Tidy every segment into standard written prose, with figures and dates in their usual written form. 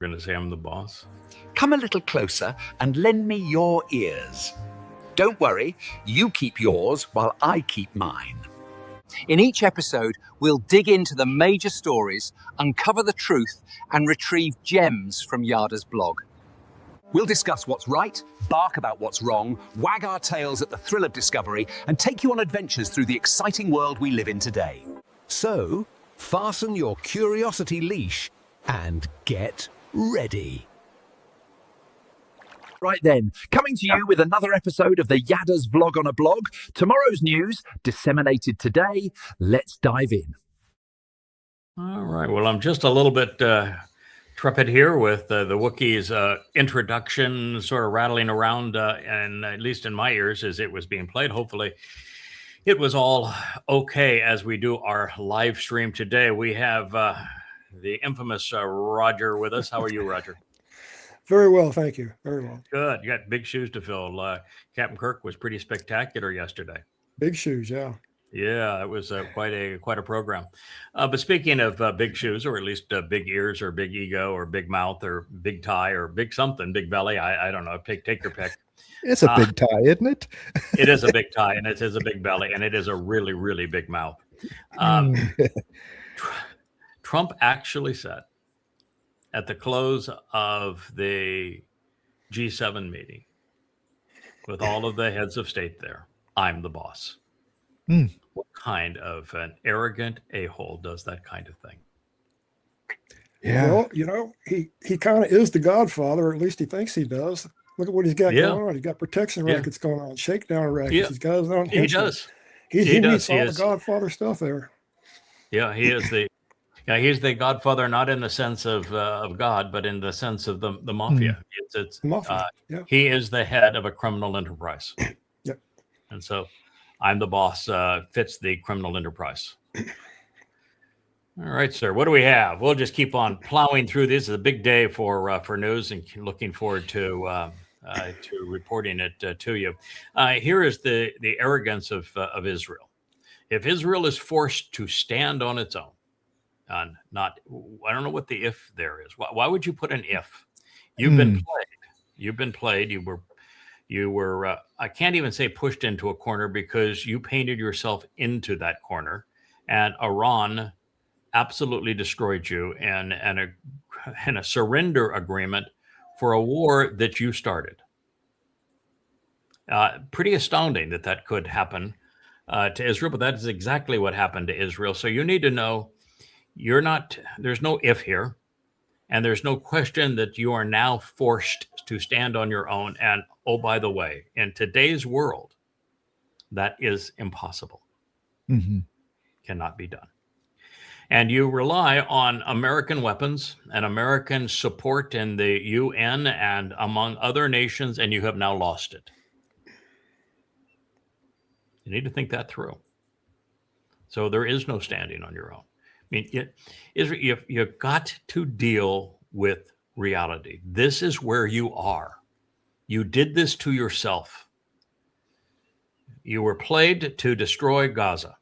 Going to say I'm the boss? Come a little closer and lend me your ears. Don't worry, you keep yours while I keep mine. In each episode, we'll dig into the major stories, uncover the truth, and retrieve gems from Yada's blog. We'll discuss what's right, bark about what's wrong, wag our tails at the thrill of discovery, and take you on adventures through the exciting world we live in today. So, fasten your curiosity leash and get ready. Right then, coming to you with another episode of the Yada's Vlog on a Blog. Tomorrow's news, disseminated today. Let's dive in. All right. Well, I'm just a little bit trepid here with the Wookiees' introduction sort of rattling around, and at least in my ears as it was being played. Hopefully it was all okay as we do our live stream today. We have the infamous Roger with us. How are you, Roger? Very well, thank you. Very well. Good. You got big shoes to fill. Captain Kirk was pretty spectacular yesterday. Big shoes, yeah. Yeah, it was quite a program. But speaking of big shoes, or at least big ears, or big ego, or big mouth, or big tie, or big something, big belly, I don't know. Take your pick. It's a big tie, isn't it? It is a big tie, and it is a big belly, and it is a really, really big mouth. Trump actually said at the close of the G7 meeting, with all of the heads of state there, I'm the boss. What kind of an arrogant a-hole does that kind of thing? Yeah. Well, you know, he kind of is the Godfather, or at least he thinks he does. Look at what he's got going on. He's got protection rackets going on, shakedown rackets. He's got his own henchmen. He does. He meets all the Godfather stuff there. Yeah, he is the. Yeah, he's the Godfather, not in the sense of God, but in the sense of the mafia. It's mafia. He is the head of a criminal enterprise. Yep. And so, I'm the boss fits the criminal enterprise. All right, sir. What do we have? We'll just keep on plowing through this. It's a big day for news, and looking forward to reporting it to you. Here is the arrogance of Israel. If Israel is forced to stand on its own, I don't know what the if there is. Why would you put an if? You've been played. You've been played. You were I can't even say pushed into a corner, because you painted yourself into that corner, and Iran absolutely destroyed you in a surrender agreement for a war that you started. Pretty astounding that could happen to Israel, but that is exactly what happened to Israel. So you need to know there's no if here, and there's no question that you are now forced to stand on your own. And oh, by the way, in today's world, that is impossible. Cannot be done. And you rely on American weapons and American support in the UN and among other nations, and you have now lost it. You need to think that through. So there is no standing on your own. I mean, you've got to deal with reality. This is where you are. You did this to yourself. You were played to destroy Gaza.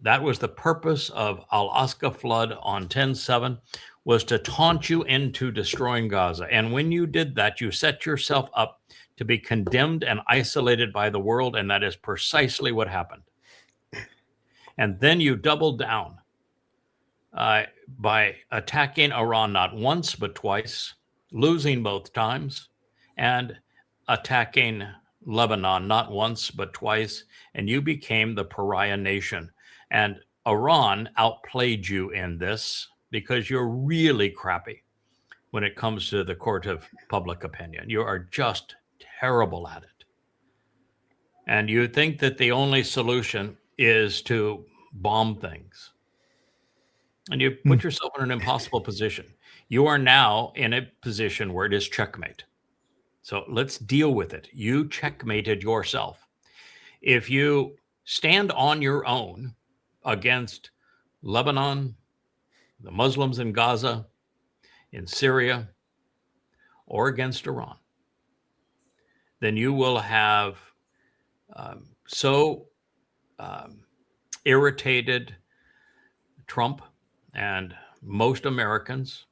That was the purpose of Al-Aqsa flood on 10/7, was to taunt you into destroying Gaza. And when you did that, you set yourself up to be condemned and isolated by the world, and that is precisely what happened. And then you doubled down by attacking Iran not once but twice, losing both times, and attacking Lebanon not once but twice, and you became the pariah nation. And Iran outplayed you in this, because you're really crappy when it comes to the court of public opinion. You are just terrible at it. And you think that the only solution is to bomb things. And you put yourself in an impossible position. You are now in a position where it is checkmate. So let's deal with it. You checkmated yourself. If you stand on your own against Lebanon, the Muslims in Gaza, in Syria, or against Iran, then you will have irritated Trump and most Americans,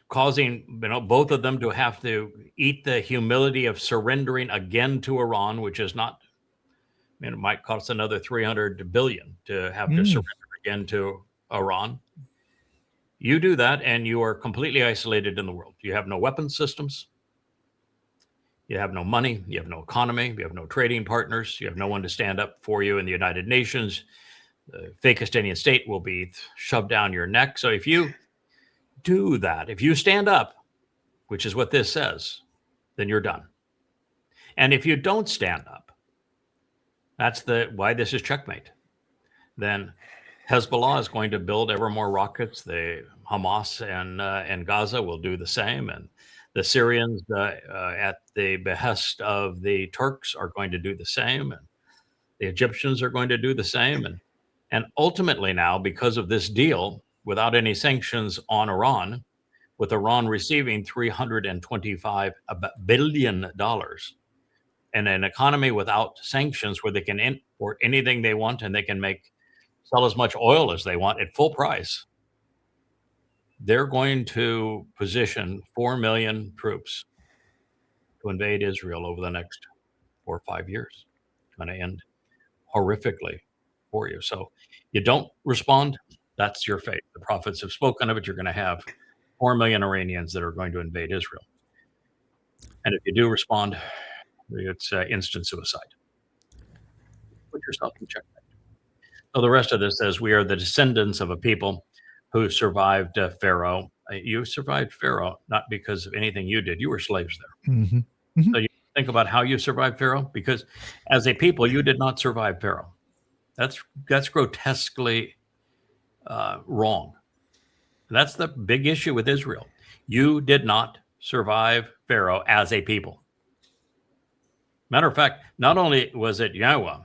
causing both of them to have to eat the humility of surrendering again to Iran, which is not. It might cost another 300 billion to have to surrender again to Iran. You do that, and you are completely isolated in the world. You have no weapons systems. You have no money. You have no economy. You have no trading partners. You have no one to stand up for you in the United Nations. The fakest Indian state will be shoved down your neck. So if you do that, if you stand up, which is what this says, then you're done. And if you don't stand up, that's why this is checkmate. Then Hezbollah is going to build ever more rockets. The Hamas and Gaza will do the same, and the Syrians, at the behest of the Turks, are going to do the same, and the Egyptians are going to do the same, and ultimately now, because of this deal, without any sanctions on Iran, with Iran receiving $325 billion. And an economy without sanctions, where they can import anything they want and they can sell as much oil as they want at full price, they're going to position 4 million troops to invade Israel over the next 4 or 5 years. It's going to end horrifically for you. So you don't respond, that's your fate. The prophets have spoken of it. You're going to have 4 million Iranians that are going to invade Israel. And if you do respond, it's instant suicide. Put yourself in checkmate. So the rest of this says, we are the descendants of a people who survived Pharaoh. You survived Pharaoh not because of anything you did. You were slaves there. Mm-hmm. Mm-hmm. So you think about how you survived Pharaoh, because as a people, you did not survive Pharaoh. That's grotesquely wrong. That's the big issue with Israel. You did not survive Pharaoh as a people. Matter of fact, not only was it Yahowah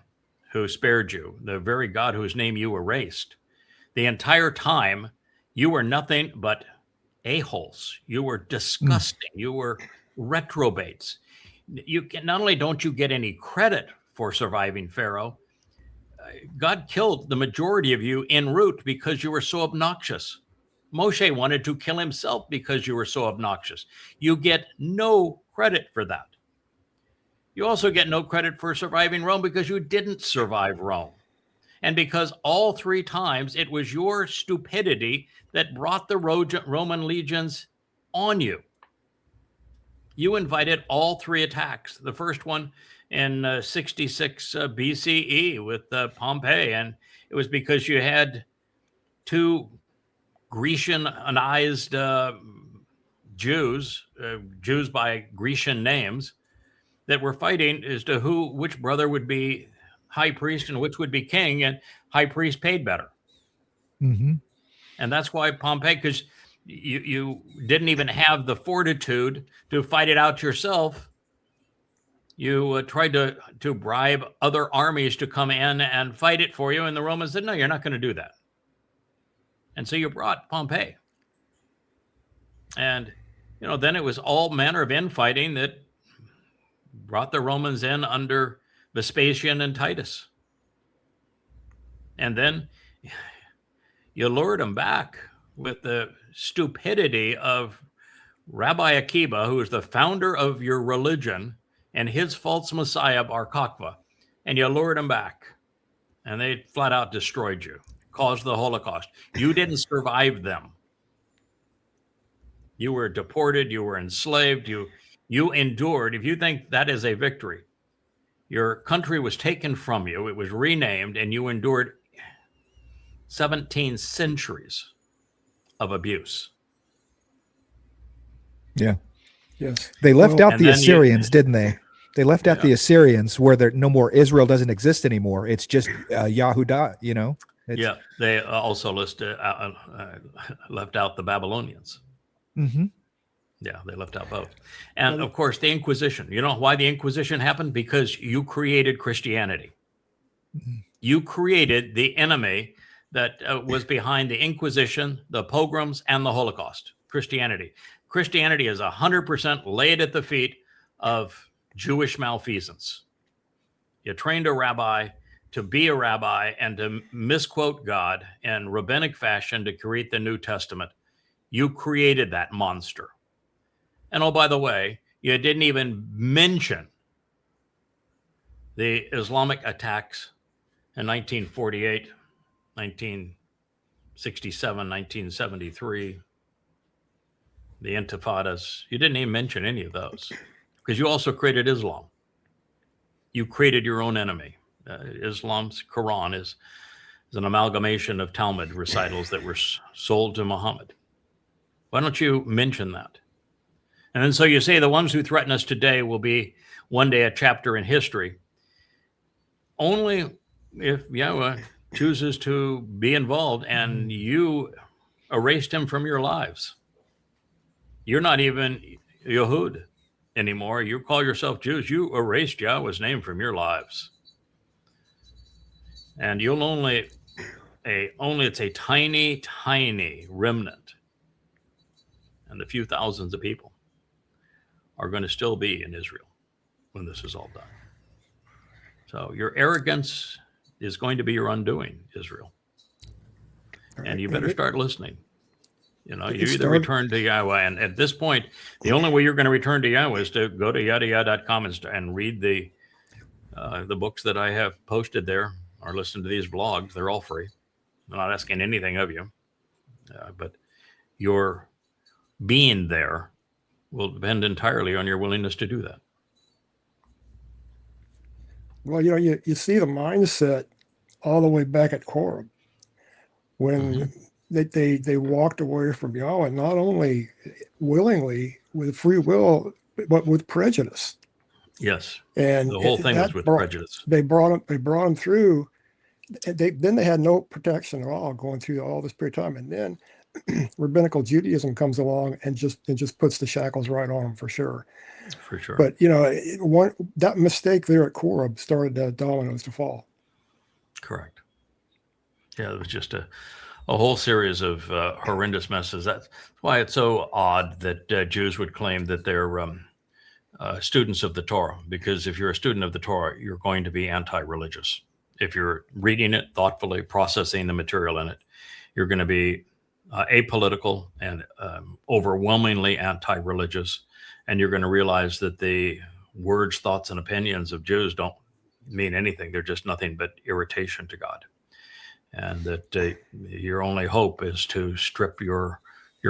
who spared you, the very God whose name you erased, the entire time you were nothing but a-holes. You were disgusting. You were reprobates. Not only don't you get any credit for surviving Pharaoh, God killed the majority of you en route because you were so obnoxious. Moshe wanted to kill himself because you were so obnoxious. You get no credit for that. You also get no credit for surviving Rome because you didn't survive Rome. And because all 3 times it was your stupidity that brought the Roman legions on you. You invited all 3 attacks. The first one in 66 BCE with Pompey. And it was because you had 2 Grecianized Jews by Grecian names, that were fighting as to which brother would be high priest and which would be king, and high priest paid better. Mm-hmm. And that's why Pompey, because you didn't even have the fortitude to fight it out yourself. You tried to bribe other armies to come in and fight it for you, and the Romans said, no, you're not going to do that. And so you brought Pompey. And, then it was all manner of infighting that brought the Romans in under Vespasian and Titus. And then you lured them back with the stupidity of Rabbi Akiba, who is the founder of your religion, and his false messiah, Bar Kokhba. And you lured them back. And they flat out destroyed you, caused the Holocaust. You didn't survive them. You were deported. You were enslaved. You endured. If you think that is a victory, your country was taken from you. It was renamed, and you endured 17 centuries of abuse. Yeah. Yes. They left out the Assyrians, didn't they? They left out the Assyrians, where there no more Israel doesn't exist anymore. It's just Yahudah, Yeah. They also left out the Babylonians. Mm-hmm. Yeah, they left out both. And of course, the Inquisition. You know why the Inquisition happened? Because you created Christianity. Mm-hmm. You created the enemy that was behind the Inquisition, the pogroms, and the Holocaust. Christianity. Christianity is 100% laid at the feet of Jewish malfeasance. You trained a rabbi to be a rabbi and to misquote God in rabbinic fashion to create the New Testament. You created that monster. And oh, by the way, you didn't even mention the Islamic attacks in 1948, 1967, 1973, the intifadas. You didn't even mention any of those because you also created Islam. You created your own enemy. Islam's Quran is an amalgamation of Talmud recitals that were sold to Muhammad. Why don't you mention that? And then so you say the ones who threaten us today will be one day a chapter in history. Only if Yahowah chooses to be involved and you erased him from your lives. You're not even Yehud anymore. You call yourself Jews. You erased Yahweh's name from your lives. And you'll only it's a tiny, tiny remnant. And a few thousands of people are going to still be in Israel when this is all done. So your arrogance is going to be your undoing, Israel. And you better start listening. You either return to Yahowah, and at this point, the only way you're going to return to Yahowah is to go to yadayah.com and read the books that I have posted there, or listen to these blogs. They're all free. I'm not asking anything of you, but your being there will depend entirely on your willingness to do that. Well, you see the mindset all the way back at Horeb when they walked away from Yahweh, not only willingly with free will, but with prejudice. Yes, and the whole thing was with prejudice. They brought them through. Then they had no protection at all going through all this period of time, and then rabbinical Judaism comes along and just puts the shackles right on them for sure. For sure. But that mistake there at Horeb started the dominoes to fall. Correct. Yeah, it was just a whole series of horrendous messes. That's why it's so odd that Jews would claim that they're students of the Torah, because if you're a student of the Torah, you're going to be anti-religious. If you're reading it thoughtfully, processing the material in it, you're going to be apolitical and overwhelmingly anti-religious. And you're going to realize that the words, thoughts, and opinions of Jews don't mean anything. They're just nothing but irritation to God. And that your only hope is to strip your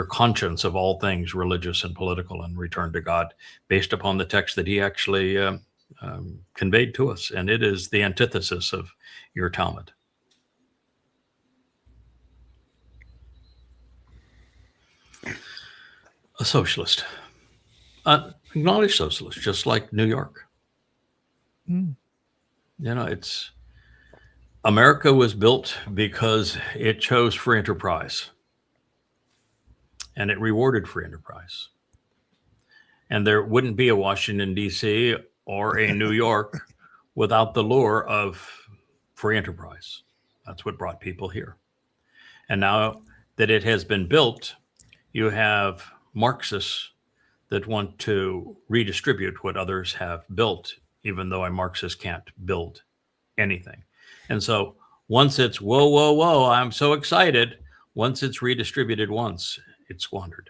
conscience of all things religious and political and return to God based upon the text that he actually conveyed to us. And it is the antithesis of your Talmud. A socialist. Acknowledged socialist, just like New York. It's America was built because it chose free enterprise, and it rewarded free enterprise. And there wouldn't be a Washington, D.C. or a New York without the lure of free enterprise. That's what brought people here. And now that it has been built, you have Marxists that want to redistribute what others have built, even though a Marxist can't build anything. And so once it's, whoa, I'm so excited. Once it's redistributed once, it's squandered.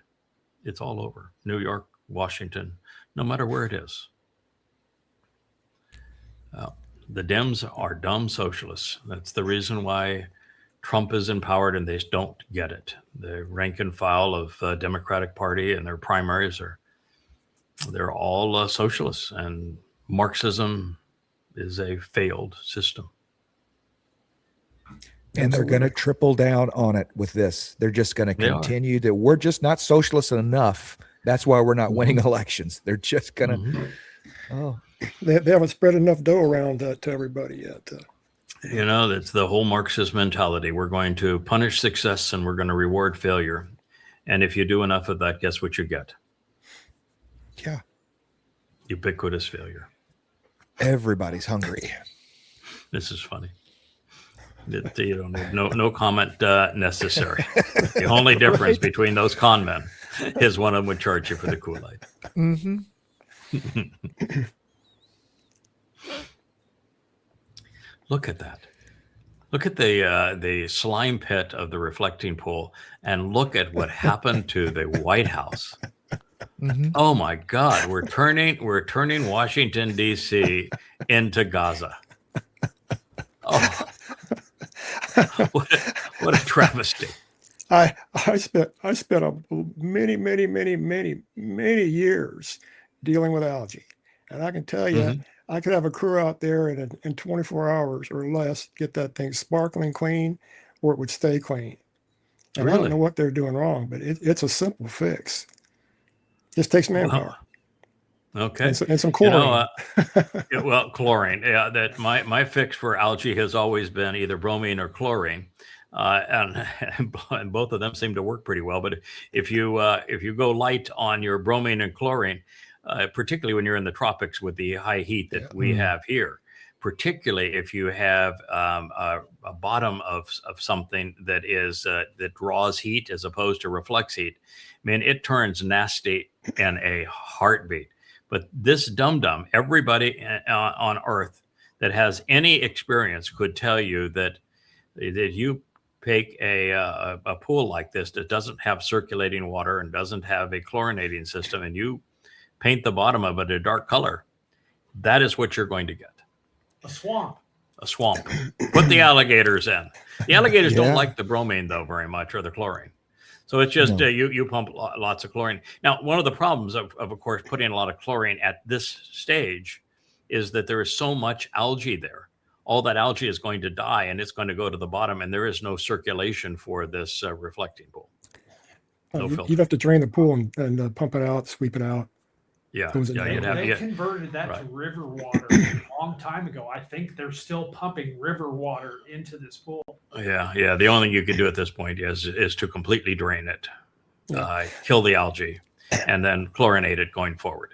It's all over. New York, Washington, no matter where it is. The Dems are dumb socialists. That's the reason why Trump is empowered and they don't get it. The rank and file of the Democratic Party and their primaries they're all socialists, and Marxism is a failed system. And they're going to triple down on it with this. They're just going to continue that we're just not socialist enough. That's why we're not winning elections. They're just going to, They haven't spread enough dough around to everybody yet. That's the whole Marxist mentality. We're going to punish success and we're going to reward failure. And if you do enough of that, guess what you get? Yeah. Ubiquitous failure. Everybody's hungry. This is funny. You don't need no comment necessary. The only difference between those con men is one of them would charge you for the Kool-Aid. Look at that. Look at the slime pit of the reflecting pool, and look at what happened to the White House. Mm-hmm. Oh my God, we're turning Washington D.C. into Gaza. Oh, what a travesty! I spent many years dealing with algae, and I can tell you, I could have a crew out there in 24 hours or less get that thing sparkling clean, or it would stay clean. And I don't know what they're doing wrong, but it's a simple fix. Just takes manpower. Okay. And some chlorine. Well, chlorine. Yeah, that my fix for algae has always been either bromine or chlorine, and both of them seem to work pretty well. But if you go light on your bromine and chlorine, particularly when you're in the tropics with the high heat that we have here, particularly if you have a bottom of something that is that draws heat as opposed to reflects heat, man, it turns nasty in a heartbeat. But this dum-dum, everybody on Earth that has any experience could tell you that you take a pool like this that doesn't have circulating water and doesn't have a chlorinating system, and you paint the bottom of it a dark color, that is what you're going to get. A swamp. A swamp. Put the alligators in. The alligators don't like the bromine, though, very much, or the chlorine. So it's just you pump lots of chlorine. Now, one of the problems of course, putting a lot of chlorine at this stage is that there is so much algae there. All that algae is going to die, and it's going to go to the bottom, and there is no circulation for this reflecting pool. No filter. You'd have to drain the pool and pump it out, sweep it out. Yeah, they converted that to river water a long time ago. I think they're still pumping river water into this pool. Yeah. The only thing you can do at this point is to completely drain it, kill the algae, and then chlorinate it going forward.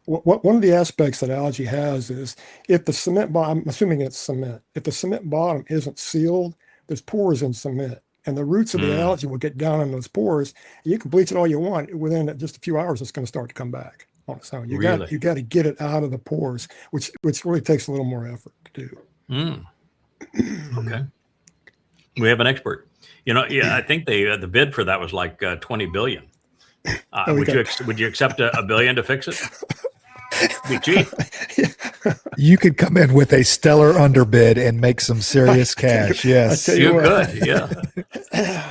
One of the aspects that algae has is if the cement bottom, I'm assuming it's cement, if the cement bottom isn't sealed, there's pores in cement. And the roots of the algae will get down in those pores. You can bleach it all you want. Within just a few hours, it's going to start to come back on its own. You got to get it out of the pores, which really takes a little more effort to do. Okay, we have an expert. I think the bid for that was like $20 billion. Would you accept $1 billion to fix it? Be cheap. You could come in with a stellar underbid and make some serious cash. Yes, you could.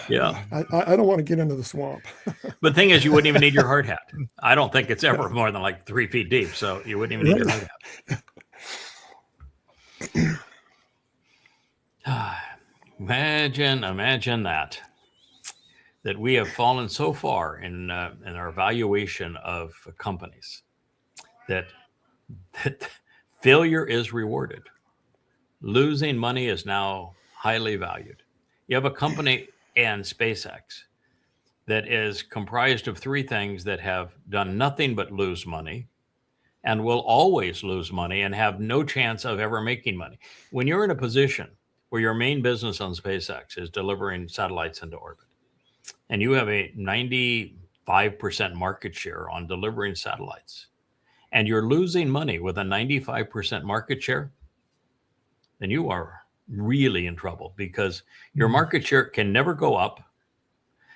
Yeah. I don't want to get into the swamp. But the thing is, you wouldn't even need your hard hat. I don't think it's ever more than like 3 feet deep, so you wouldn't even need your hard hat. Imagine that we have fallen so far in our valuation of companies that failure is rewarded. Losing money is now highly valued. You have a company and SpaceX that is comprised of 3 things that have done nothing but lose money and will always lose money and have no chance of ever making money. When you're in a position where your main business on SpaceX is delivering satellites into orbit, and you have a 95% market share on delivering satellites, and you're losing money with a 95% market share, then you are really in trouble, because your market share can never go up.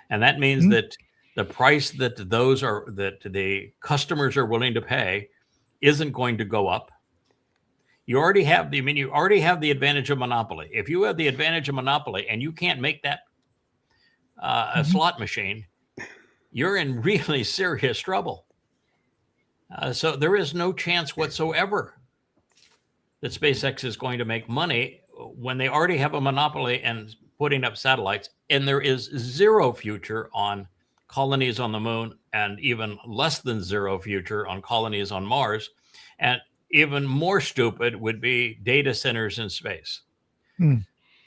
And that means that the price that the customers are willing to pay isn't going to go up. You already have the advantage of monopoly. If you have the advantage of monopoly and you can't make that a slot machine, you're in really serious trouble. So there is no chance whatsoever that SpaceX is going to make money when they already have a monopoly and putting up satellites, and there is zero future on colonies on the moon, and even less than zero future on colonies on Mars. And even more stupid would be data centers in space.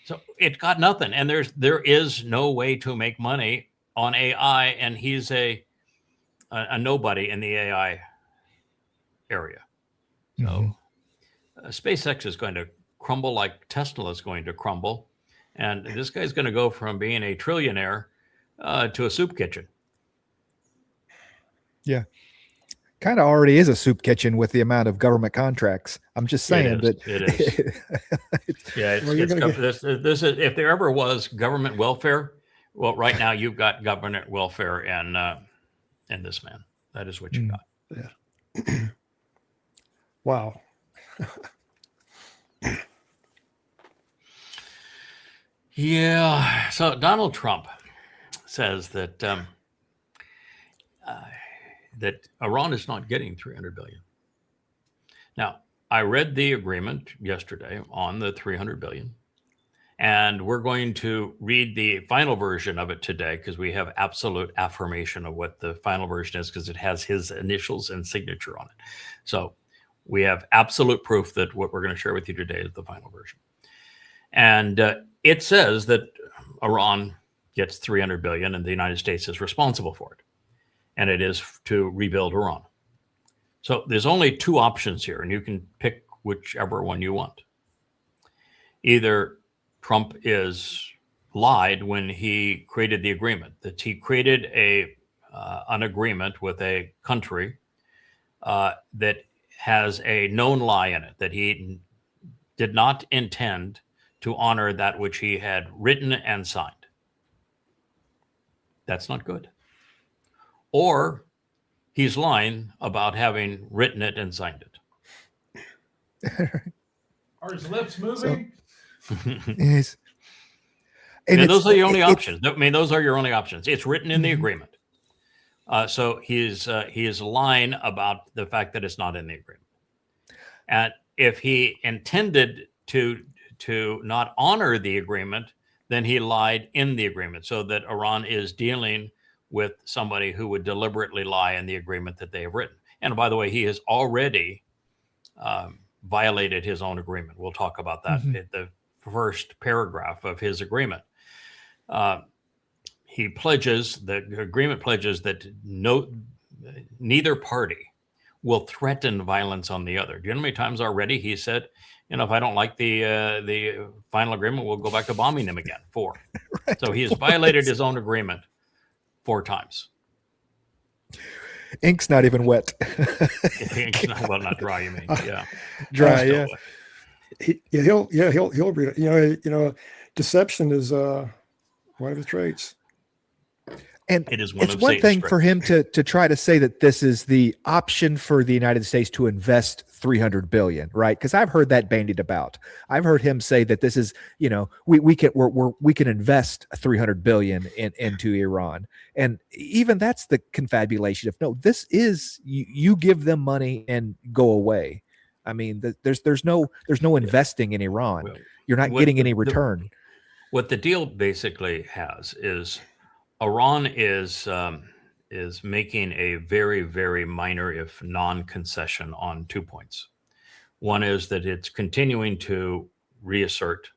So it got nothing, and there is no way to make money on AI, and he's a nobody in the AI area. So SpaceX is going to crumble like Tesla is going to crumble, and this guy's going to go from being a trillionaire to a soup kitchen. Yeah. kind of already is a soup kitchen with the amount of government contracts. I'm just saying that it is. Yeah, this is, if there ever was government welfare, well, right now you've got government welfare and this man. That is what you got. Yeah. Wow. Yeah. So Donald Trump says that that Iran is not getting $300 billion. Now, I read the agreement yesterday on the $300 billion, and we're going to read the final version of it today because we have absolute affirmation of what the final version is because it has his initials and signature on it. So we have absolute proof that what we're going to share with you today is the final version. And it says that Iran gets $300 billion and the United States is responsible for it. And it is to rebuild Iran. So there's only two options here, and you can pick whichever one you want. Either Trump is lied when he created the agreement, that he created an agreement with a country that has a known lie in it, that he did not intend to honor that which he had written and signed. That's not good. Or he's lying about having written it and signed it. Are his lips moving? Yes. And those are the only options. I mean, those are your only options. It's written in the agreement. So he is lying about the fact that it's not in the agreement. And if he intended to not honor the agreement, then he lied in the agreement, so that Iran is dealing with somebody who would deliberately lie in the agreement that they have written. And by the way, he has already violated his own agreement. We'll talk about that at the first paragraph of his agreement. The agreement pledges that neither party will threaten violence on the other. Do you know how many times already he said, if I don't like the final agreement, we'll go back to bombing them again? 4. Right. So he has violated his own agreement 4 times. Ink's not even wet. Ink's not dry. You mean? Yeah, dry. Yeah. He'll read it. Deception is one of his traits. And it is one it's one thing for him to try to say that this is the option for the United States to invest $300 billion, right? Because I've heard that bandied about. I've heard him say that this is, we can invest $300 billion into Iran, and even that's the confabulation of no. This is you give them money and go away. I mean, there's no investing in Iran. You're not getting any return. What the deal basically has is Iran is making a very, very minor, if non-concession, on 2 points. One is that it's continuing to reassert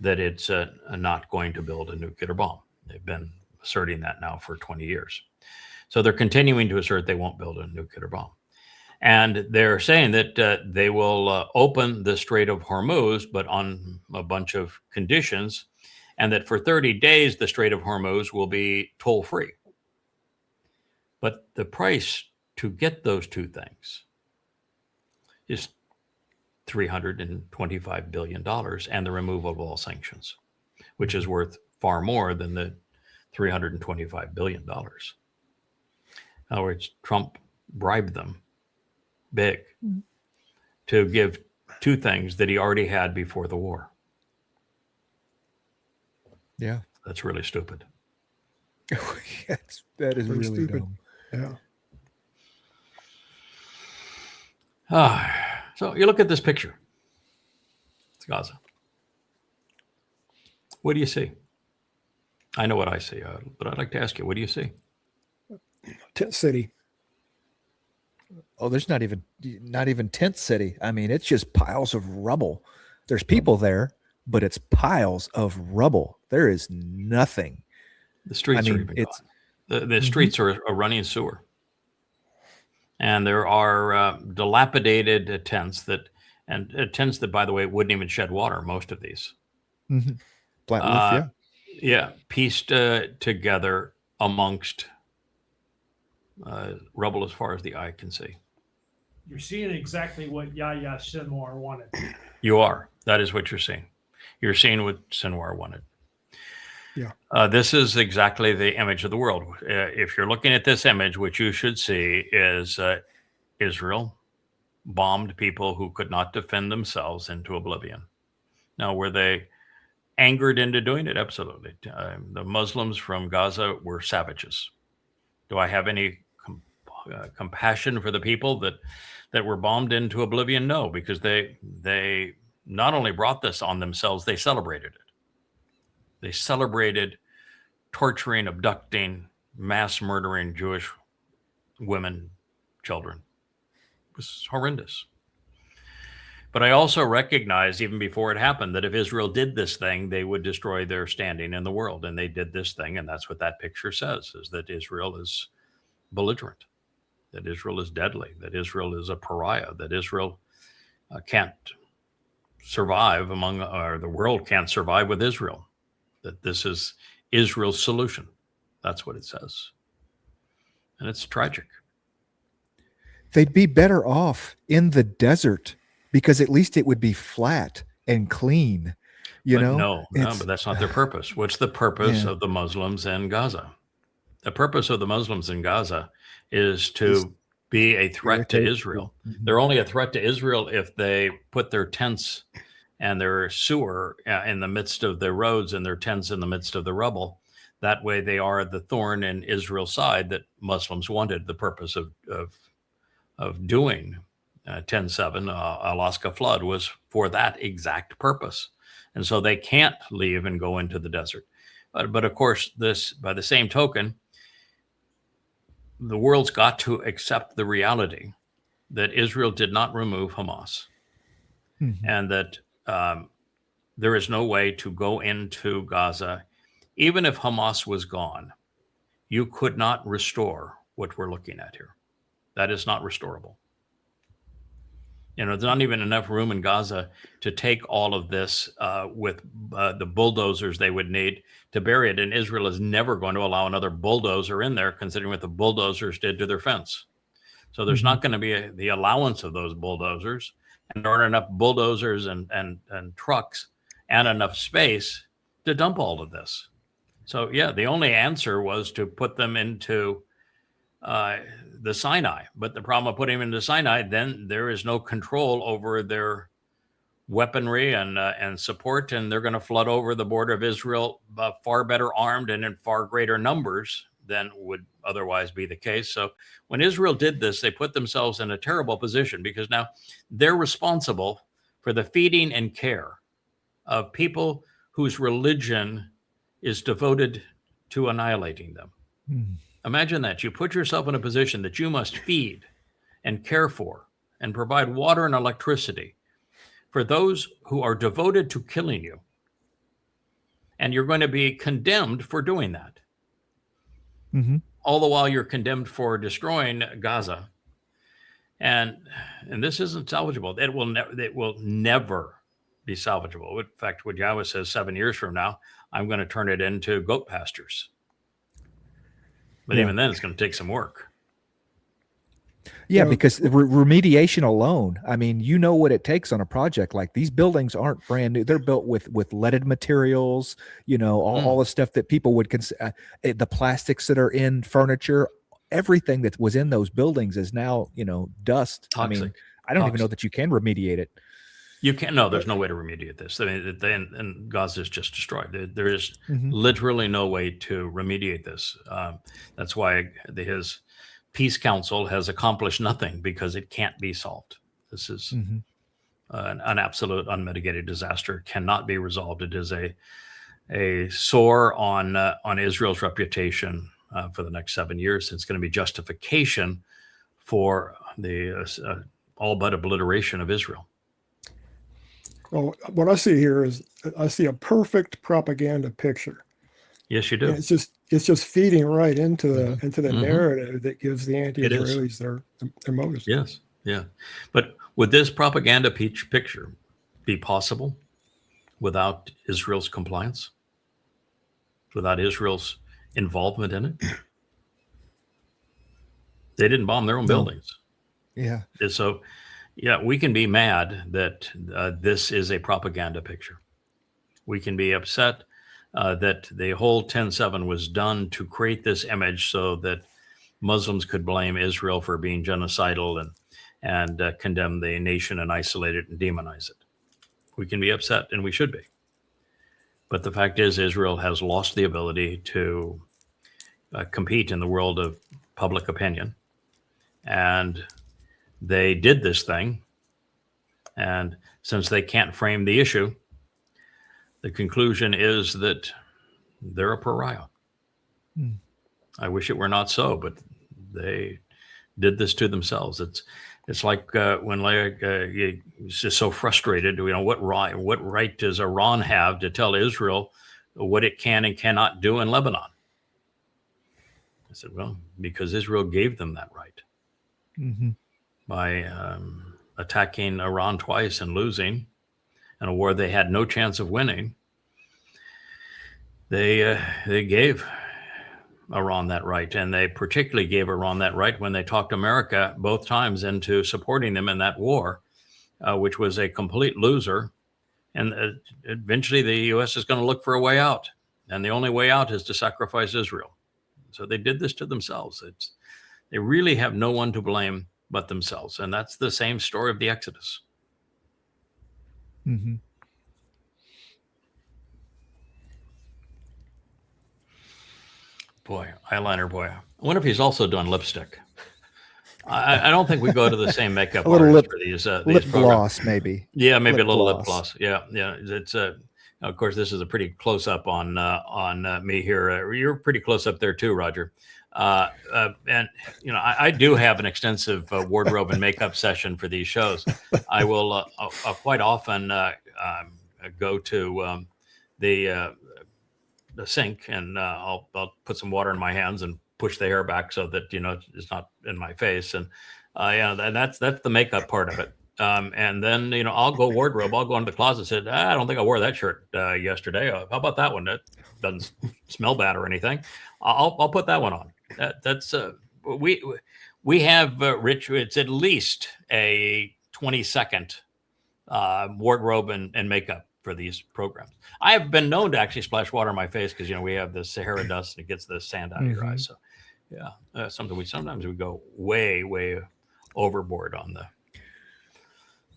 that it's not going to build a nuclear bomb. They've been asserting that now for 20 years. So they're continuing to assert they won't build a nuclear bomb. And they're saying that they will open the Strait of Hormuz, but on a bunch of conditions, and that for 30 days, the Strait of Hormuz will be toll-free. But the price to get those two things is $325 billion and the removal of all sanctions, which is worth far more than the $325 billion. In other words, Trump bribed them big to give two things that he already had before the war. Yeah. That's really stupid. That is really stupid. Dumb. Yeah. So you look at this picture. It's Gaza. What do you see? I know what I see, but I'd like to ask you, what do you see? Tent city. Oh, there's not even tent city. I mean, it's just piles of rubble. There's people there, but it's piles of rubble. There is nothing. The streets are even gone. The streets are a running sewer. And there are dilapidated tents that, by the way, wouldn't even shed water, most of these. Mm-hmm. Flat roof, yeah. Yeah, pieced together amongst rubble as far as the eye can see. You're seeing exactly what Yahya Sinwar wanted. You are. That is what you're seeing. You're seeing what Sinwar wanted. Yeah. This is exactly the image of the world. If you're looking at this image, what you should see is Israel bombed people who could not defend themselves into oblivion. Now, were they angered into doing it? Absolutely. The Muslims from Gaza were savages. Do I have any compassion for the people that were bombed into oblivion? No, because they not only brought this on themselves, they celebrated it. They celebrated torturing, abducting, mass murdering Jewish women, children. It was horrendous. But I also recognized, even before it happened, that if Israel did this thing, they would destroy their standing in the world. And they did this thing, and that's what that picture says, is that Israel is belligerent, that Israel is deadly, that Israel is a pariah, that Israel can't survive or the world can't survive with Israel, that this is Israel's solution. That's what it says. And it's tragic. They'd be better off in the desert because at least it would be flat and clean. No, but that's not their purpose. What's the purpose of the Muslims in Gaza? The purpose of the Muslims in Gaza is to be a threat to Israel. Mm-hmm. They're only a threat to Israel if they put their tents and their sewer in the midst of their roads and their tents in the midst of the rubble. That way they are the thorn in Israel's side that Muslims wanted. The purpose of doing 10/7, Alaska flood, was for that exact purpose. And so they can't leave and go into the desert. But of course, by the same token, the world's got to accept the reality that Israel did not remove Hamas, and that there is no way to go into Gaza. Even if Hamas was gone, you could not restore what we're looking at here. That is not restorable. There's not even enough room in Gaza to take all of this with the bulldozers they would need to bury it. And Israel is never going to allow another bulldozer in there, considering what the bulldozers did to their fence. So there's not going to be the allowance of those bulldozers, and there aren't enough bulldozers and trucks and enough space to dump all of this. So the only answer was to put them into the Sinai. But the problem of putting them into Sinai, then there is no control over their weaponry and support, and they're going to flood over the border of Israel far better armed and in far greater numbers than would otherwise be the case. So when Israel did this, they put themselves in a terrible position, because now they're responsible for the feeding and care of people whose religion is devoted to annihilating them. Imagine that. You put yourself in a position that you must feed and care for and provide water and electricity for those who are devoted to killing you. And you're going to be condemned for doing that. All the while you're condemned for destroying Gaza. And this isn't salvageable. It will never be salvageable. In fact, what Yahowah says, 7 years from now, I'm going to turn it into goat pastures. But even then, it's going to take some work. Yeah, because remediation alone, I mean, what it takes on a project like these buildings aren't brand new. They're built with leaded materials, all the stuff that people would consider, the plastics that are in furniture, everything that was in those buildings is now, dust. Toxic. I mean, I don't even know that you can remediate it. You can't. No, there's no way to remediate this. I mean, and Gaza is just destroyed. There is literally no way to remediate this. That's why his peace council has accomplished nothing, because it can't be solved. This is an absolute unmitigated disaster. Cannot be resolved. It is a sore on Israel's reputation for the next 7 years. It's going to be justification for the all but obliteration of Israel. Well, what I see here is I see a perfect propaganda picture. Yes, you do. And it's just feeding right into the narrative that gives the anti-Israelis their motives. Yes, yeah. But would this propaganda picture be possible without Israel's compliance? Without Israel's involvement in it? They didn't bomb their own buildings. Yeah. And so, yeah, we can be mad that this is a propaganda picture. We can be upset that the whole 10/7 was done to create this image so that Muslims could blame Israel for being genocidal and condemn the nation and isolate it and demonize it. We can be upset, and we should be. But the fact is, Israel has lost the ability to compete in the world of public opinion. And they did this thing. And since they can't frame the issue, the conclusion is that they're a pariah. I wish it were not so, but they did this to themselves. It's like when he's just so frustrated. What right does Iran have to tell Israel what it can and cannot do in Lebanon? I said, well, because Israel gave them that right by attacking Iran twice and losing in a war they had no chance of winning. They gave Iran that right, and they particularly gave Iran that right when they talked America both times into supporting them in that war, which was a complete loser. And eventually the U.S. is going to look for a way out, and the only way out is to sacrifice Israel. So they did this to themselves. They really have no one to blame but themselves, and that's the same story of the Exodus. Boy, eyeliner boy. I wonder if he's also done lipstick. I don't think we go to the same makeup artist for these lip gloss, maybe. Yeah, maybe a little lip gloss. Yeah. It's of course, this is a pretty close up on me here. You're pretty close up there too, Roger. And I do have an extensive wardrobe and makeup session for these shows. I will I'll quite often go to the sink, and I'll put some water in my hands and push the hair back so that it's not in my face, and that's the makeup part of it. And then I'll go wardrobe. I'll go into the closet and say, I don't think I wore that shirt yesterday. How about that one? That doesn't smell bad or anything. I'll put that one on. That's we have Rich. It's at least a 20-second wardrobe and makeup for these programs. I have been known to actually splash water in my face because we have the Sahara dust and it gets the sand out of your eyes. So yeah, sometimes we go way overboard on the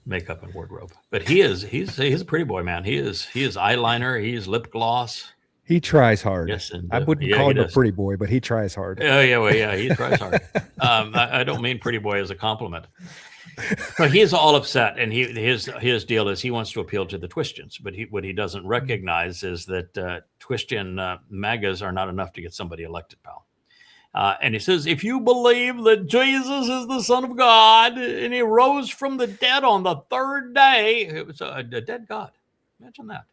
makeup and wardrobe. But he's a pretty boy, man. He is eyeliner, he's lip gloss. He tries hard. Yes, I wouldn't call him a pretty boy, but he tries hard. He tries hard. I don't mean pretty boy as a compliment. But he's all upset, and his deal is he wants to appeal to the Twistians, but what he doesn't recognize is that Twistian MAGAs are not enough to get somebody elected, pal. And he says, if you believe that Jesus is the Son of God and he rose from the dead on the third day, it was a dead God. Imagine that.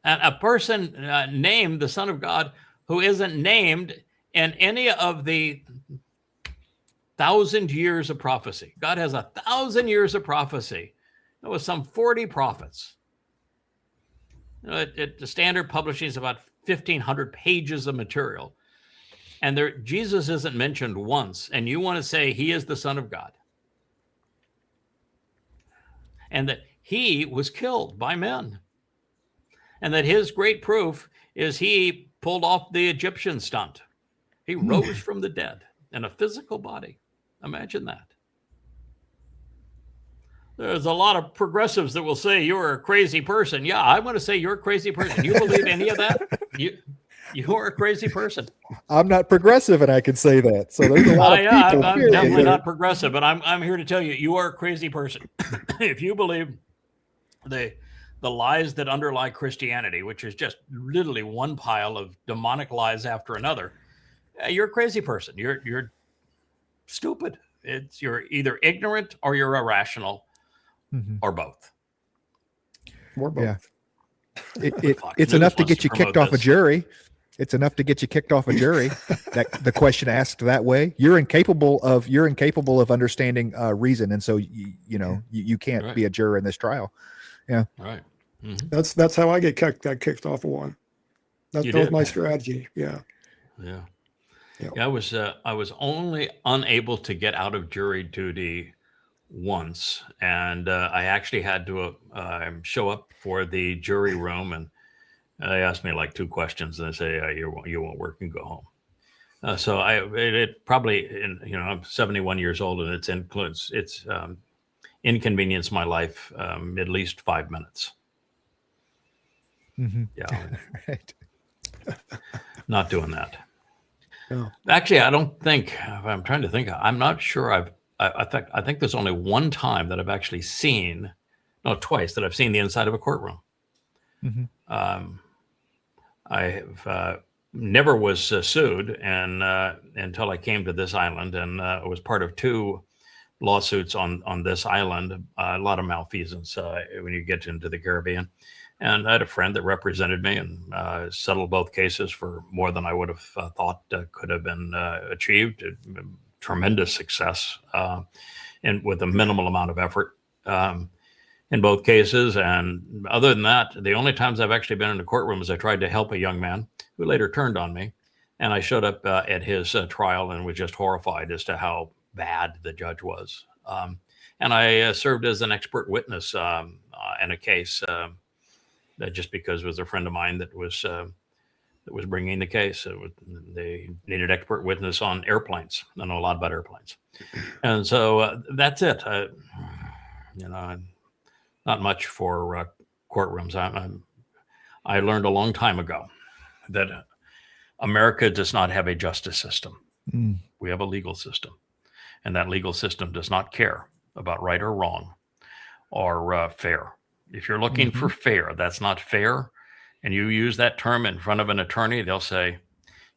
And a person named the Son of God who isn't named in any of the 1,000 years of prophecy. God has 1,000 years of prophecy. There was some 40 prophets. The standard publishing is about 1,500 pages of material. And Jesus isn't mentioned once. And you want to say he is the Son of God. And that he was killed by men. And that his great proof is he pulled off the Egyptian stunt. He rose from the dead in a physical body. Imagine that. There's a lot of progressives that will say you're a crazy person. Yeah, I'm going to say you're a crazy person. You believe any of that? You're a crazy person. I'm not progressive, and I can say that. So there's a lot of people. I'm definitely not progressive, but I'm here to tell you, you are a crazy person. If you believe the lies that underlie Christianity, which is just literally one pile of demonic lies after another, you're a crazy person. You're stupid. You're either ignorant or you're irrational, or both. Or both. Yeah. It's enough to get you kicked off a jury. It's enough to get you kicked off a jury. That the question asked that way, you're incapable of understanding reason, and so you can't be a juror in this trial. Yeah, right. Mm-hmm. That's how I get kicked off of one. That was my strategy. Yeah. Yep. Yeah, I was only unable to get out of jury duty once, and I actually had to show up for the jury room, and they asked me like two questions, and they say, you won't work and go home. So it probably, I'm 71 years old, and it's inconvenienced my life at least 5 minutes. Mm-hmm. Yeah, Right. not doing that. No. Actually, I don't think. I'm trying to think. I'm not sure. I think there's only one time that I've actually seen, no, twice that I've seen the inside of a courtroom. Mm-hmm. I have never was sued, and until I came to this island, and it was part of two lawsuits on this island. A lot of malfeasance when you get into the Caribbean. And I had a friend that represented me and settled both cases for more than I would have thought could have been achieved. Tremendous success, and with a minimal amount of effort in both cases. And other than that, the only times I've actually been in a courtroom is I tried to help a young man who later turned on me. And I showed up at his trial and was just horrified as to how bad the judge was. And I served as an expert witness in a case. Just because it was a friend of mine that was bringing the case. They needed expert witness on airplanes. I know a lot about airplanes. And so that's it. Not much for courtrooms. I learned a long time ago that America does not have a justice system. Mm. We have a legal system. And that legal system does not care about right or wrong or fair. If you're looking for fair, that's not fair, and you use that term in front of an attorney, they'll say,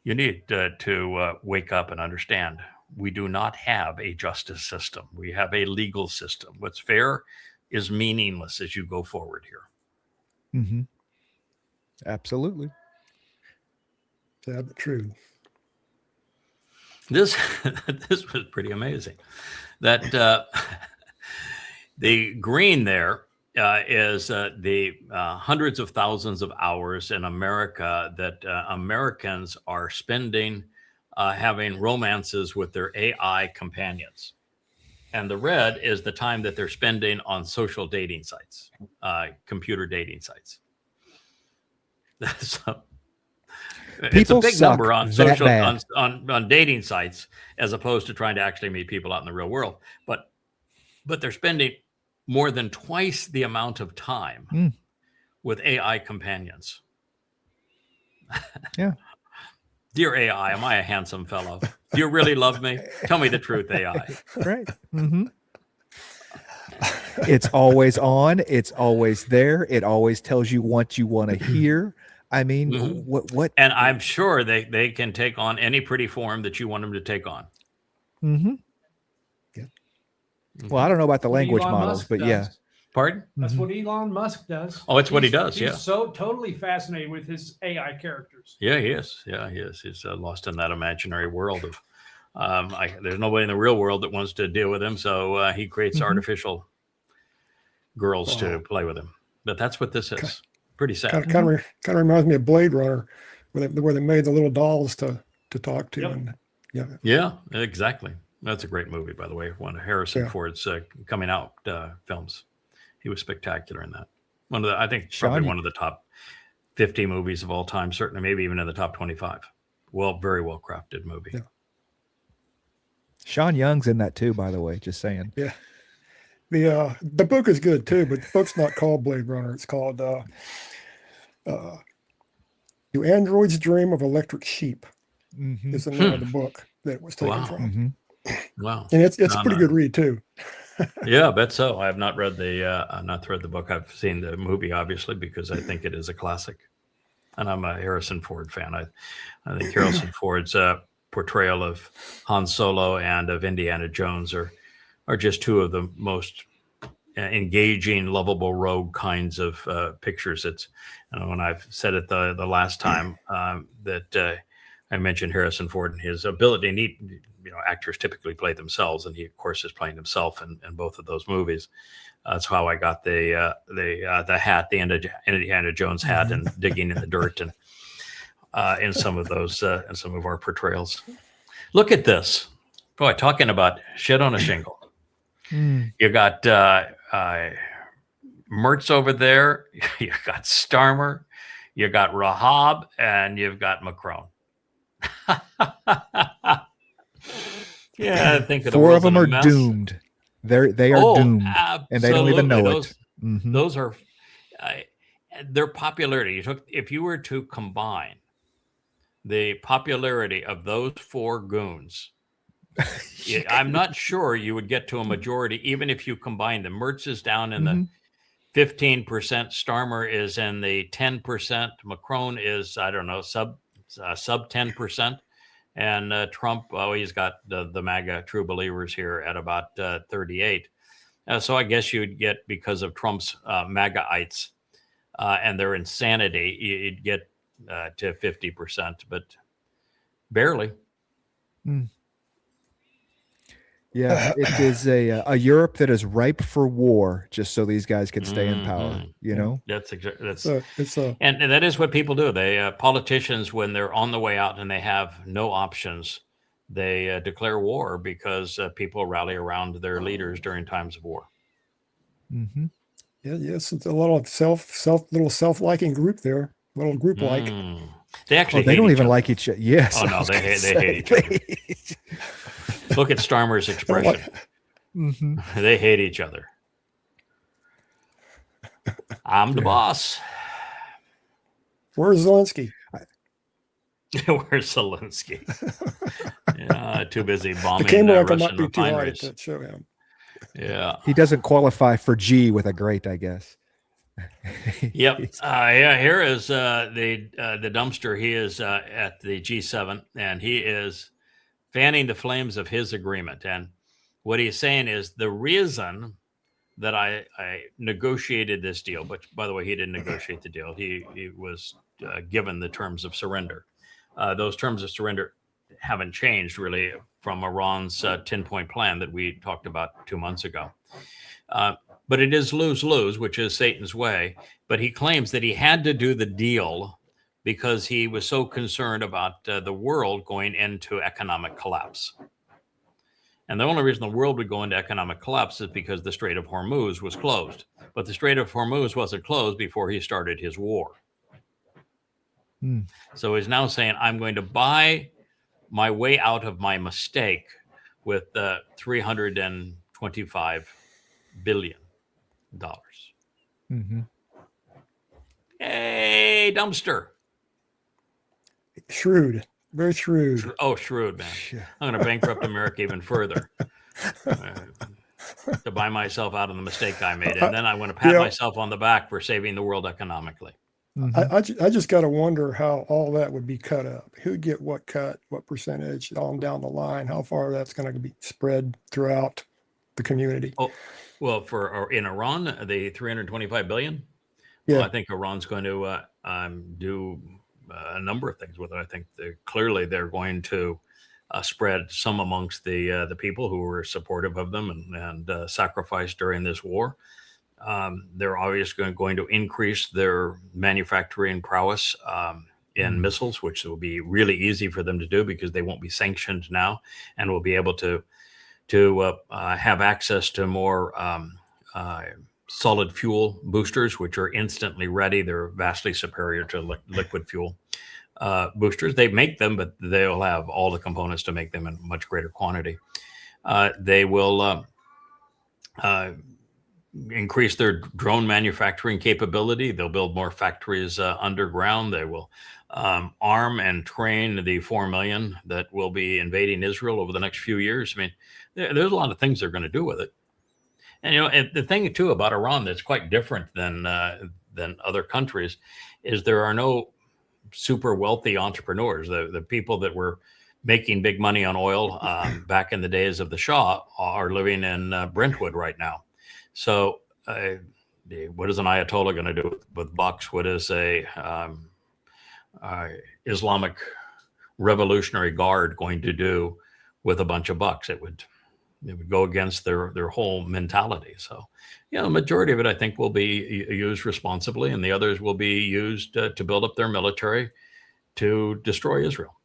you need to wake up and understand. We do not have a justice system. We have a legal system. What's fair is meaningless as you go forward here. Mm-hmm. Absolutely. Sad but true. This was pretty amazing. That the green there is the hundreds of thousands of hours in America that Americans are spending having romances with their AI companions. And the red is the time that they're spending on social dating sites, computer dating sites. So, it's a big number on social on dating sites as opposed to trying to actually meet people out in the real world. But they're spending more than twice the amount of time with AI companions. Yeah. Dear AI, am I a handsome fellow? Do you really love me? Tell me the truth, AI. Right. Mm-hmm. It's always on. It's always there. It always tells you what you want to hear. I mean, what? And I'm sure they can take on any pretty form that you want them to take on. Mm-hmm. Yeah. Well, I don't know about the What language Elon models, Musk but does. yeah. Pardon? That's what Elon Musk does. Oh, it's what he does, yeah. He's so totally fascinated with his AI characters. Yeah, he is. Yeah, he is. He's lost in that imaginary world of. There's nobody in the real world that wants to deal with him, so he creates artificial girls to play with him. But that's what this is. Pretty sad. Kind of reminds me of Blade Runner, where they made the little dolls to talk to. Yep. And Yeah, exactly. That's a great movie, by the way. One of Harrison Ford's coming out films. He was spectacular in that. I think probably one of the top 50 movies of all time, certainly maybe even in the top 25. Very well crafted movie. Yeah. Sean Young's in that too, by the way, just saying. Yeah. The book is good too, but the book's not called Blade Runner. It's called Do Androids Dream of Electric Sheep? Mm-hmm. Is the name of the book that it was taken from. Mm-hmm. Wow. And it's a pretty good read too. Yeah, I bet so. I have not read the book. I've seen the movie, obviously, because I think it is a classic. And I'm a Harrison Ford fan. I think Harrison Ford's portrayal of Han Solo and of Indiana Jones are just two of the most engaging, lovable rogue kinds of pictures. It's when I've said it the last time that I mentioned Harrison Ford and his ability. And actors typically play themselves, and he of course is playing himself in both of those movies. That's how I got the hat, the Indiana Jones hat, and digging in the dirt, and in some of those, in some of our portrayals. Look at this. Boy, talking about shit on a shingle. You got Mertz over there. You got Starmer. You got Rahab, and you've got Macron. Yeah, I think of the Four of world's them in a are mess. doomed. They are doomed, and they don't even know it. Those are their popularity. If you were to combine the popularity of those four goons, I'm not sure you would get to a majority, even if you combine them. Mertz is down in the 15%. Starmer is in the 10%. Macron is, I don't know, sub 10%. And Trump, he's got the MAGA true believers here at about 38. So I guess you'd get, because of Trump's MAGAites and their insanity, you'd get to 50%, but barely. Yeah, it is a Europe that is ripe for war, just so these guys can stay in power. You know, that's exactly and that is what people do. They politicians, when they're on the way out and they have no options, they declare war because people rally around their leaders during times of war. Yeah, yes, it's a little self-liking group there, little group like. They actually they don't even like each other. Yes. Oh no, they hate each other. Look at Starmer's expression. They hate each other. I'm the boss. Where's Zelensky? Where's Zelensky? Yeah, too busy bombing the camera Russian might be too hard refineries. to show him. Yeah, he doesn't qualify for G with a great, I guess. Yep. Here is the dumpster. He is at the G7, and he is fanning the flames of his agreement. And what he's saying is the reason that I negotiated this deal, but by the way, he didn't negotiate the deal. He was given the terms of surrender. Those terms of surrender haven't changed really from Iran's 10-point plan that we talked about 2 months ago. But it is lose-lose, which is Satan's way. But he claims that he had to do the deal because he was so concerned about the world going into economic collapse. And the only reason the world would go into economic collapse is because the Strait of Hormuz was closed. But the Strait of Hormuz wasn't closed before he started his war. So he's now saying, I'm going to buy my way out of my mistake with $325 billion. Hey, dumpster. Shrewd. Very shrewd. Shrewd, man. I'm going to bankrupt America even further to buy myself out of the mistake I made. And then I want to pat myself on the back for saving the world economically. I just got to wonder how all that would be cut up. Who'd get what cut, what percentage on down the line, how far that's going to be spread throughout the community. Oh, well, in Iran, the $325 billion, yeah. Well, I think Iran's going to do a number of things with it. I think clearly they're going to spread some amongst the people who were supportive of them and sacrificed during this war. They're obviously going to increase their manufacturing prowess in missiles, which will be really easy for them to do because they won't be sanctioned now and will be able to have access to more solid fuel boosters, which are instantly ready. They're vastly superior to liquid fuel boosters. They make them, but they'll have all the components to make them in much greater quantity. They will increase their drone manufacturing capability. They'll build more factories underground. They will arm and train the 4 million that will be invading Israel over the next few years. I mean, there's a lot of things they're going to do with it. And, and the thing, too, about Iran that's quite different than other countries is there are no super wealthy entrepreneurs. The people that were making big money on oil back in the days of the Shah are living in Brentwood right now. So what is an Ayatollah going to do with bucks? What is a Islamic Revolutionary Guard going to do with a bunch of bucks? It would go against their whole mentality. So, the majority of it, I think, will be used responsibly, and the others will be used to build up their military to destroy Israel.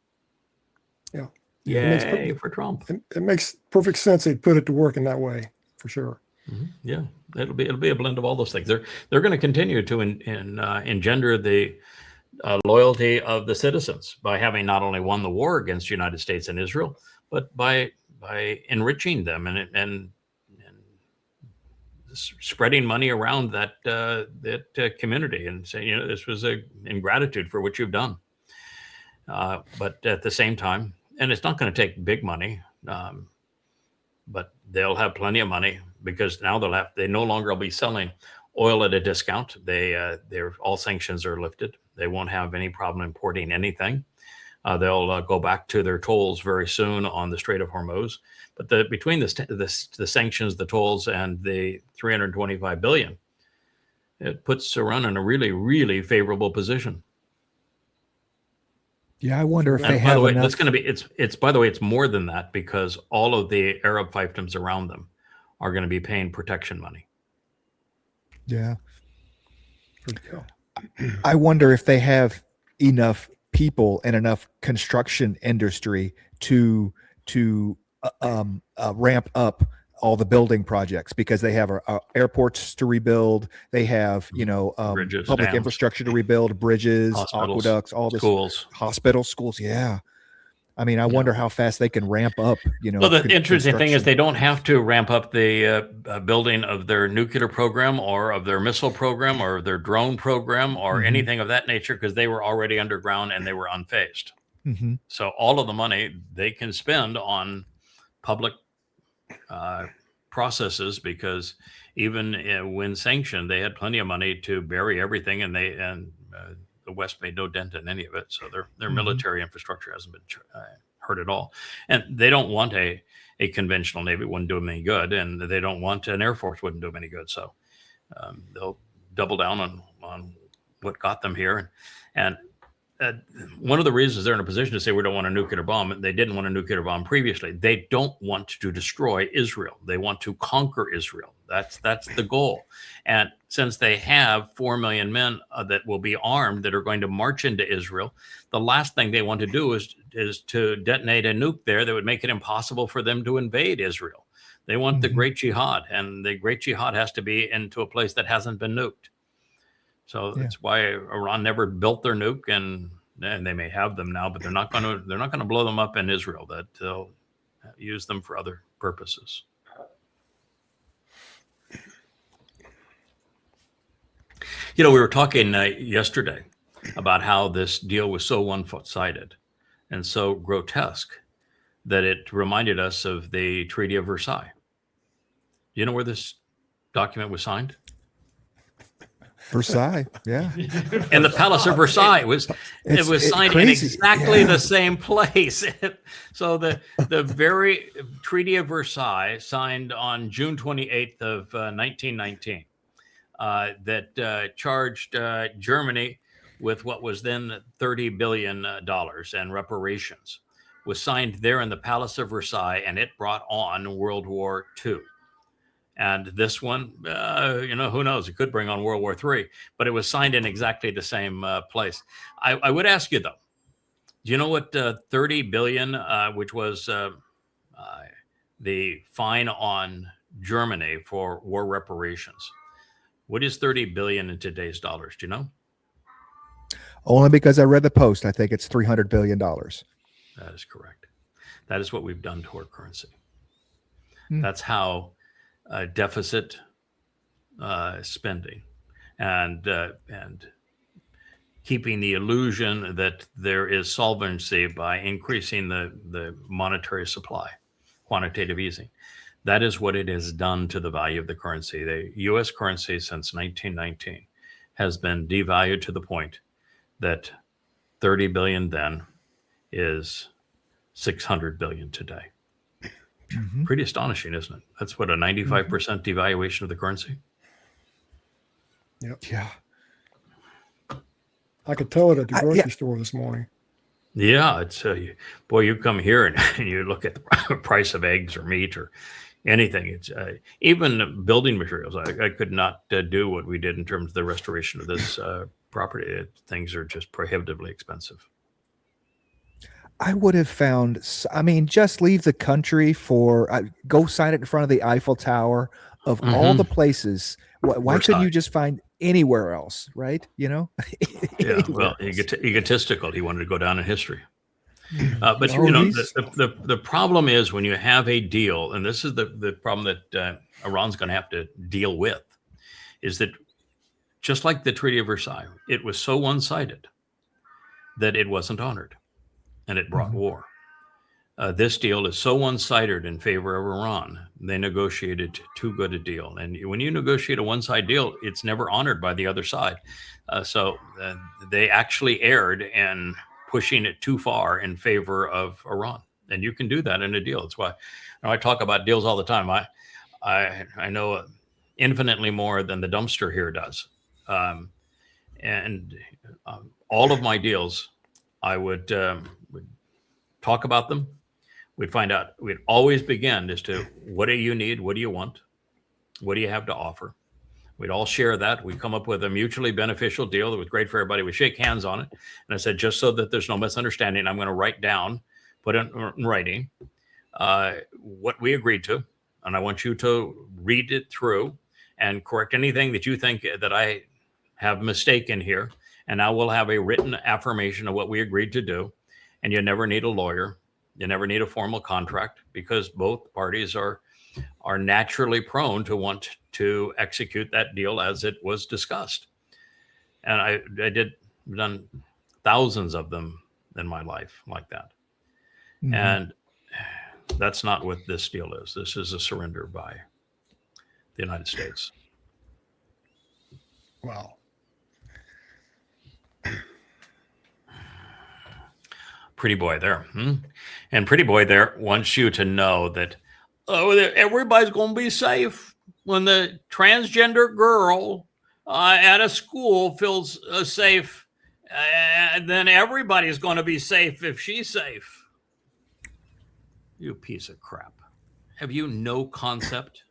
Yeah. Yay for Trump. It makes perfect sense they'd put it to work in that way, for sure. Yeah, it'll be a blend of all those things. They're going to continue to engender the loyalty of the citizens by having not only won the war against the United States and Israel, but by enriching them and spreading money around that community and saying, this was in gratitude for what you've done. But at the same time, and it's not going to take big money, but they'll have plenty of money because now they no longer will be selling oil at a discount. All sanctions are lifted. They won't have any problem importing anything. They'll go back to their tolls very soon on the Strait of Hormuz. But between the sanctions, the tolls, and the $325 billion, it puts Iran in a really, really favorable position. Yeah, I wonder if they By have the way, enough. that's going to be it's. By the way, it's more than that because all of the Arab fiefdoms around them are going to be paying protection money. Yeah. I wonder if they have enough people and enough construction industry to ramp up all the building projects because they have airports to rebuild. They have, Bridges, public dams, infrastructure to rebuild, bridges, hospitals, aqueducts, all this, schools, hospitals, schools. Yeah. I mean, I wonder how fast they can ramp up, Well, the interesting thing is they don't have to ramp up the building of their nuclear program or of their missile program or their drone program or anything of that nature because they were already underground and they were unfazed. So all of the money they can spend on public processes because even when sanctioned, they had plenty of money to bury everything and the West made no dent in any of it. So their military infrastructure hasn't been hurt at all. And they don't want a conventional Navy. It wouldn't do them any good. And they don't want an Air Force, wouldn't do them any good. So they'll double down on what got them here. And one of the reasons they're in a position to say we don't want a nuclear bomb, and they didn't want a nuclear bomb previously, they don't want to destroy Israel. They want to conquer Israel. That's the goal. And since they have 4 million men that will be armed that are going to march into Israel, the last thing they want to do is to detonate a nuke there that would make it impossible for them to invade Israel. They want the Great Jihad, and the Great Jihad has to be into a place that hasn't been nuked. So that's why Iran never built their nuke, and they may have them now, but they're not going to blow them up in Israel. That they'll use them for other purposes. We were talking yesterday about how this deal was so one-sided and so grotesque that it reminded us of the Treaty of Versailles. Do you know where this document was signed? Versailles, yeah. In the Palace of Versailles. It was signed in exactly the same place. So the very Treaty of Versailles, signed on June 28th of 1919, that charged Germany with what was then $30 billion and reparations, was signed there in the Palace of Versailles, and it brought on World War II. And this one, who knows? It could bring on World War III, but it was signed in exactly the same place. I would ask you, though, do you know what $30 billion, which was the fine on Germany for war reparations, what is $30 billion in today's dollars? Do you know? Only because I read the Post. I think it's $300 billion. That is correct. That is what we've done to our currency. That's how deficit spending and keeping the illusion that there is solvency by increasing the monetary supply, quantitative easing. That is what it has done to the value of the currency. The U.S. currency since 1919 has been devalued to the point that 30 billion then is 600 billion today. Pretty astonishing, isn't it? That's what, a 95% devaluation of the currency? Yep. Yeah. I could tell it at the grocery store this morning. Yeah, it's boy, you come here and you look at the price of eggs or meat or anything. It's even building materials. I could not do what we did in terms of the restoration of this property. Things are just prohibitively expensive. I would have found, I mean, just leave the country for, go sign it in front of the Eiffel Tower. Of all the places, why couldn't you just find anywhere else, right? Yeah, well, egotistical. He wanted to go down in history. But the problem is when you have a deal, and this is the problem that Iran's going to have to deal with, is that just like the Treaty of Versailles, it was so one-sided that it wasn't honored, and it brought war. This deal is so one-sided in favor of Iran. They negotiated too good a deal. And when you negotiate a one-side deal, it's never honored by the other side. So they actually erred in pushing it too far in favor of Iran. And you can do that in a deal. That's why I talk about deals all the time. I know infinitely more than the dumpster here does. All of my deals, I would talk about them. We'd find out, we'd always begin as to what do you need? What do you want? What do you have to offer? We'd all share that. We'd come up with a mutually beneficial deal that was great for everybody. We'd shake hands on it. And I said, just so that there's no misunderstanding, I'm going to write down, put in writing what we agreed to. And I want you to read it through and correct anything that you think that I have mistaken here. And now we'll have a written affirmation of what we agreed to do. And you never need a lawyer. You never need a formal contract, because both parties are naturally prone to want to execute that deal as it was discussed. And I done thousands of them in my life like that. And that's not what this deal is. This is a surrender by the United States. Wow. Pretty boy there. And Pretty Boy there wants you to know that everybody's going to be safe when the transgender girl at a school feels safe. Then everybody's going to be safe if she's safe. You piece of crap. Have you no concept?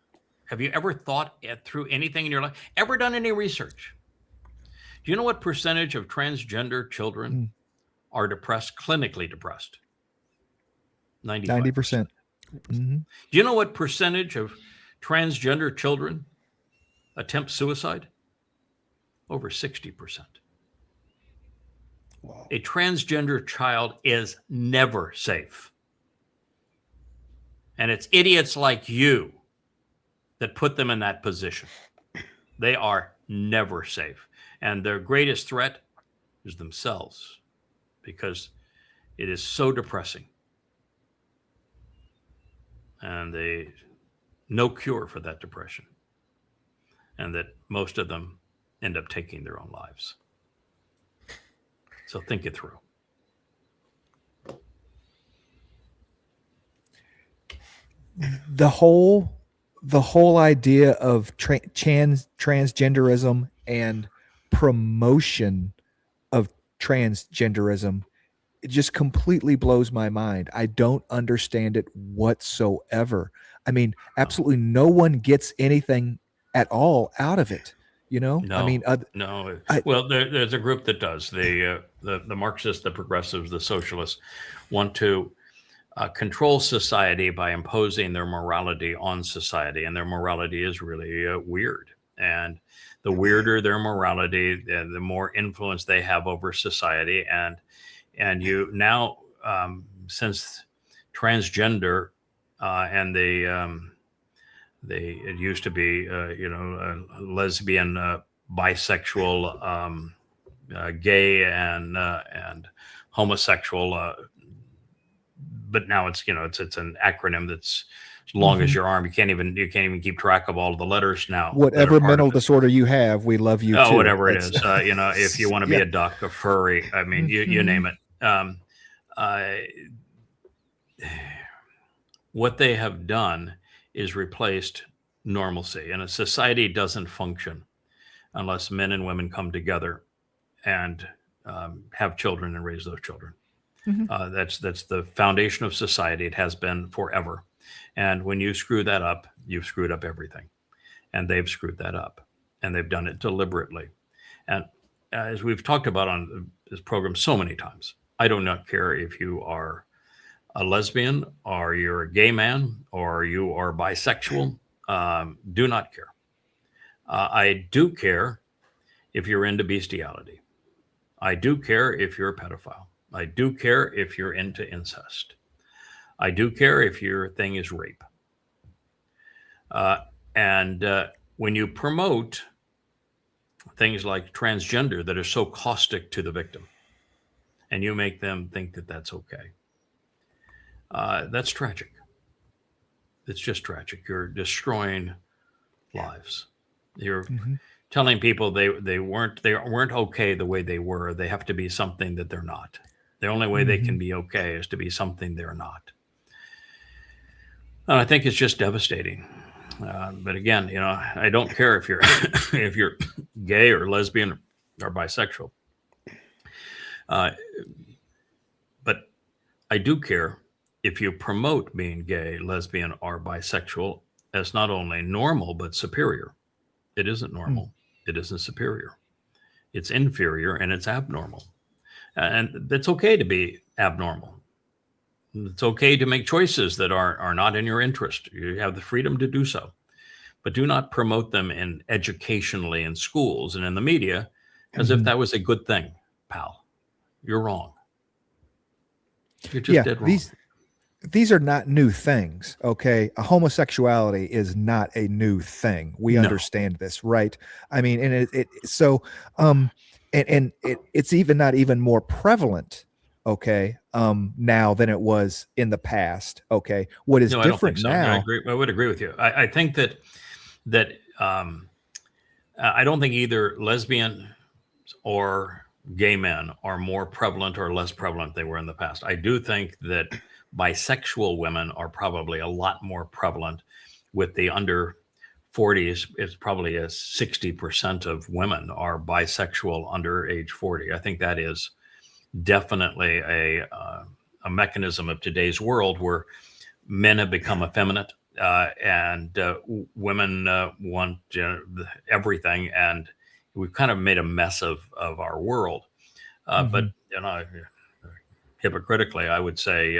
Have you ever thought through anything in your life? Ever done any research? Do you know what percentage of transgender children are depressed, clinically depressed? 90%. Do you know what percentage of transgender children attempt suicide? Over 60%. Wow. A transgender child is never safe. And it's idiots like you that put them in that position. They are never safe. And their greatest threat is themselves, because it is so depressing. And no cure for that depression. And that most of them end up taking their own lives. So think it through. The whole idea of transgenderism and promotion of transgenderism, it just completely blows my mind. I don't understand it whatsoever. I mean, absolutely no one gets anything at all out of it. You know, No, I mean, no. Well, there's a group that does. The Marxists, the progressives, the socialists want to control society by imposing their morality on society, and their morality is really weird. And the weirder their morality, the more influence they have over society. And you now, since transgender and it used to be, lesbian, bisexual, gay, and homosexual. But now it's an acronym that's as long as your arm. You can't even keep track of all of the letters now. Whatever mental disorder you have, we love you too. Whatever it is. If you want to be a duck, a furry, I mean, you name it. What they have done is replaced normalcy, and a society doesn't function unless men and women come together and have children and raise those children. That's the foundation of society. It has been forever. And when you screw that up, you've screwed up everything. And they've screwed that up, and they've done it deliberately. And as we've talked about on this program so many times, I do not care if you are a lesbian or you're a gay man or you are bisexual. Do not care. I do care if you're into bestiality. I do care if you're a pedophile. I do care if you're into incest. I do care if your thing is rape. And when you promote things like transgender that are so caustic to the victim, and you make them think that that's okay, that's tragic. It's just tragic. You're destroying lives. You're telling people they weren't okay the way they were. They have to be something that they're not. The only way they can be okay is to be something they're not. And I think it's just devastating. But again, I don't care if you're if you're gay or lesbian or bisexual. But I do care if you promote being gay, lesbian, or bisexual as not only normal but superior. It isn't normal. It isn't superior. It's inferior and it's abnormal. And it's okay to be abnormal. It's okay to make choices that are not in your interest. You have the freedom to do so. But do not promote them educationally in schools and in the media as if that was a good thing, pal. You're wrong. You're just dead wrong. These are not new things, okay? A homosexuality is not a new thing. We understand this, right? I mean, and it's even not even more prevalent, okay, now than it was in the past, okay? What is different now? I would agree with you. I think that I don't think either lesbian or gay men are more prevalent or less prevalent than they were in the past. I do think that bisexual women are probably a lot more prevalent. With the under 40s, it's probably 60% of women are bisexual under age 40. I think that is definitely a mechanism of today's world where men have become effeminate and women want everything, and we've kind of made a mess of our world. But hypocritically, I would say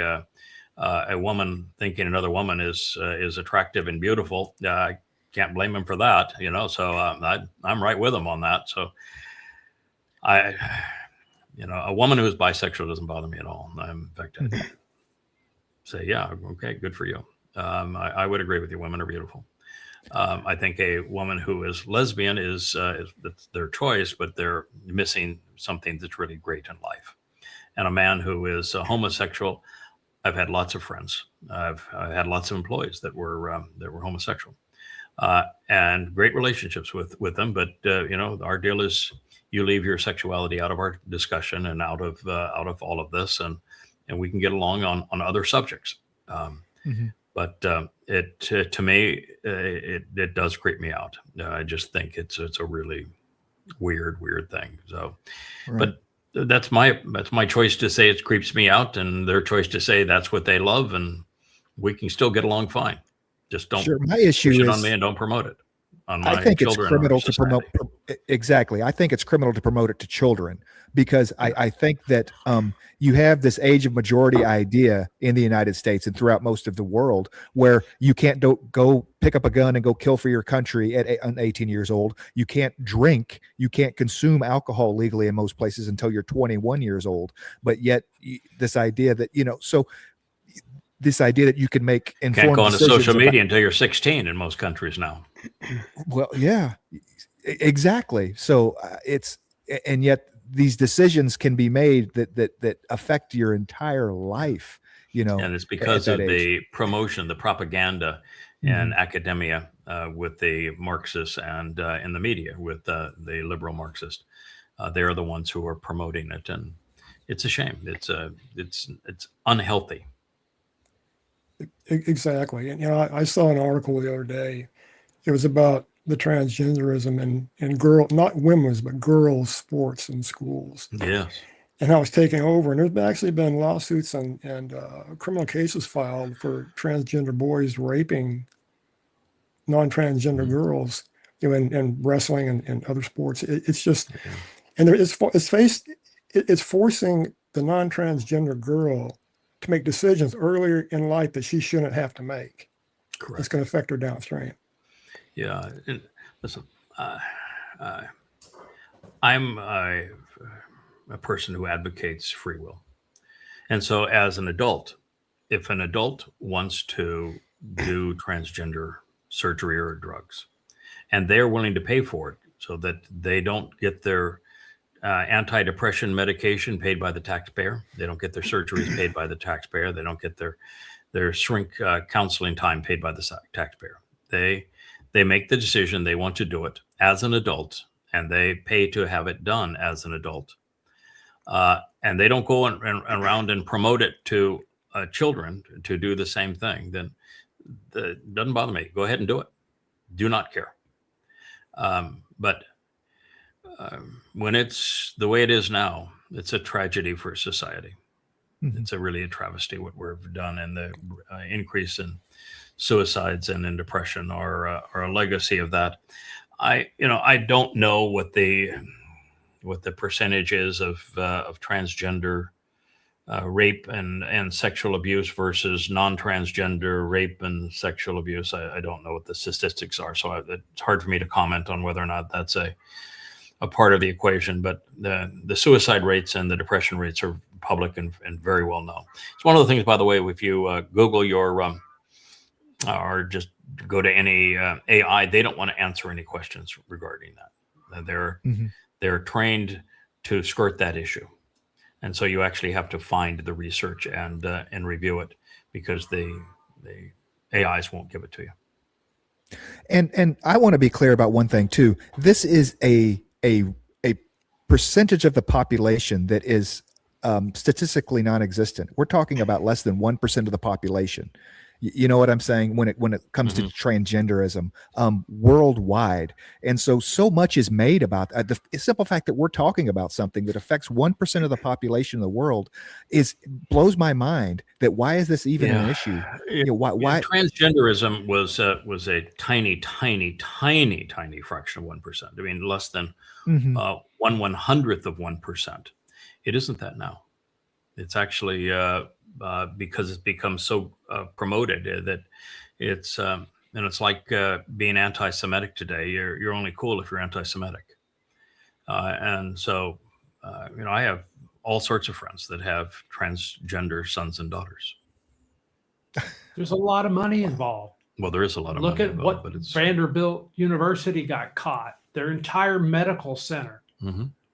a woman thinking another woman is attractive and beautiful, I can't blame him for that, So I'm right with him on that. So a woman who is bisexual doesn't bother me at all. In fact, I say, yeah, okay, good for you. I would agree with you. Women are beautiful. I think a woman who is lesbian is their choice, but they're missing something that's really great in life. And a man who is homosexual, I've had lots of friends. I've had lots of employees that were homosexual, and great relationships with them. But our deal is you leave your sexuality out of our discussion and out of all of this, and we can get along on other subjects. But to me, it does creep me out. I just think it's a really weird thing. So, but that's my choice to say it creeps me out, and their choice to say that's what they love, and we can still get along fine. Just don't my issue push it is on me and don't promote it on my I think it's children. criminal to promote. Exactly. I think it's criminal to promote it to children because I think that you have this age of majority idea in the United States and throughout most of the world where you can't go pick up a gun and go kill for your country at 18 years old. You can't drink. You can't consume alcohol legally in most places until you're 21 years old. But yet this idea that, this idea that you can make informed can't go onto social decisions media until you're 16 in most countries now. Well, yeah, exactly. So and yet these decisions can be made that affect your entire life, And it's because of the promotion, the propaganda in academia with the Marxists and in the media with the liberal Marxists. They're the ones who are promoting it, and it's a shame. It's unhealthy. Exactly. And I saw an article the other day. It was about the transgenderism and not women's, but girls' sports in schools. Yes. And how it's taking over. And there's actually been lawsuits and criminal cases filed for transgender boys raping non-transgender girls, in wrestling and other sports. It's just, and it's forcing the non-transgender girl to make decisions earlier in life that she shouldn't have to make. Correct. It's going to affect her downstream. Yeah. And listen, I'm a person who advocates free will. And so as an adult, if an adult wants to do transgender surgery or drugs, and they're willing to pay for it so that they don't get their antidepressant medication paid by the taxpayer, they don't get their surgeries paid by the taxpayer, they don't get their shrink counseling time paid by the taxpayer. They make the decision they want to do it as an adult, and they pay to have it done as an adult. And they don't go around and promote it to children to do the same thing, then it doesn't bother me. Go ahead and do it. Do not care. But when it's the way it is now, it's a tragedy for society. Mm-hmm. It's really a travesty what we've done, and the increase in suicides and in depression are a legacy of that. I don't know what the percentage is of transgender rape and sexual abuse versus non-transgender rape and sexual abuse. I don't know what the statistics are, so it's hard for me to comment on whether or not that's a part of the equation. But the suicide rates and the depression rates are public and very well known. It's one of the things, by the way, if you Google your or just go to any AI, they don't want to answer any questions regarding that. They're trained to skirt that issue. And so you actually have to find the research and review it, because the AIs won't give it to you. And I want to be clear about one thing too. This is a percentage of the population that is statistically non-existent. We're talking about less than 1% of the population. You know what I'm saying when it comes to transgenderism worldwide. And so much is made about the simple fact that we're talking about something that affects 1% of the population of the world blows my mind. That why is this even an issue? Why transgenderism was a tiny fraction of 1%. I mean, less than 1/100th of 1%. It isn't that now. It's actually because it's become so promoted that it's and it's like being anti-Semitic today. You're only cool if you're anti-Semitic, and so I have all sorts of friends that have transgender sons and daughters. There's a lot of money involved. Well, there is a lot of money involved. Look at what it's Vanderbilt University got caught. Their entire medical center.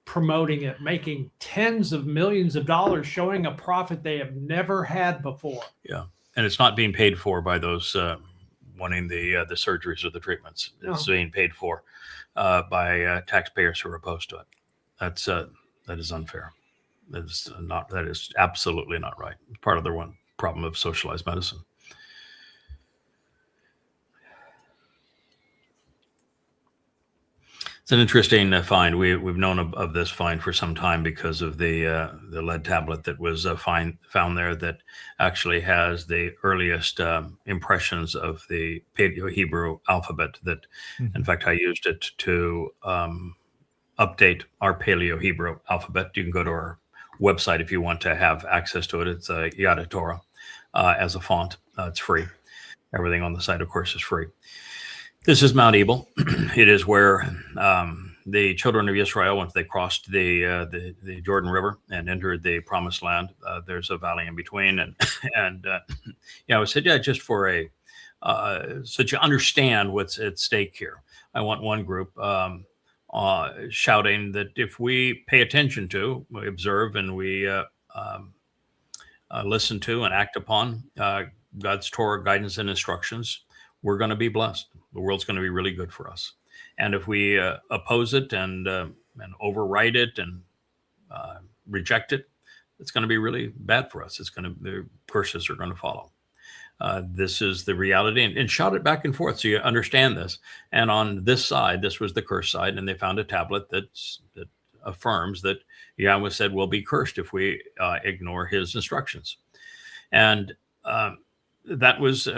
Promoting it, making tens of millions of dollars, showing a profit they have never had before. Yeah, and it's not being paid for by those wanting the surgeries or the treatments. It's being paid for by taxpayers who are opposed to it. That is unfair. That is absolutely not right. It's part of the one problem of socialized medicine. It's an interesting find. We've known of this find for some time because of the lead tablet that was found there that actually has the earliest impressions of the Paleo-Hebrew alphabet. That, in fact, I used it to update our Paleo-Hebrew alphabet. You can go to our website if you want to have access to it. It's Yahowah as a font. It's free. Everything on the site, of course, is free. This is Mount Ebal. It is where the children of Israel, once they crossed the Jordan River and entered the Promised Land, there's a valley in between, and I said, just for so you understand what's at stake here. I want one group shouting that if we pay attention to, we observe, and we listen to and act upon God's Torah guidance and instructions, we're going to be blessed. The world's going to be really good for us. And if we oppose it and override it and reject it, it's going to be really bad for us. The curses are going to follow. This is the reality, and shout it back and forth so you understand this. And on this side, this was the curse side, and they found a tablet that affirms that Yahweh said we'll be cursed if we ignore his instructions. And that was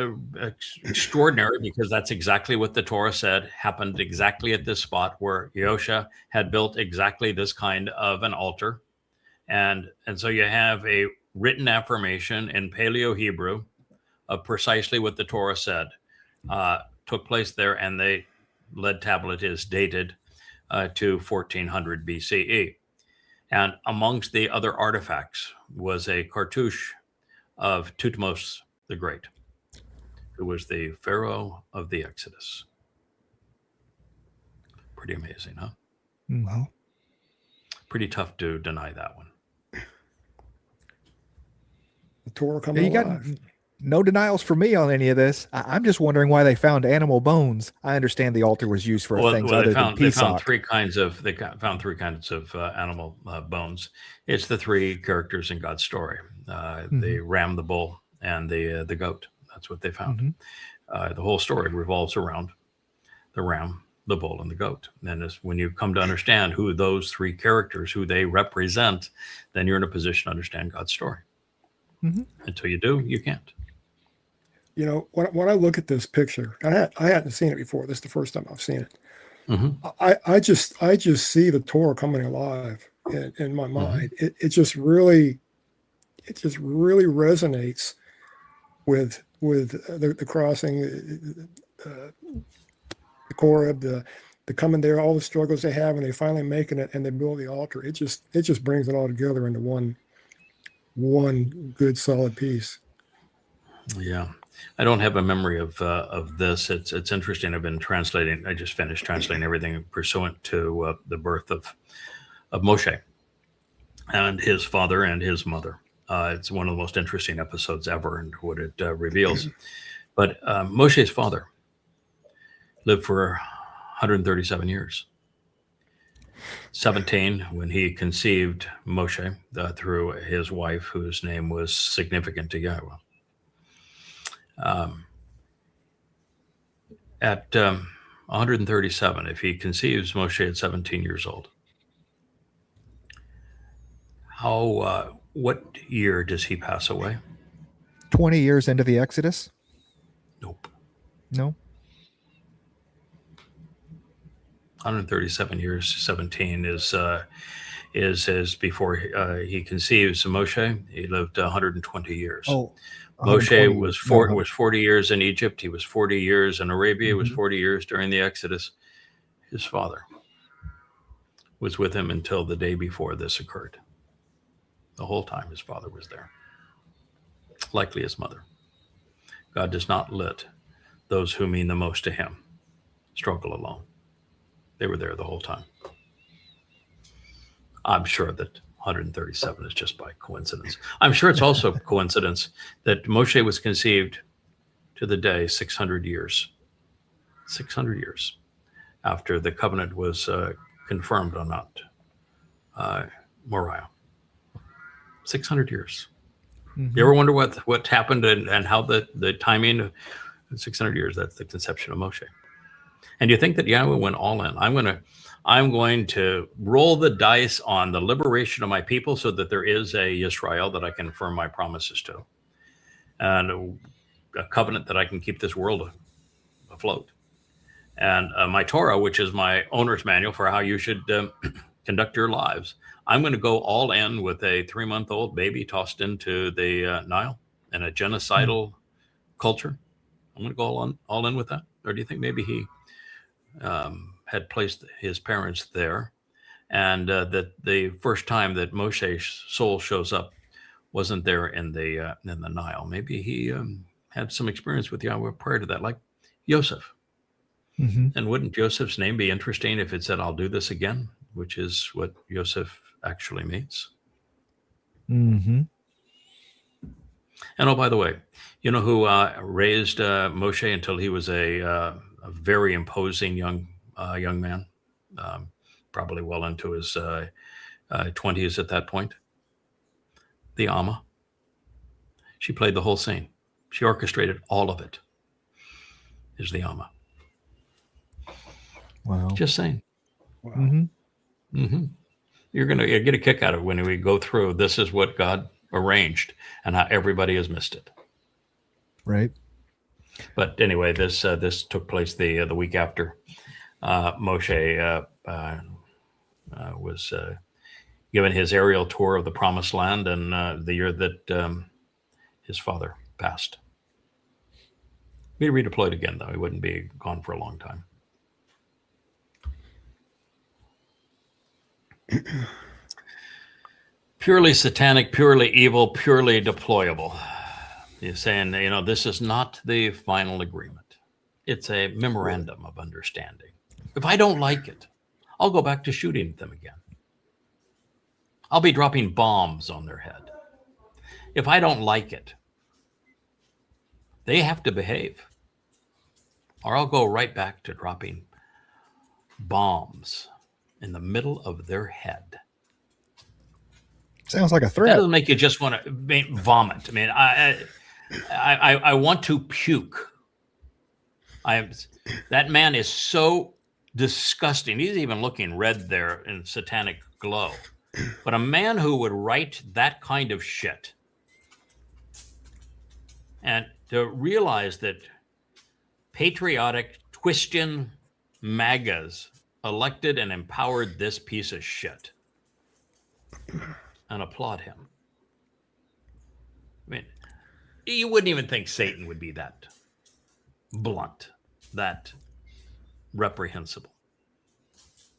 extraordinary, because that's exactly what the Torah said happened exactly at this spot where Yahusha had built exactly this kind of an altar And so you have a written affirmation in Paleo-Hebrew of precisely what the Torah said took place there, and the lead tablet is dated to 1400 BCE. And amongst the other artifacts was a cartouche of Tutmos the Great, who was the pharaoh of the Exodus. Pretty amazing, huh? Well, Pretty tough to deny that one. The Torah coming you got alive. no denials for me on any of this. I'm just wondering why they found animal bones. I understand the altar was used for things other than they Pesach. found three kinds of animal bones. It's the three characters in God's story: the ram, the bull, and the goat. That's what they found. The whole story revolves around the ram, the bull, and the goat. And when you come to understand who those three characters, who they represent, then you're in a position to understand God's story. Until you do, you can't. You know, when I look at this picture, I hadn't seen it before. This is the first time I've seen it. I just see the Torah coming alive in my mind. It just really resonates with the crossing, the Korab, the coming there, all the struggles they have, and they finally making it, and they build the altar. It just brings it all together into one good solid piece. Yeah. I don't have a memory of this. It's interesting. I've been translating. I just finished translating everything pursuant to the birth of Moshe and his father and his mother. It's one of the most interesting episodes ever, and what it reveals. But Moshe's father lived for 137 years. 17 when he conceived Moshe through his wife, whose name was significant to Yahowah. At 137, if he conceives Moshe at 17 years old, what year does he pass away? 20 years into the Exodus? Nope. No. 137 years, 17 is before he conceives Moshe. He lived 120 years. Oh, Moshe was 40 years in Egypt. He was 40 years in Arabia. He was 40 years during the Exodus. His father was with him until the day before this occurred. The whole time his father was there. Likely his mother. God does not let those who mean the most to him struggle alone. They were there the whole time. I'm sure that 137 is just by coincidence. I'm sure it's also coincidence that Moshe was conceived to the day 600 years. 600 years after the covenant was confirmed on Mount Moriah. 600 years. You ever wonder what happened and how the timing of 600 years? That's the conception of Moshe. And you think that Yahweh went all in? I'm going to roll the dice on the liberation of my people so that there is a Yisrael that I can affirm my promises to, and a covenant that I can keep this world afloat. And my Torah, which is my owner's manual for how you should conduct your lives. I'm going to go all in with a 3-month-old baby tossed into the Nile in a genocidal culture. I'm going to go all in with that. Or do you think maybe he had placed his parents there, and that the first time that Moshe's soul shows up wasn't there in the Nile? Maybe he had some experience with Yahweh prior to that, like Yosef. And wouldn't Joseph's name be interesting if it said, "I'll do this again," which is what Yosef actually means? And oh, by the way, you know who raised Moshe until he was a very imposing young man, probably well into his 20s at that point? The Amma. She played the whole scene. She orchestrated all of it. Is the Amma. Wow. Just saying. Wow. You're going to get a kick out of it when we go through. This is what God arranged and how everybody has missed it. Right. But anyway, this took place the week after Moshe was given his aerial tour of the Promised Land, and the year that his father passed. He'd redeployed again, though. He wouldn't be gone for a long time. Purely satanic, purely evil, purely deployable. He's saying, this is not the final agreement. It's a memorandum of understanding. If I don't like it, I'll go back to shooting them again. I'll be dropping bombs on their head. If I don't like it, they have to behave, or I'll go right back to dropping bombs in the middle of their head. Sounds like a That threat. doesn't make you just want to vomit. I mean, I want to puke. That man is so disgusting. He's even looking red there in satanic glow. But a man who would write that kind of shit, and to realize that patriotic Christian MAGAs elected and empowered this piece of shit, and applaud him. I mean, you wouldn't even think Satan would be that blunt, that reprehensible.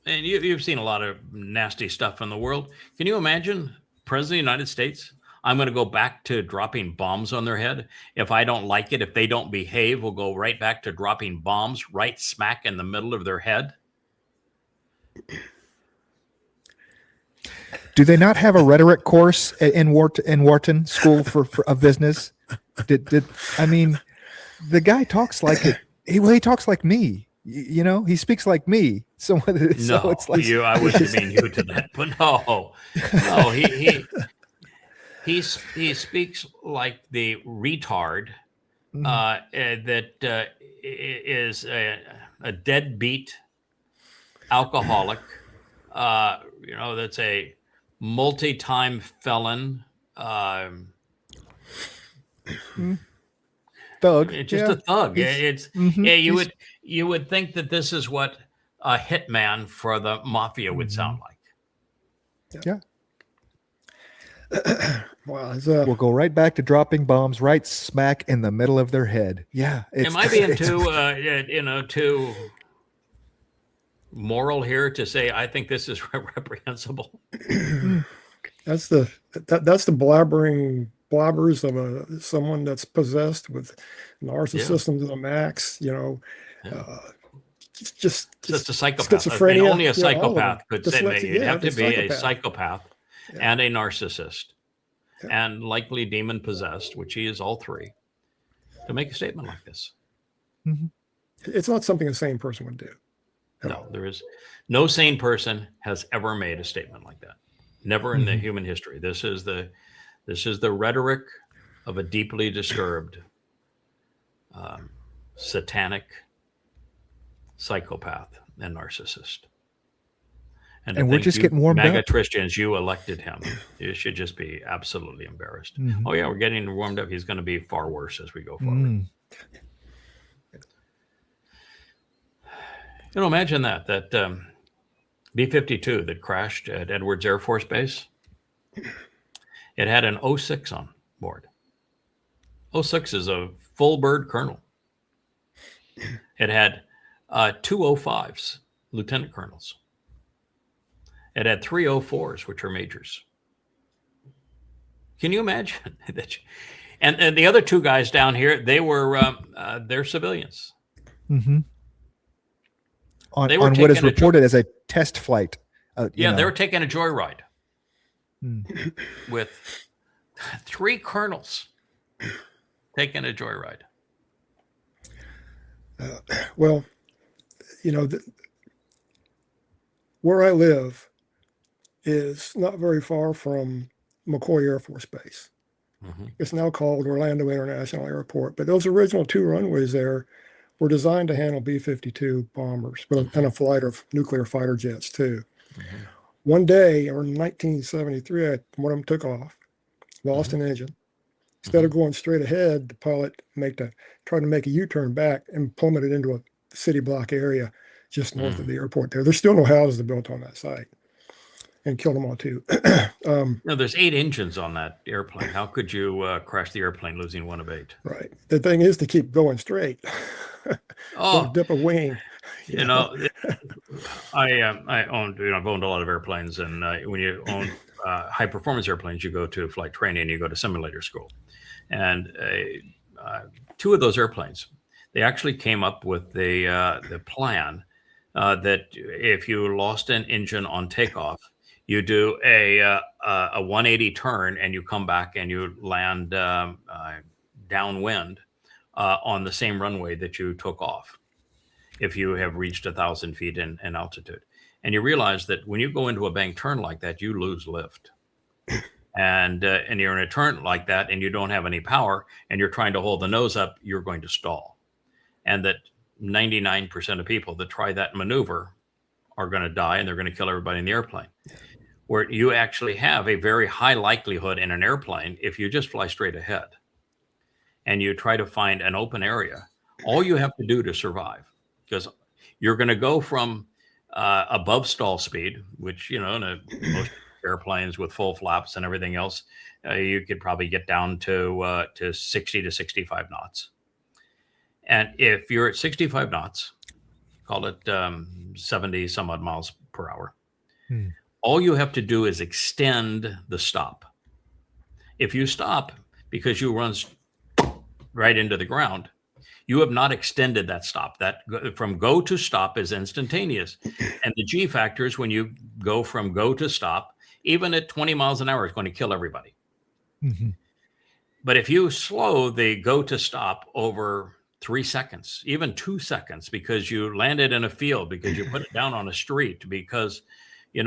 And you've seen a lot of nasty stuff in the world. Can you imagine President of the United States? I'm going to go back to dropping bombs on their head. If I don't like it, if they don't behave, we'll go right back to dropping bombs right smack in the middle of their head. Do they not have a rhetoric course in Wharton School of Business? I mean, the guy talks like it. He talks like me. He speaks like me. So it's like I wouldn't mean you to that, but no, he speaks like the retard that is a deadbeat alcoholic. That's a multi-time felon. Thug. It's just a thug. You would think that this is what a hitman for the mafia would sound like. Yeah. Wow. We'll go right back to dropping bombs right smack in the middle of their head. Yeah. Am I being too moral here to say I think this is reprehensible? That's the blabbers of someone that's possessed with narcissism to the max. Just a psychopath. Schizophrenia. I mean, only a psychopath could say that. You'd have to be a psychopath and a narcissist and likely demon possessed, which he is all three, to make a statement like this. Mm-hmm. It's not something a sane person would do. No, there is no sane person has ever made a statement like that. Never in the human history. This is the rhetoric of a deeply disturbed, satanic psychopath and narcissist. And we're just getting warmed MAGA up. Christians, you elected him. You should just be absolutely embarrassed. Mm-hmm. Oh yeah, we're getting warmed up. He's going to be far worse as we go forward. Imagine that B-52 that crashed at Edwards Air Force Base. It had an 06 on board. 06 is a full bird colonel. It had 2 05s, lieutenant colonels. It had 3 04s, which are majors. Can you imagine that? And the other two guys down here, they were they're civilians. Mm-hmm. On what is reported as a test flight. They were taking a joyride with 3 colonels taking a joyride. Where I live is not very far from McCoy Air Force Base. Mm-hmm. It's now called Orlando International Airport, but those original 2 runways there were designed to handle B-52 bombers, and a flight of nuclear fighter jets too. Mm-hmm. One day, or in 1973, one of them took off, lost an engine. Instead of going straight ahead, the pilot tried to make a U-turn back and plummeted into a city block area just north of the airport there. There's still no houses built on that site. and killed them all too. No, there's 8 engines on that airplane. How could you crash the airplane losing 1 of 8? Right. The thing is to keep going straight. Don't dip a wing. You know, I owned, I've owned a lot of airplanes, and when you own high performance airplanes, you go to flight training, you go to simulator school, and 2 of those airplanes, they actually came up with the plan that if you lost an engine on takeoff, you do a 180 turn and you come back and you land downwind on the same runway that you took off, if you have reached 1,000 feet in altitude. And you realize that when you go into a bank turn like that, you lose lift. And you're in a turn like that and you don't have any power and you're trying to hold the nose up, you're going to stall. And that 99% of people that try that maneuver are going to die and they're going to kill everybody in the airplane. Where you actually have a very high likelihood in an airplane, if you just fly straight ahead and you try to find an open area, all you have to do to survive, because you're going to go from above stall speed, which, in most airplanes with full flaps and everything else, you could probably get down to 60 to 65 knots. And if you're at 65 knots, call it 70 some odd miles per hour, all you have to do is extend the stop. If you stop because you run right into the ground, you have not extended that stop. That from go to stop is instantaneous. And the G factors, when you go from go to stop, even at 20 miles an hour, is going to kill everybody. Mm-hmm. But if you slow the go to stop over 3 seconds, even 2 seconds, because you landed in a field, because you put it down on a street, because you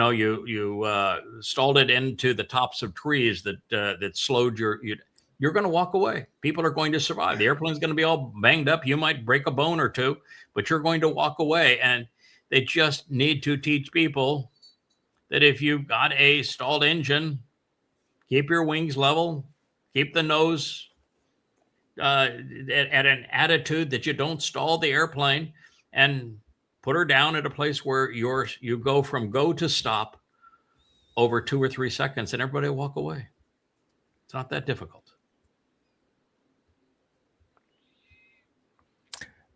stalled it into the tops of trees that slowed you're going to walk away. People are going to survive. The airplane's going to be all banged up. You might break a bone or two, but you're going to walk away. And they just need to teach people that if you've got a stalled engine, keep your wings level, keep the nose at an attitude that you don't stall the airplane, and put her down at a place where you go from go to stop over 2 or 3 seconds, and everybody will walk away. It's not that difficult.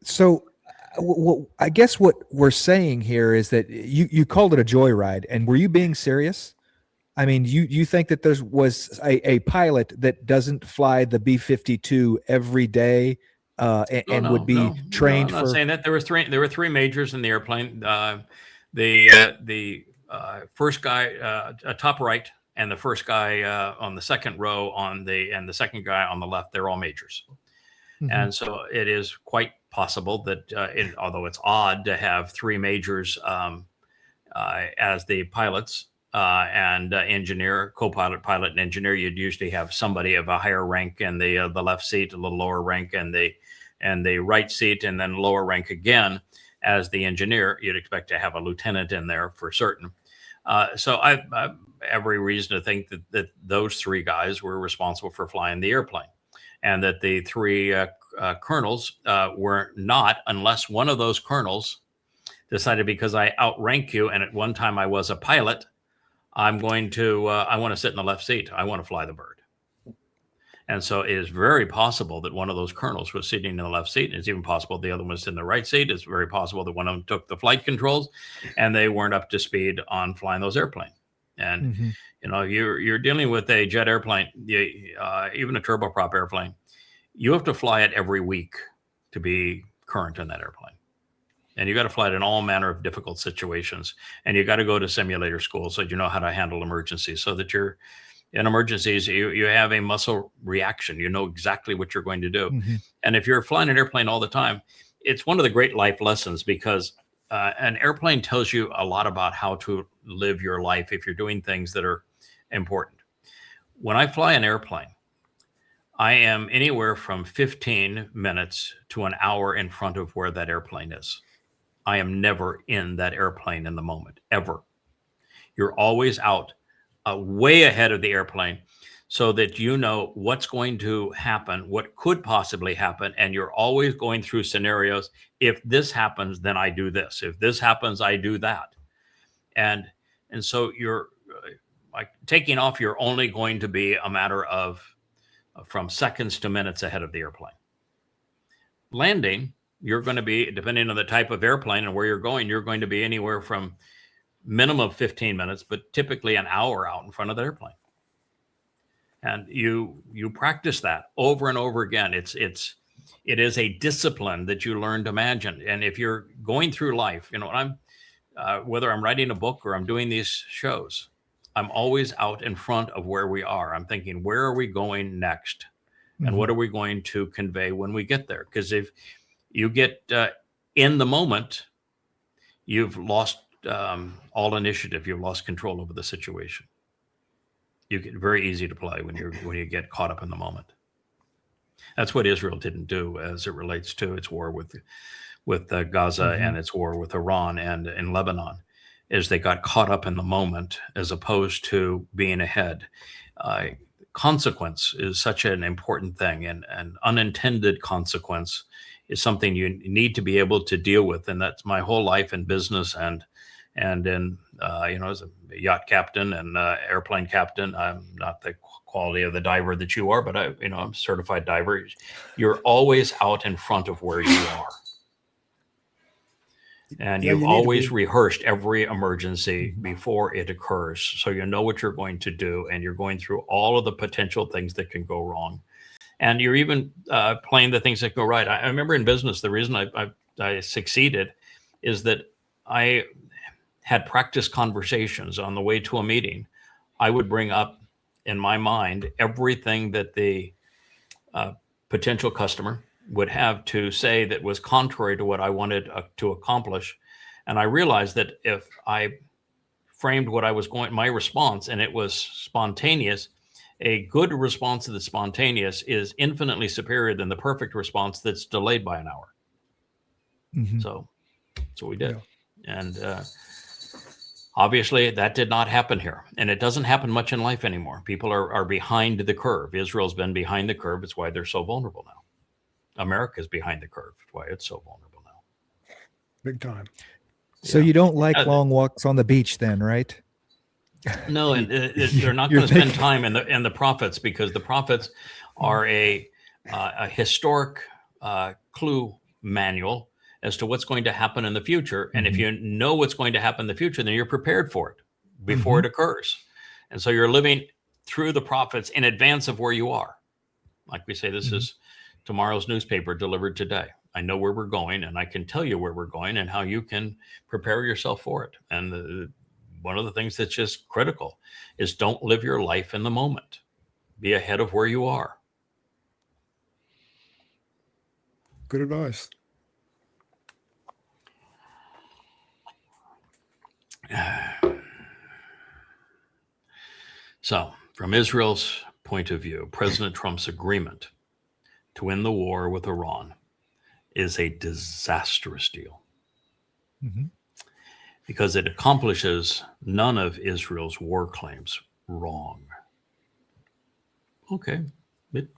So I guess what we're saying here is that you called it a joyride, and were you being serious? I mean, you think that there was a pilot that doesn't fly the B-52 every day and would be trained I'm not for saying that. There were 3 majors in the airplane. The first guy top right, and the first guy on the second row and the second guy on the left, they're all majors. Mm-hmm. And so it is quite possible that although it's odd to have 3 majors as the pilots and engineer, co-pilot, pilot, and engineer, you'd usually have somebody of a higher rank in the left seat, a little lower rank in the right seat, and then lower rank again as the engineer. You'd expect to have a lieutenant in there for certain. So I've every reason to think that those 3 guys were responsible for flying the airplane, and that the 3 colonels were not, unless one of those colonels decided, because I outrank you and at one time I was a pilot, I want to sit in the left seat. I want to fly the bird. And so it is very possible that one of those colonels was sitting in the left seat. It's even possible the other one was in the right seat. It's very possible that one of them took the flight controls and they weren't up to speed on flying those airplanes. And, you're dealing with a jet airplane, even a turboprop airplane. You have to fly it every week to be current in that airplane. And you got to fly it in all manner of difficult situations. And you got to go to simulator school so you know how to handle emergencies, so that you're in emergencies, you have a muscle reaction. You know exactly what you're going to do. Mm-hmm. And if you're flying an airplane all the time, it's one of the great life lessons, because an airplane tells you a lot about how to live your life if you're doing things that are important. When I fly an airplane, I am anywhere from 15 minutes to an hour in front of where that airplane is. I am never in that airplane in the moment, ever. You're always out way ahead of the airplane, so that you know what's going to happen, what could possibly happen, and you're always going through scenarios. If this happens, then I do this. If this happens, I do that. And so you're like taking off, you're only going to be a matter of from seconds to minutes ahead of the airplane. Landing, you're going to be, depending on the type of airplane and where you're going to be anywhere from minimum of 15 minutes, but typically an hour out in front of the airplane. And you practice that over and over again. It is a discipline that you learn to imagine. And if you're going through life, whether I'm writing a book or I'm doing these shows, I'm always out in front of where we are. I'm thinking, where are we going next? And what are we going to convey when we get there? Because if you get in the moment, you've lost all initiative. You've lost control over the situation. You get very easy to play when you get caught up in the moment. That's what Israel didn't do as it relates to its war with Gaza and its war with Iran and in Lebanon, is they got caught up in the moment as opposed to being ahead. Consequence is such an important thing, and an unintended consequence is something you need to be able to deal with. And that's my whole life in business and in as a yacht captain and airplane captain. I'm not the quality of the diver that you are, but I'm a certified diver. You're always out in front of where you are. And you've always rehearsed every emergency before it occurs. So you know what you're going to do, and you're going through all of the potential things that can go wrong. And you're even playing the things that go right. I remember in business, the reason I succeeded is that I had practice conversations on the way to a meeting. I would bring up in my mind everything that the potential customer would have to say that was contrary to what I wanted to accomplish. And I realized that if I framed what I was my response, and it was spontaneous, a good response that's spontaneous is infinitely superior than the perfect response that's delayed by an hour. So that's what we did. Yeah. And obviously that did not happen here. And it doesn't happen much in life anymore. People are behind the curve. Israel's been behind the curve. It's why they're so vulnerable now. America's behind the curve. That's why it's so vulnerable now. Big time. So you don't like long walks on the beach then, right? No, and they're not going to spend time in the prophets, because the prophets are a historic clue manual as to what's going to happen in the future. And if you know what's going to happen in the future, then you're prepared for it before it occurs. And so you're living through the prophets in advance of where you are. Like we say, this is tomorrow's newspaper delivered today. I know where we're going, and I can tell you where we're going and how you can prepare yourself for it. And one of the things that's just critical is don't live your life in the moment. Be ahead of where you are. Good advice. So, from Israel's point of view, President Trump's agreement to win the war with Iran is a disastrous deal. Because it accomplishes none of Israel's war claims. Wrong. Okay. It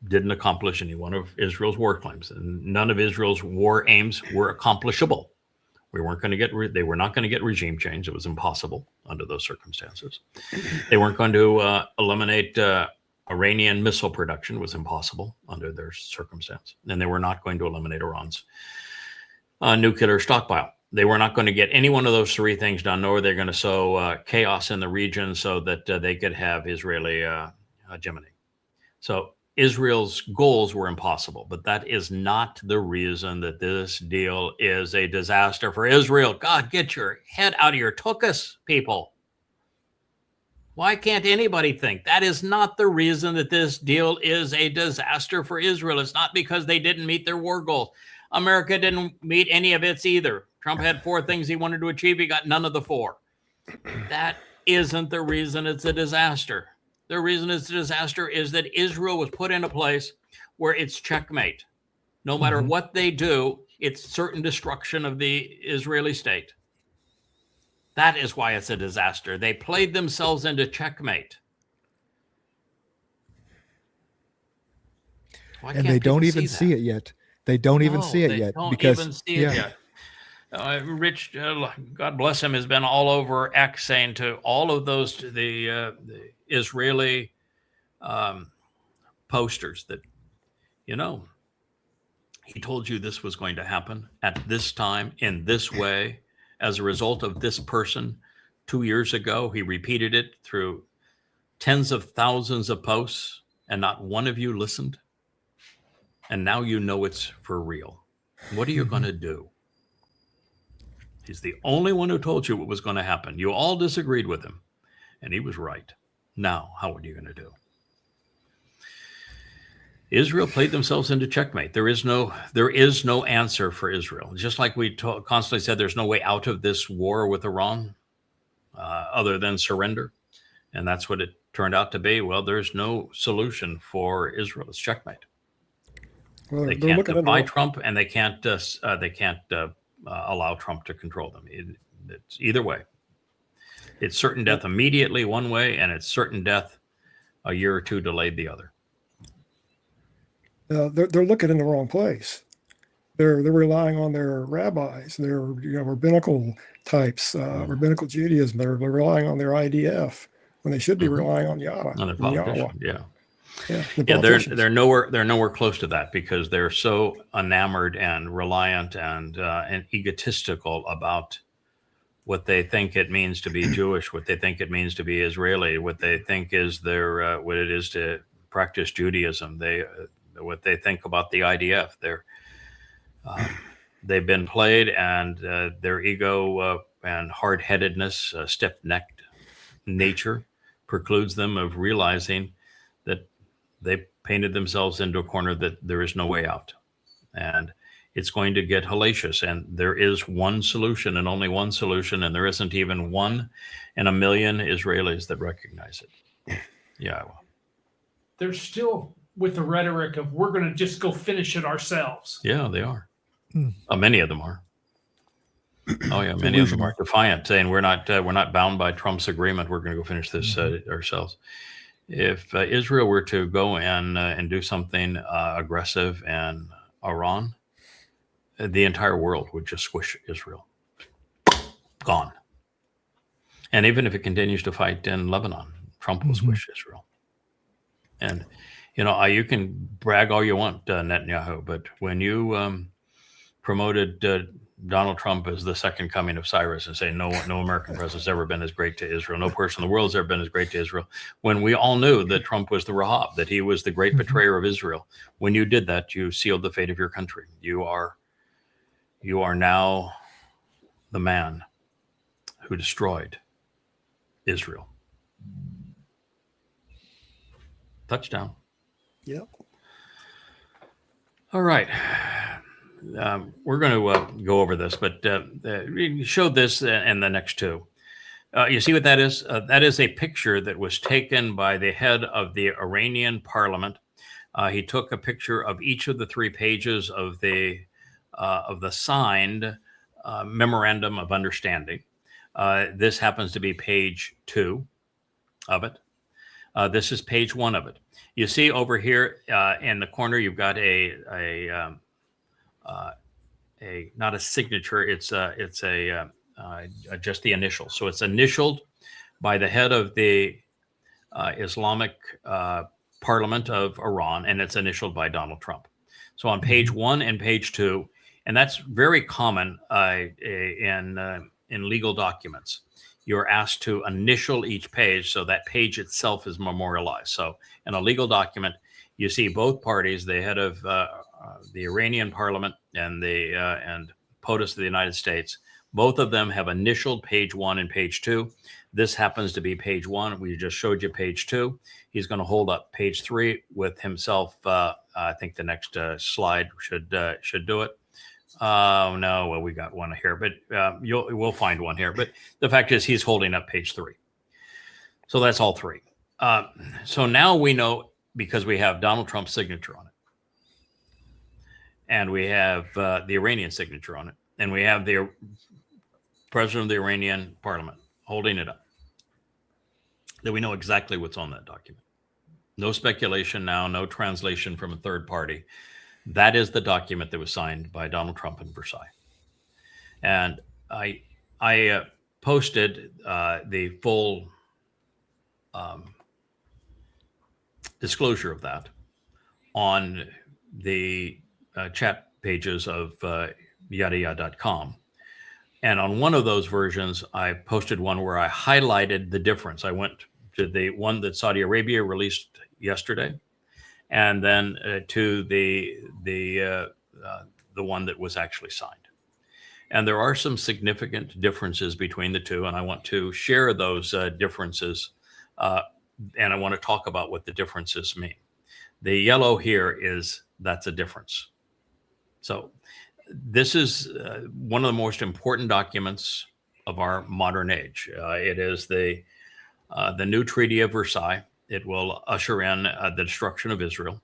didn't accomplish any one of Israel's war claims, and none of Israel's war aims were accomplishable. They were not going to get regime change. It was impossible under those circumstances. They weren't going to eliminate Iranian missile production. It was impossible under their circumstance. And they were not going to eliminate Iran's nuclear stockpile. They were not going to get any one of those three things done, nor they're going to sow chaos in the region so that they could have Israeli hegemony. So Israel's goals were impossible, but that is not the reason that this deal is a disaster for Israel. God, get your head out of your tuchus, people. Why can't anybody think? That is not the reason that this deal is a disaster for Israel. It's not because they didn't meet their war goals. America didn't meet any of its either. Trump had 4 things he wanted to achieve. He got none of the 4. That isn't the reason it's a disaster. The reason it's a disaster is that Israel was put in a place where it's checkmate. No matter what they do, it's certain destruction of the Israeli state. That is why it's a disaster. They played themselves into checkmate. And they don't even see it yet. They don't even see it yet. Because even see it yet. Rich, God bless him, has been all over X saying to all of those, the Israeli posters that, he told you this was going to happen at this time in this way as a result of this person 2 years ago. He repeated it through tens of thousands of posts, and not one of you listened. And now you know it's for real. What are you going to do? He's the only one who told you what was going to happen. You all disagreed with him, and he was right. Now, how are you going to do? Israel played themselves into checkmate. There is no answer for Israel. Just like we constantly said, there's no way out of this war with Iran other than surrender. And that's what it turned out to be. Well, there's no solution for Israel. It's checkmate. Well, They can't defy Trump, and they can't allow Trump to control them. It's either way. It's certain death immediately one way, and it's certain death a year or two delayed the other. They're looking in the wrong place. They're relying on their rabbis, their rabbinical types, rabbinical Judaism. They're relying on their IDF when they should be relying on Yahowah. On their politicians, Politicians. they're nowhere close to that, because they're so enamored and reliant and egotistical about what they think it means to be Jewish, what they think it means to be Israeli, what they think is their what it is to practice Judaism. What they think about the IDF. They've been played, and their ego and hard-headedness, stiff-necked nature precludes them of realizing that they painted themselves into a corner that there is no way out. And it's going to get hellacious. And there is one solution and only one solution, and there isn't even 1 in a million Israelis that recognize it. Yeah. They're still with the rhetoric of, we're going to just go finish it ourselves. Yeah, they are. Many of them are. Oh yeah, many of them are defiant, saying we're not bound by Trump's agreement. We're going to go finish this ourselves. If Israel were to go and do something aggressive in Iran, the entire world would just squish Israel. Gone. And even if it continues to fight in Lebanon, Trump will squish Israel. And you can brag all you want, Netanyahu, but when you promoted Donald Trump as the second coming of Cyrus and say no American president's ever been as great to Israel, no person in the world has ever been as great to Israel, when we all knew that Trump was the Rahab, that he was the great betrayer of Israel, when you did that, you sealed the fate of your country. You are now the man who destroyed Israel. Touchdown. Yep. All right. We're going to go over this, but we showed this in the next two. You see what that is? That is a picture that was taken by the head of the Iranian parliament. He took a picture of each of the 3 pages of the signed memorandum of understanding. This happens to be page 2 of it. This is page 1 of it. You see over here in the corner, you've got a not a signature. It's just the initial. So it's initialed by the head of the Islamic Parliament of Iran, and it's initialed by Donald Trump. So on page 1 and page 2, and that's very common in legal documents. You're asked to initial each page, so that page itself is memorialized. So in a legal document, you see both parties, the head of the Iranian parliament and POTUS of the United States, both of them have initialed page 1 and page 2. This happens to be page 1. We just showed you page 2. He's going to hold up page 3 with himself. I think the next slide should do it. Oh no, well, we got one here, but we'll find one here. But the fact is, he's holding up page 3. So that's all 3. So now we know, because we have Donald Trump's signature on it, and we have the Iranian signature on it, and we have the president of the Iranian parliament holding it up, that we know exactly what's on that document. No speculation now, no translation from a third party. That is the document that was signed by Donald Trump in Versailles. And I posted the full disclosure of that on the chat pages of yahowah.com. And on one of those versions, I posted one where I highlighted the difference. I went to the one that Saudi Arabia released yesterday, and then to the one that was actually signed. And there are some significant differences between the two, and I want to share those differences, and I want to talk about what the differences mean. The yellow here that's a difference. So this is one of the most important documents of our modern age. It is the new Treaty of Versailles. It will usher in the destruction of Israel.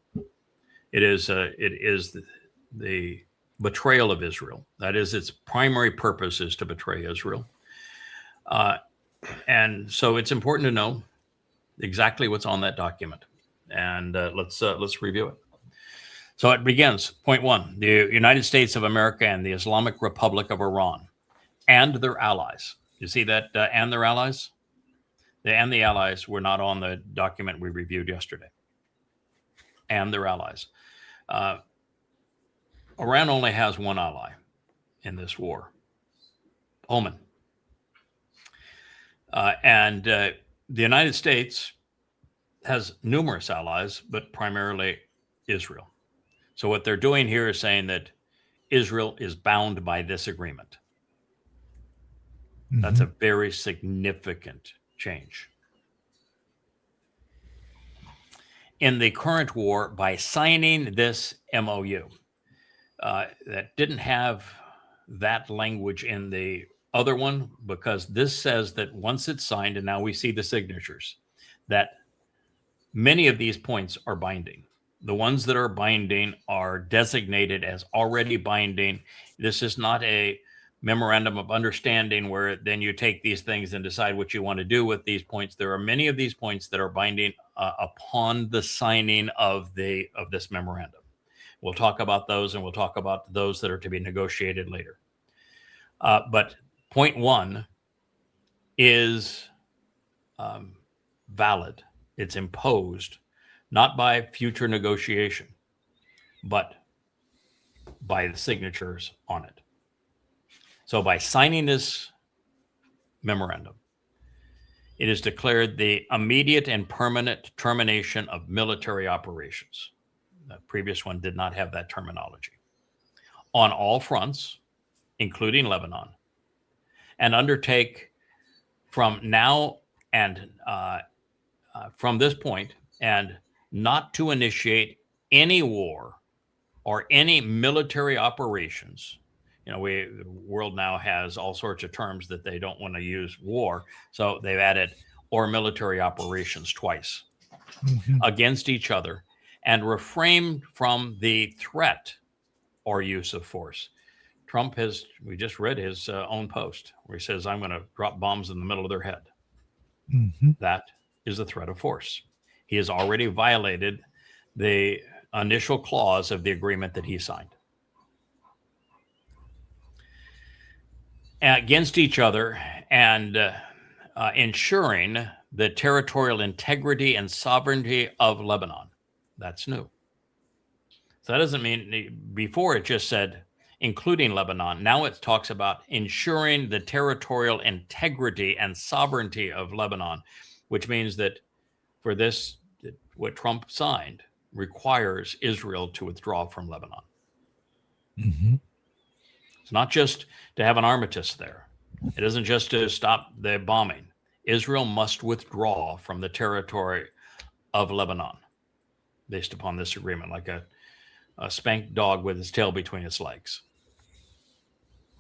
It is the betrayal of Israel. That is, its primary purpose is to betray Israel. And so it's important to know exactly what's on that document. And let's review it. So it begins, point one, the United States of America and the Islamic Republic of Iran and their allies. You see that, and their allies? The and the allies were not on the document we reviewed yesterday. And their allies. Iran only has one ally in this war, Oman. And the United States has numerous allies, but primarily Israel. So what they're doing here is saying that Israel is bound by this agreement. Mm-hmm. That's a very significant change. In the current war, by signing this MOU, that didn't have that language in the other one, because this says that once it's signed, and now we see the signatures, that many of these points are binding. The ones that are binding are designated as already binding. This is not a memorandum of understanding where then you take these things and decide what you want to do with these points. There are many of these points that are binding upon the signing of this memorandum. We'll talk about those, and we'll talk about those that are to be negotiated later. But point one is valid. It's imposed, not by future negotiation, but by the signatures on it. So by signing this memorandum, it is declared the immediate and permanent termination of military operations. The previous one did not have that terminology. On all fronts, including Lebanon, and undertake from now and from this point, and not to initiate any war or any military operations. You know, the world now has all sorts of terms that they don't want to use war, so they've added or military operations twice against each other, and refrain from the threat or use of force. Trump we just read his own post where he says, I'm going to drop bombs in the middle of their head. Mm-hmm. That is a threat of force. He has already violated the initial clause of the agreement that he signed. Against each other, and ensuring the territorial integrity and sovereignty of Lebanon. That's new. So that doesn't mean, before it just said including Lebanon. Now it talks about ensuring the territorial integrity and sovereignty of Lebanon, which means that for this, what Trump signed requires Israel to withdraw from Lebanon. Mm-hmm. It's not just to have an armistice there. It isn't just to stop the bombing. Israel must withdraw from the territory of Lebanon based upon this agreement, like a spanked dog with his tail between its legs.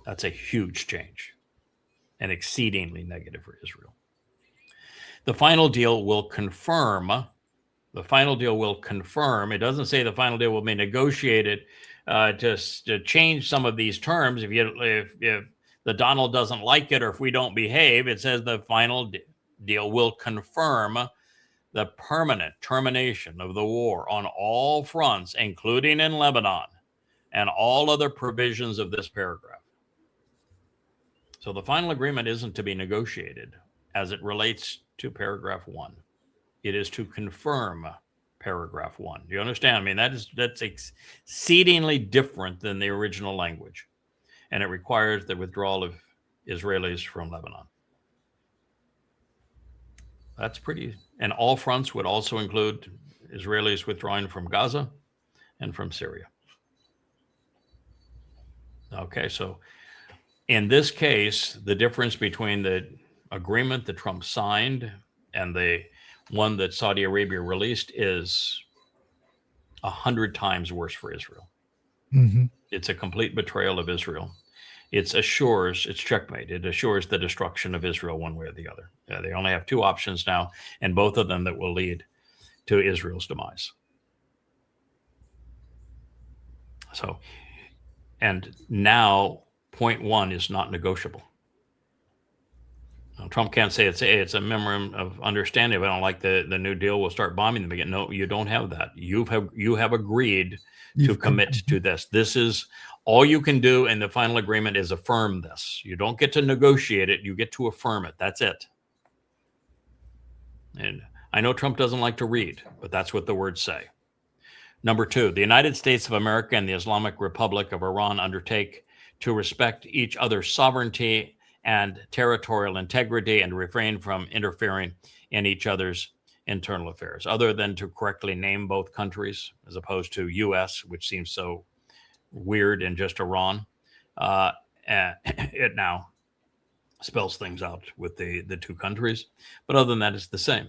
That's a huge change and exceedingly negative for Israel. The final deal will confirm. It doesn't say the final deal will be negotiated to change some of these terms. If the Donald doesn't like it, or if we don't behave, it says the final deal will confirm the permanent termination of the war on all fronts, including in Lebanon, and all other provisions of this paragraph. So the final agreement isn't to be negotiated as it relates to paragraph 1. It is to confirm paragraph 1. Do you understand? I mean, that's exceedingly different than the original language. And it requires the withdrawal of Israelis from Lebanon. That's pretty, and all fronts would also include Israelis withdrawing from Gaza and from Syria. Okay, so in this case, the difference between the agreement that Trump signed and the one that Saudi Arabia released is 100 times worse for Israel. Mm-hmm. It's a complete betrayal of Israel. It's checkmate. It assures the destruction of Israel one way or the other. They only have 2 options now, and both of them that will lead to Israel's demise. So, and now point 1 is not negotiable. Now, Trump can't say it's a memorandum of understanding. If I don't like the New Deal, we'll start bombing them again. No, you don't have that. You have agreed to commit to this. This is all you can do in the final agreement is affirm this. You don't get to negotiate it. You get to affirm it. That's it. And I know Trump doesn't like to read, but that's what the words say. Number 2, the United States of America and the Islamic Republic of Iran undertake to respect each other's sovereignty and territorial integrity and refrain from interfering in each other's internal affairs, other than to correctly name both countries as opposed to U.S., which seems so weird, and just Iran. It now spells things out with the 2 countries. But other than that, it's the same.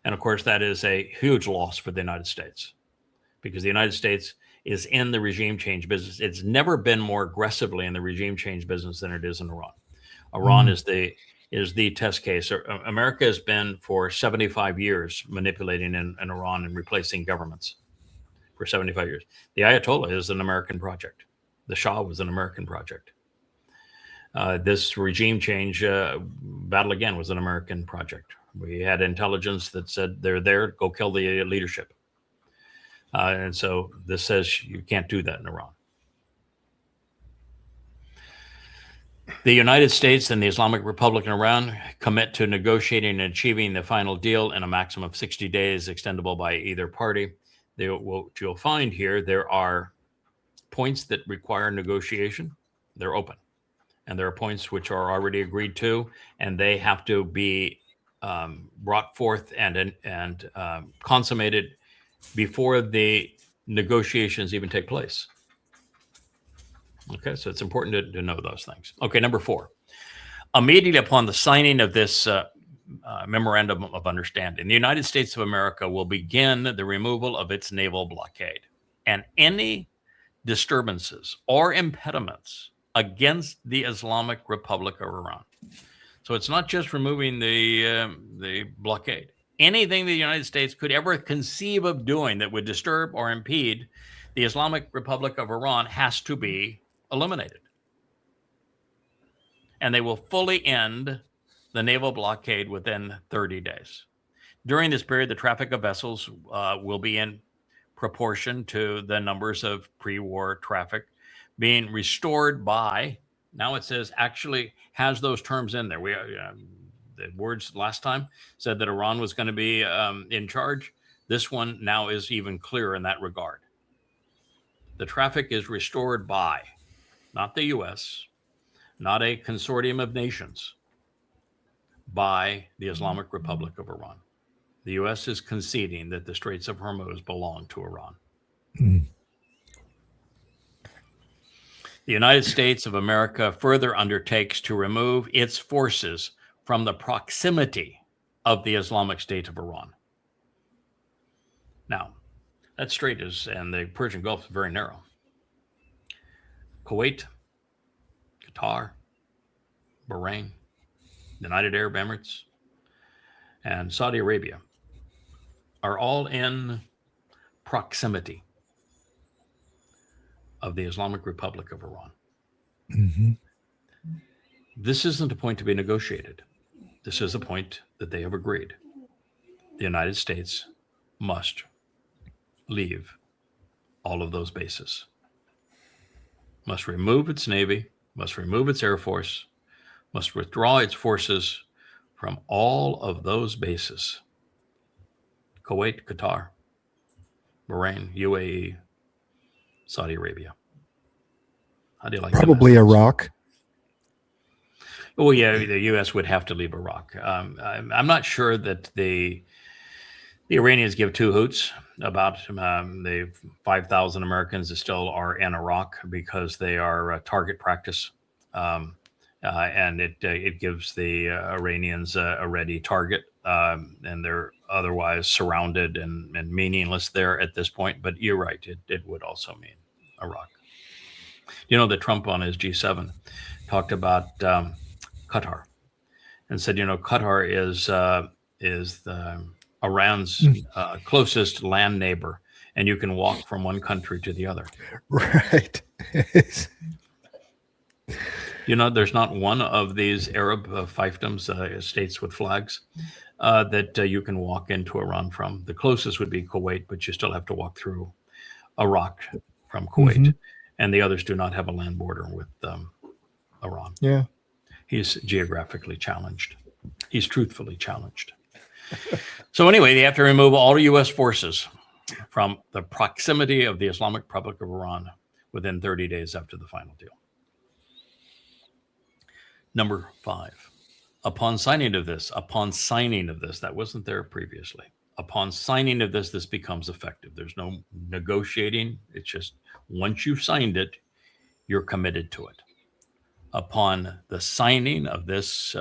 And of course, that is a huge loss for the United States, because the United States is in the regime change business. It's never been more aggressively in the regime change business than it is in Iran. Iran is the test case. America has been for 75 years manipulating in Iran and replacing governments for 75 years. The Ayatollah is an American project. The Shah was an American project. This regime change battle again was an American project. We had intelligence that said they're there, go kill the leadership. And so this says you can't do that in Iran. The United States and the Islamic Republic of Iran commit to negotiating and achieving the final deal in a maximum of 60 days, extendable by either party. What you'll find here, there are points that require negotiation. They're open. And there are points which are already agreed to, and they have to be brought forth and consummated before the negotiations even take place. Okay, so it's important to know those things. Okay, number 4. Immediately upon the signing of this memorandum of understanding, the United States of America will begin the removal of its naval blockade, and any disturbances or impediments against the Islamic Republic of Iran. So it's not just removing the blockade. Anything the United States could ever conceive of doing that would disturb or impede the Islamic Republic of Iran has to be eliminated. And they will fully end the naval blockade within 30 days. During this period, the traffic of vessels will be in proportion to the numbers of pre-war traffic being restored by, now it says actually has those terms in there. The words last time said that Iran was going to be in charge. This one now is even clearer in that regard. The traffic is restored by, not the U.S., not a consortium of nations, by the Islamic Republic of Iran. The U.S. is conceding that the Straits of Hormuz belong to Iran. The United States of America further undertakes to remove its forces from the proximity of the Islamic State of Iran. Now, that strait and the Persian Gulf is very narrow. Kuwait, Qatar, Bahrain, the United Arab Emirates, and Saudi Arabia are all in proximity of the Islamic Republic of Iran. Mm-hmm. This isn't a point to be negotiated. This is a point that they have agreed. The United States must leave all of those bases, must remove its Navy, must remove its Air Force, must withdraw its forces from all of those bases: Kuwait, Qatar, Bahrain, UAE, Saudi Arabia. How do you like that? Probably Iraq. Oh, yeah, the U.S. would have to leave Iraq. I'm not sure that the Iranians give two hoots about the 5,000 Americans that still are in Iraq, because they are a target practice. And it gives the Iranians a ready target, and they're otherwise surrounded and meaningless there at this point. But you're right, it would also mean Iraq. You know that Trump on his G7 talked about Qatar and said, Qatar is Iran's closest land neighbor, and you can walk from one country to the other. Right. There's not one of these Arab fiefdoms, states with flags, that you can walk into Iran from. The closest would be Kuwait, but you still have to walk through Iraq from Kuwait. And the others do not have a land border with Iran. Yeah. He's geographically challenged. He's truthfully challenged. So anyway, they have to remove all U.S. forces from the proximity of the Islamic Republic of Iran within 30 days after the final deal. Number 5, upon signing of this, that wasn't there previously. Upon signing of this becomes effective. There's no negotiating. It's just once you've signed it, you're committed to it. Upon the signing of this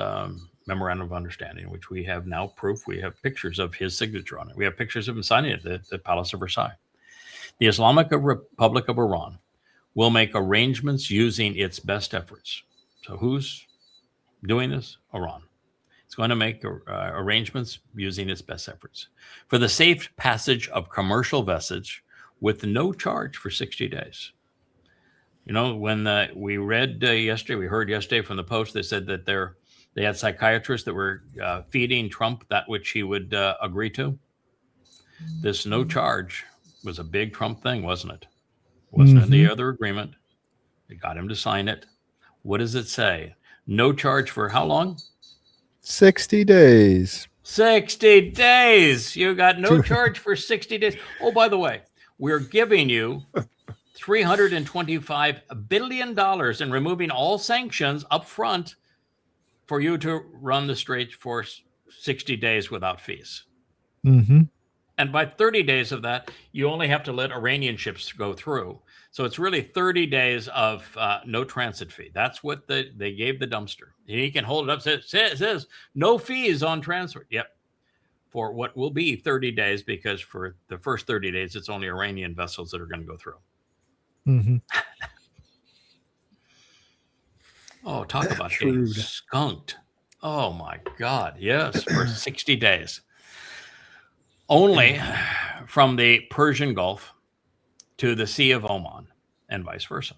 memorandum of understanding, which we have now proof, we have pictures of his signature on it. We have pictures of him signing it at the Palace of Versailles. The Islamic Republic of Iran will make arrangements using its best efforts. So who's doing this? Iran. It's going to make arrangements using its best efforts for the safe passage of commercial vessels with no charge for 60 days. When we read yesterday, we heard yesterday from the Post, they said that they had psychiatrists that were feeding Trump that which he would agree to. This no charge was a big Trump thing, wasn't it? Wasn't in the other agreement. It got him to sign it. What does it say? No charge for how long? 60 days. 60 days. You got no charge for 60 days. Oh, by the way, we're giving you $325 billion and removing all sanctions up front for you to run the Strait for 60 days without fees. And by 30 days of that, you only have to let Iranian ships go through. So it's really 30 days of no transit fee. That's what they gave the dumpster. He can hold it up. It says no fees on transfer. Yep. For what will be 30 days, because for the first 30 days, it's only Iranian vessels that are going to go through. Oh, talk about getting skunked. Oh, my God. Yes, for 60 days. Only from the Persian Gulf to the Sea of Oman and vice versa.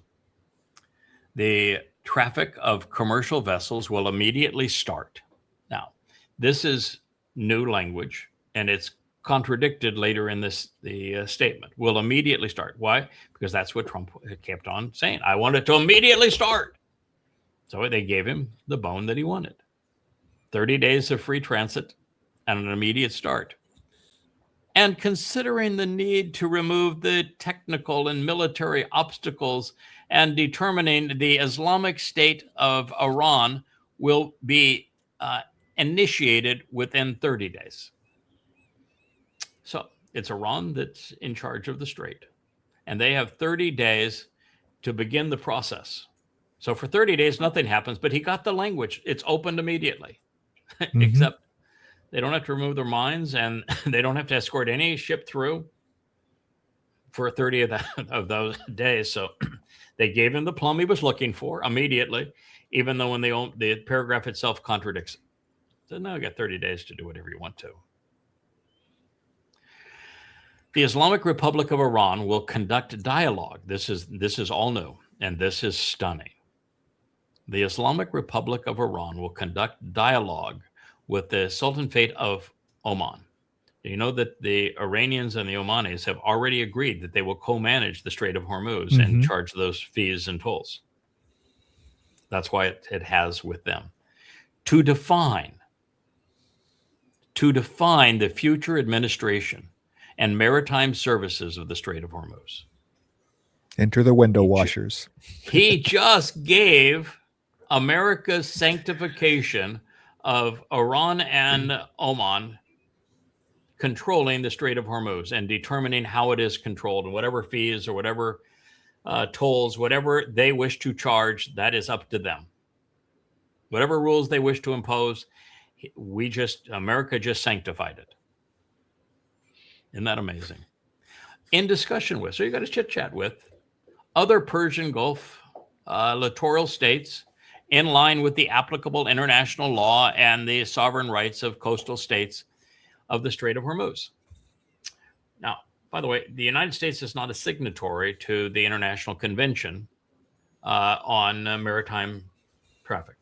The traffic of commercial vessels will immediately start. Now, this is new language, and it's contradicted later in the statement. Will immediately start. Why? Because that's what Trump kept on saying. I want it to immediately start. So they gave him the bone that he wanted. 30 days of free transit and an immediate start. And considering the need to remove the technical and military obstacles and determining the Islamic State of Iran will be initiated within 30 days. So it's Iran that's in charge of the strait, and they have 30 days to begin the process. So for 30 days, nothing happens, but he got the language. It's opened immediately, except they don't have to remove their mines, and they don't have to escort any ship through for 30 of those days. So they gave him the plum he was looking for immediately, even though when the paragraph itself contradicts it. So now you got 30 days to do whatever you want to. The Islamic Republic of Iran will conduct dialogue. This is all new, and this is stunning. The Islamic Republic of Iran will conduct dialogue with the Sultanate of Oman. You know that the Iranians and the Omanis have already agreed that they will co-manage the Strait of Hormuz and charge those fees and tolls. That's why it has with them. to define the future administration and maritime services of the Strait of Hormuz. Enter the window washers. He just gave America's sanctification of Iran and Oman controlling the Strait of Hormuz and determining how it is controlled, and whatever fees or whatever tolls, whatever they wish to charge, that is up to them. Whatever rules they wish to impose, America just sanctified it. Isn't that amazing? In discussion with, so you got to chit chat with other Persian Gulf littoral states in line with the applicable international law and the sovereign rights of coastal states of the Strait of Hormuz. Now, by the way, the United States is not a signatory to the International Convention on Maritime Traffic.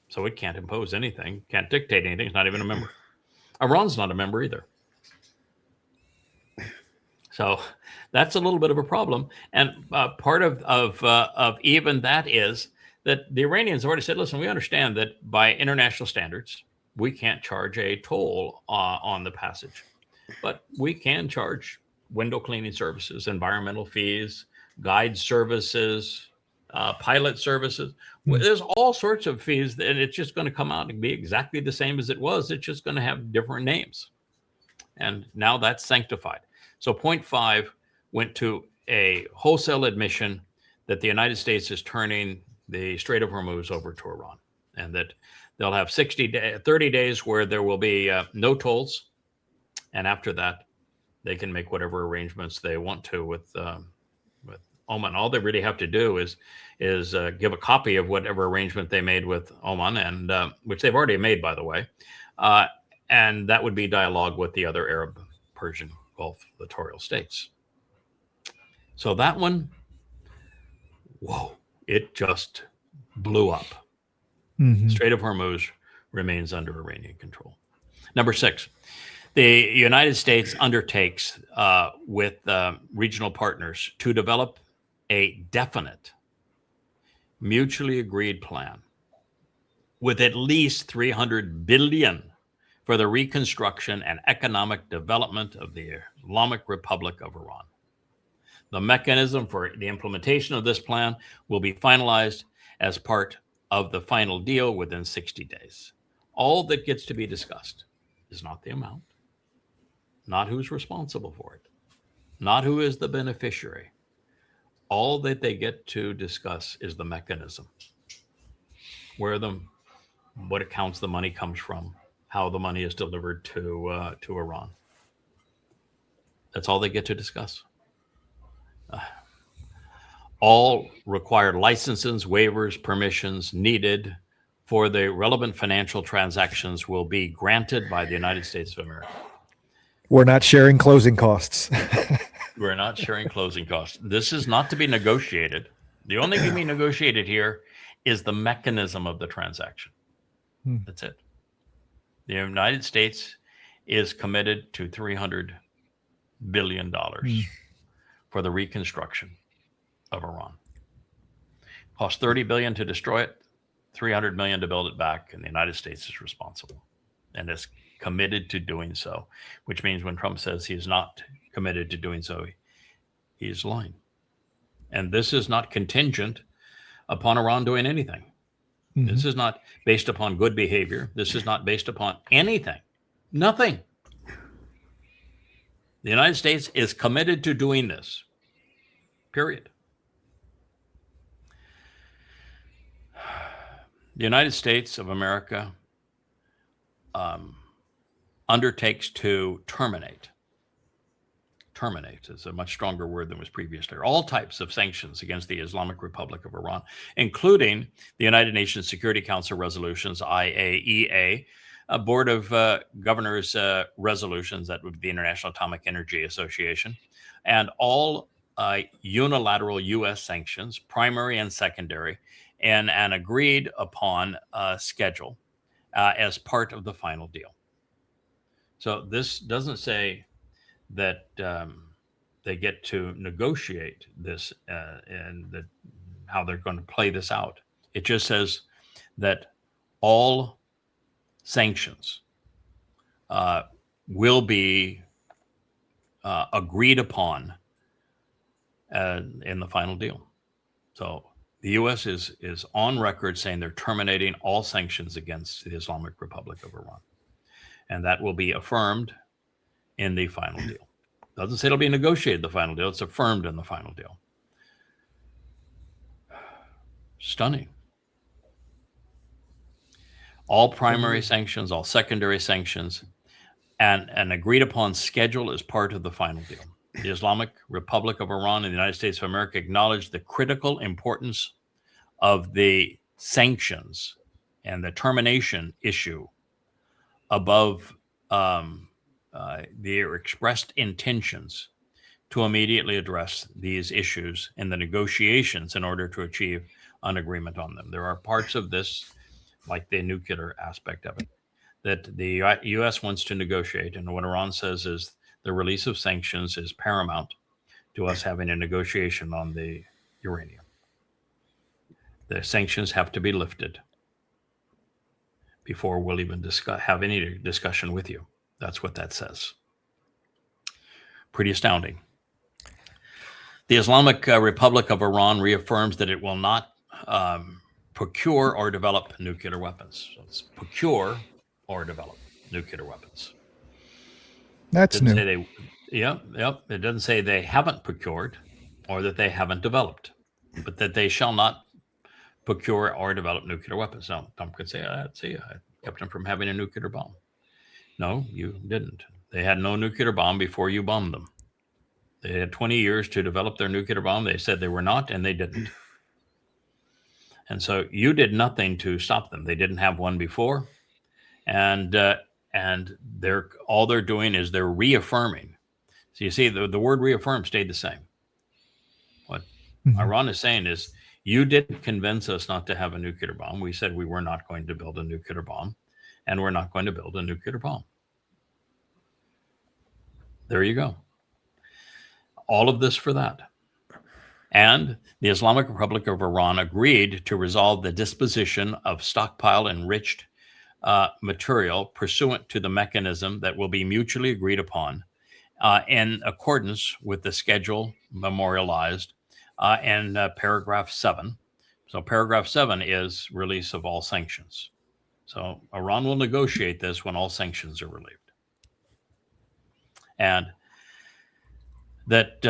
So it can't impose anything, can't dictate anything. It's not even a member. Iran's not a member either. So that's a little bit of a problem. And part of even that is that the Iranians have already said, listen, we understand that by international standards, we can't charge a toll on the passage, but we can charge window cleaning services, environmental fees, guide services, pilot services. There's all sorts of fees, and it's just going to come out and be exactly the same as it was. It's just going to have different names. And now that's sanctified. So point 5 went to a wholesale admission that the United States is turning the Strait of Hormuz over to Iran, and that they'll have 30 days where there will be no tolls. And after that, they can make whatever arrangements they want to with Oman. All they really have to do is give a copy of whatever arrangement they made with Oman, and which they've already made, by the way. And that would be dialogue with the other Arab Persian Gulf littoral states. So that one, whoa, it just blew up. Mm-hmm. Strait of Hormuz remains under Iranian control. Number 6, the United States undertakes with regional partners to develop a definite, mutually agreed plan with at least $300 billion for the reconstruction and economic development of the Islamic Republic of Iran. The mechanism for the implementation of this plan will be finalized as part of the final deal within 60 days. All that gets to be discussed is not the amount, not who's responsible for it, not who is the beneficiary. All that they get to discuss is the mechanism, what accounts the money comes from, how the money is delivered to Iran. That's all they get to discuss. All required licenses, waivers, permissions needed for the relevant financial transactions will be granted by the United States of America. We're not sharing closing costs. We're not sharing closing costs. This is not to be negotiated. The only thing to be negotiated here is the mechanism of the transaction. That's it. The United States is committed to $300 billion for the reconstruction of Iran. Cost $30 billion to destroy it, $300 million to build it back, and the United States is responsible and is committed to doing so, which means when Trump says he is not committed to doing so, he's lying. And this is not contingent upon Iran doing anything. Mm-hmm. This is not based upon good behavior. This is not based upon anything. Nothing. The United States is committed to doing this. Period. The United States of America undertakes to terminate is a much stronger word than was previously, all types of sanctions against the Islamic Republic of Iran, including the United Nations Security Council resolutions, IAEA, a Board of Governors resolutions, that would be the International Atomic Energy Association, and all unilateral U.S. sanctions, primary and secondary, and an agreed upon schedule as part of the final deal. So this doesn't say that they get to negotiate this and how they're going to play this out. It just says that all sanctions will be agreed upon in the final deal. So the U.S. is on record saying they're terminating all sanctions against the Islamic Republic of Iran. And that will be affirmed in the final deal. Doesn't say it'll be negotiated, the final deal. It's affirmed in the final deal. Stunning. All primary sanctions, all secondary sanctions, and an agreed upon schedule is part of the final deal. The Islamic Republic of Iran and the United States of America acknowledge the critical importance of the sanctions and the termination issue above their expressed intentions to immediately address these issues in the negotiations in order to achieve an agreement on them. There are parts of this, like the nuclear aspect of it, that the U.S. wants to negotiate, and what Iran says is the release of sanctions is paramount to us having a negotiation on the uranium. The sanctions have to be lifted before we'll even have any discussion with you. That's what that says. Pretty astounding. The Islamic Republic of Iran reaffirms that it will not procure or develop nuclear weapons. So it's procure or develop nuclear weapons. That's new. It doesn't say they haven't procured or that they haven't developed, but that they shall not procure or develop nuclear weapons. Now, Trump could say, see, I kept them from having a nuclear bomb. No, you didn't. They had no nuclear bomb before you bombed them. They had 20 years to develop their nuclear bomb. They said they were not, and they didn't. And so you did nothing to stop them. They didn't have one before, and all they're doing is they're reaffirming. So you see, the word reaffirm stayed the same. What Iran is saying is, you didn't convince us not to have a nuclear bomb. We said we were not going to build a nuclear bomb, and we're not going to build a nuclear bomb. There you go. All of this for that. And the Islamic Republic of Iran agreed to resolve the disposition of stockpile enriched material pursuant to the mechanism that will be mutually agreed upon in accordance with the schedule memorialized in paragraph 7. So paragraph 7 is release of all sanctions. So Iran will negotiate this when all sanctions are relieved. And that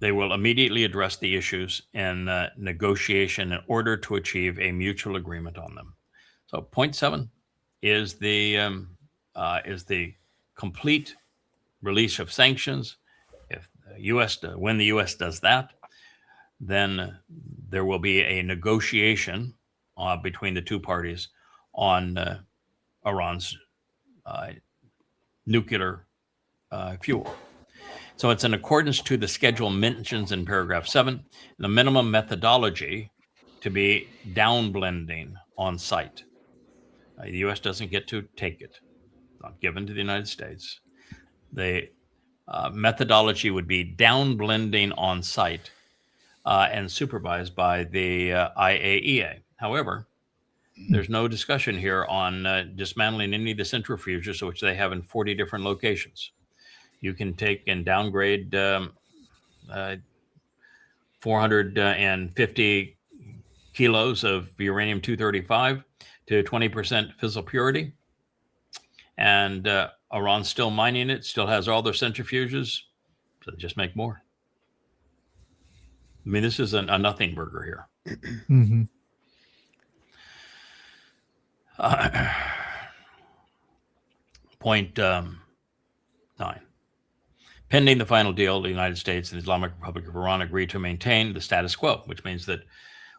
they will immediately address the issues in negotiation in order to achieve a mutual agreement on them. So point 7 is the complete release of sanctions. If when the U.S. does that, then there will be a negotiation between the two parties on Iran's nuclear fuel. So it's in accordance to the schedule mentions in paragraph 7, the minimum methodology to be downblending on site. The U.S. doesn't get to take it. It's not given to the United States. The methodology would be downblending on site and supervised by the IAEA. However, there's no discussion here on dismantling any of the centrifuges, which they have in 40 different locations. You can take and downgrade 450 kilos of uranium-235 to 20% fissile purity. And Iran's still mining it, still has all their centrifuges, so just make more. I mean, this is a nothing burger here. Mm-hmm. Point 9. Pending the final deal, the United States and the Islamic Republic of Iran agreed to maintain the status quo, which means that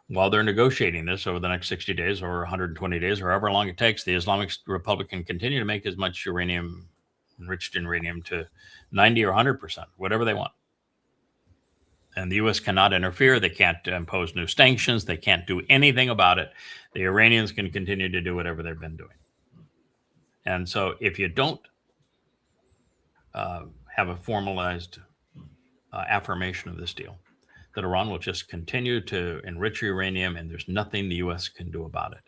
while they're negotiating this over the next 60 days or 120 days, or however long it takes, the Islamic Republic can continue to make as much uranium, enriched uranium, to 90 or 100%, whatever they want. And the U.S. cannot interfere. They can't impose new sanctions. They can't do anything about it. The Iranians can continue to do whatever they've been doing. And so if you don't have a formalized affirmation of this deal, that Iran will just continue to enrich uranium, and there's nothing the U.S. can do about it.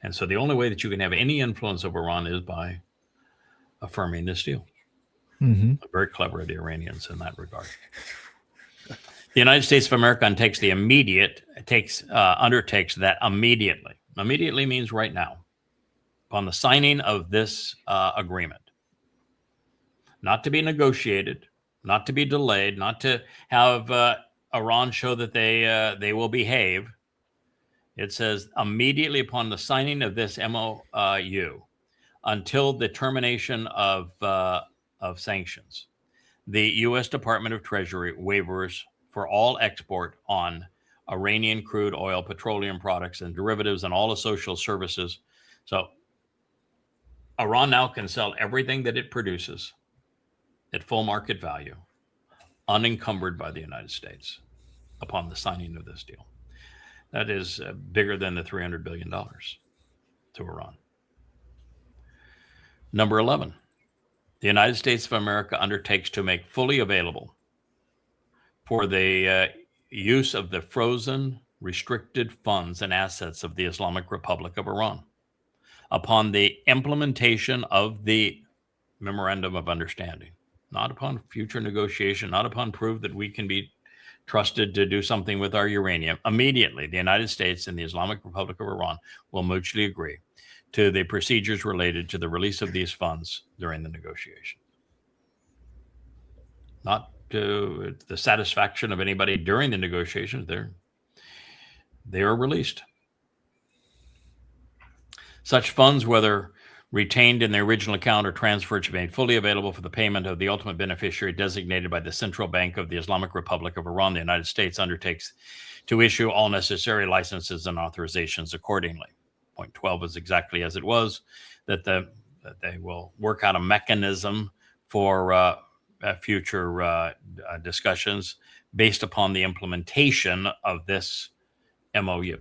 And so the only way that you can have any influence over Iran is by affirming this deal. Mm-hmm. Very clever of the Iranians in that regard. The United States of America undertakes that immediately. Immediately means right now, upon the signing of this agreement, not to be negotiated, not to be delayed, not to have Iran show that they will behave. It says immediately upon the signing of this MOU, until the termination of sanctions, the U.S. Department of Treasury waivers for all export on Iranian crude oil, petroleum products, and derivatives, and all the social services. So Iran now can sell everything that it produces at full market value, unencumbered by the United States, upon the signing of this deal. That is bigger than the $300 billion to Iran. Number 11, the United States of America undertakes to make fully available for the use of the frozen, restricted funds and assets of the Islamic Republic of Iran upon the implementation of the Memorandum of Understanding, not upon future negotiation, not upon proof that we can be trusted to do something with our uranium. Immediately, the United States and the Islamic Republic of Iran will mutually agree to the procedures related to the release of these funds during the negotiation. Not to the satisfaction of anybody during the negotiations, they are released. Such funds, whether retained in the original account or transferred, should be made fully available for the payment of the ultimate beneficiary designated by the Central Bank of the Islamic Republic of Iran. The United States undertakes to issue all necessary licenses and authorizations accordingly. Point 12 is exactly as it was, that they will work out a mechanism for future discussions based upon the implementation of this MOU,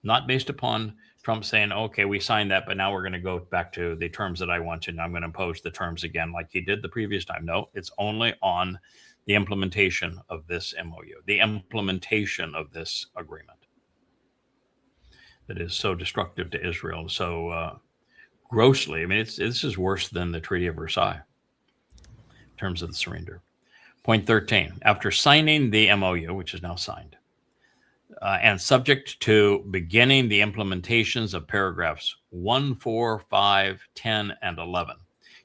not based upon Trump saying, okay, we signed that, but now we're going to go back to the terms that I want to, and I'm going to impose the terms again like he did the previous time. No, it's only on the implementation of this MOU, the implementation of this agreement that is so destructive to Israel, so grossly. I mean, this is worse than the Treaty of Versailles in terms of the surrender. Point 13, after signing the MOU, which is now signed, and subject to beginning the implementations of paragraphs 1, 4, 5, 10, and 11.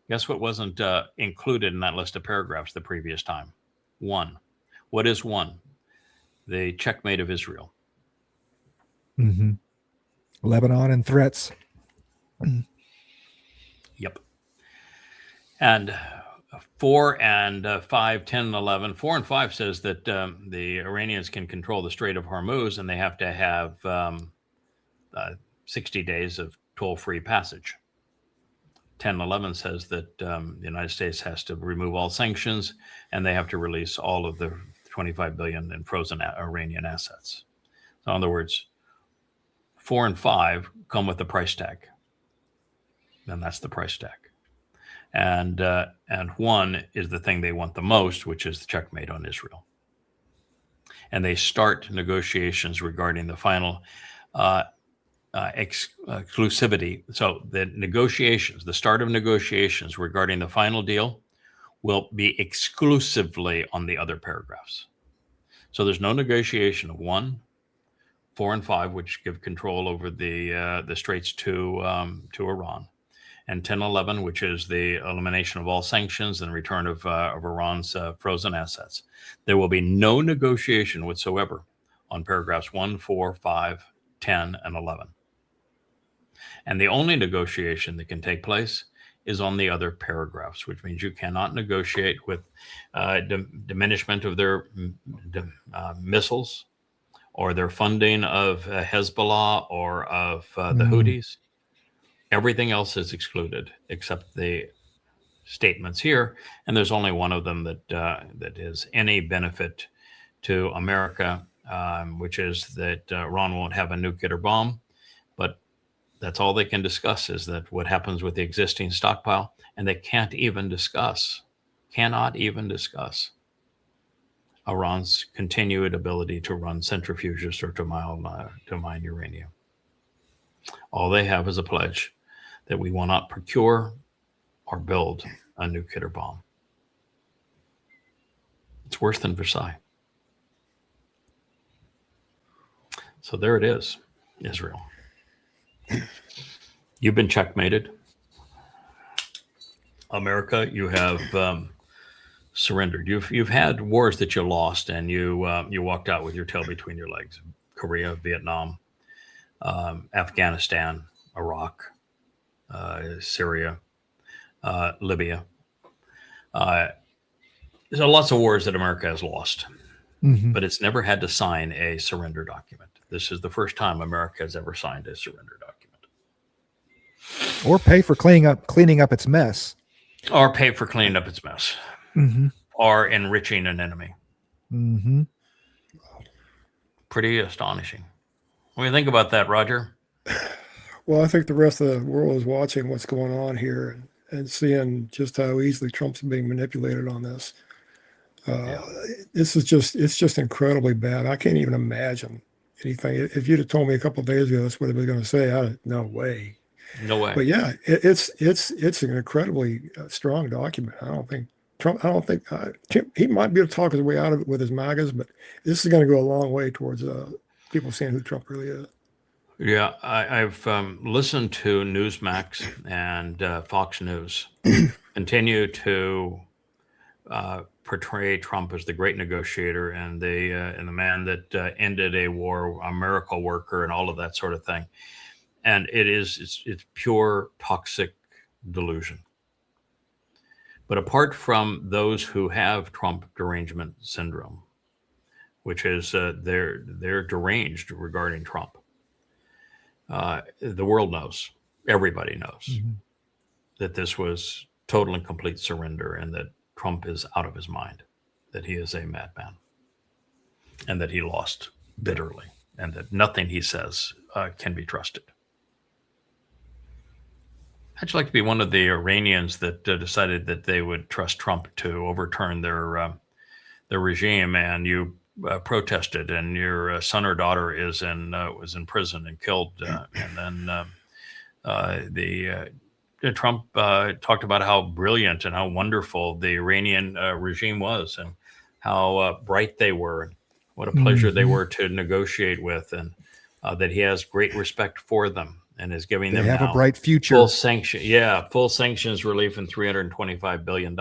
Guess what wasn't included in that list of paragraphs the previous time? 1. What is 1? The checkmate of Israel. Mm-hmm. Lebanon and threats. Yep. And 4 and 5, 10, and 11. 4 and 5 says that the Iranians can control the Strait of Hormuz, and they have to have 60 days of toll-free passage. 10 and 11 says that the United States has to remove all sanctions, and they have to release all of the 25 billion in frozen Iranian assets. So in other words, 4 and 5 come with the price tag. And that's the price tag. And 1 is the thing they want the most, which is the checkmate on Israel. And they start negotiations regarding the final exclusivity. So the negotiations, the start of negotiations regarding the final deal will be exclusively on the other paragraphs. So there's no negotiation of 1, 4, and 5, which give control over the straits to Iran, and 10, 11, which is the elimination of all sanctions and return of Iran's frozen assets. There will be no negotiation whatsoever on paragraphs 1, 4, 5, 10, and 11. And the only negotiation that can take place is on the other paragraphs, which means you cannot negotiate with diminishment of their missiles or their funding of Hezbollah or of the Houthis. Everything else is excluded except the statements here, and there's only one of them that is any benefit to America, which is that Iran won't have a nuclear bomb. But that's all they can discuss, is that what happens with the existing stockpile, and they cannot even discuss Iran's continued ability to run centrifuges or to mine uranium. All they have is a pledge that we will not procure or build a nuclear bomb. It's worse than Versailles. So there it is, Israel. You've been checkmated. America, you have surrendered. You've had wars that you lost, and you walked out with your tail between your legs. Korea, Vietnam, Afghanistan, Iraq, Syria, Libya. There's lots of wars that America has lost, but it's never had to sign a surrender document. This is the first time America has ever signed a surrender document. Or pay for cleaning up its mess. Or pay for cleaning up its mess. Or enriching an enemy. Pretty astonishing. What do you think about that, Roger? Well, I think the rest of the world is watching what's going on here and seeing just how easily Trump's being manipulated on this. This is just incredibly bad. I can't even imagine anything. If you'd have told me a couple of days ago that's what they were going to say, no way. No way. But yeah, it's an incredibly strong document. I don't think he might be able to talk his way out of it with his MAGAs, but this is going to go a long way towards people seeing who Trump really is. Yeah, I've listened to Newsmax and Fox News continue to portray Trump as the great negotiator and the man that ended a war, a miracle worker, and all of that sort of thing. And it's pure toxic delusion. But apart from those who have Trump derangement syndrome, which is they're deranged regarding Trump, the world knows, everybody knows that this was total and complete surrender, and that Trump is out of his mind, that he is a madman, and that he lost bitterly, and that nothing he says can be trusted. How'd you like to be one of the Iranians that decided that they would trust Trump to overturn their regime, and you protested, and your son or daughter was in prison and killed, and then Trump talked about how brilliant and how wonderful the Iranian regime was, and how bright they were, and what a pleasure they were to negotiate with, and that he has great respect for them and is giving them have now a bright future. full sanctions relief and $325 billion,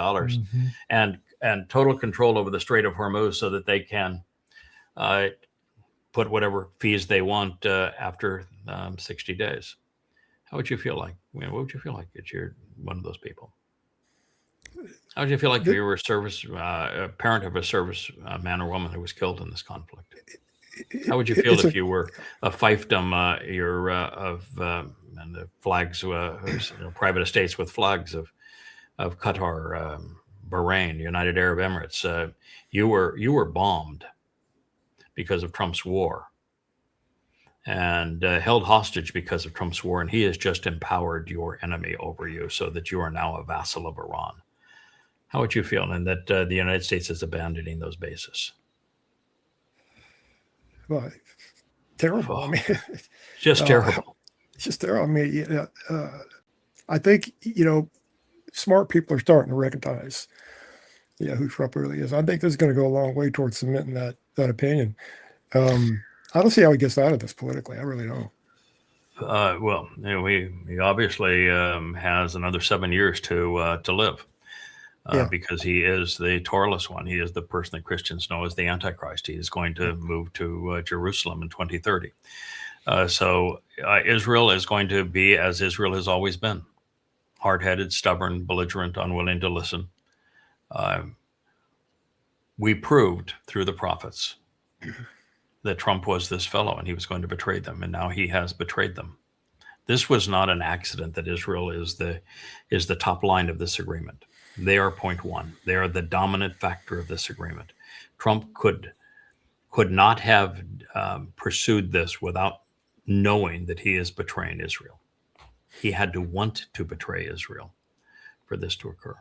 and total control over the Strait of Hormuz, so that they can put whatever fees they want after 60 days. How would you feel like? What would you feel like if you're one of those people? How would you feel like if you were a parent of a service man or woman who was killed in this conflict? How would you feel if you were a fiefdom and the flags, private estates with flags of Qatar, Bahrain, United Arab Emirates? You were bombed because of Trump's war, and held hostage because of Trump's war, and he has just empowered your enemy over you, so that you are now a vassal of Iran. How would you feel, and that the United States is abandoning those bases? Well, terrible. I mean, just terrible. It's just terrible. I mean, I think, smart people are starting to recognize, who Trump really is. I think this is going to go a long way towards cementing that opinion. I don't see how he gets out of this politically. I really don't. Well, he obviously has another 7 years to live. Because he is the Toraless one. He is the person that Christians know as the Antichrist. He is going to move to Jerusalem in 2030. So Israel is going to be as Israel has always been: hard-headed, stubborn, belligerent, unwilling to listen. We proved through the prophets that Trump was this fellow, and he was going to betray them, and now he has betrayed them. This was not an accident that Israel is the top line of this agreement. They are point one. They are the dominant factor of this agreement. Trump could not have pursued this without knowing that he is betraying Israel. He had to want to betray Israel for this to occur.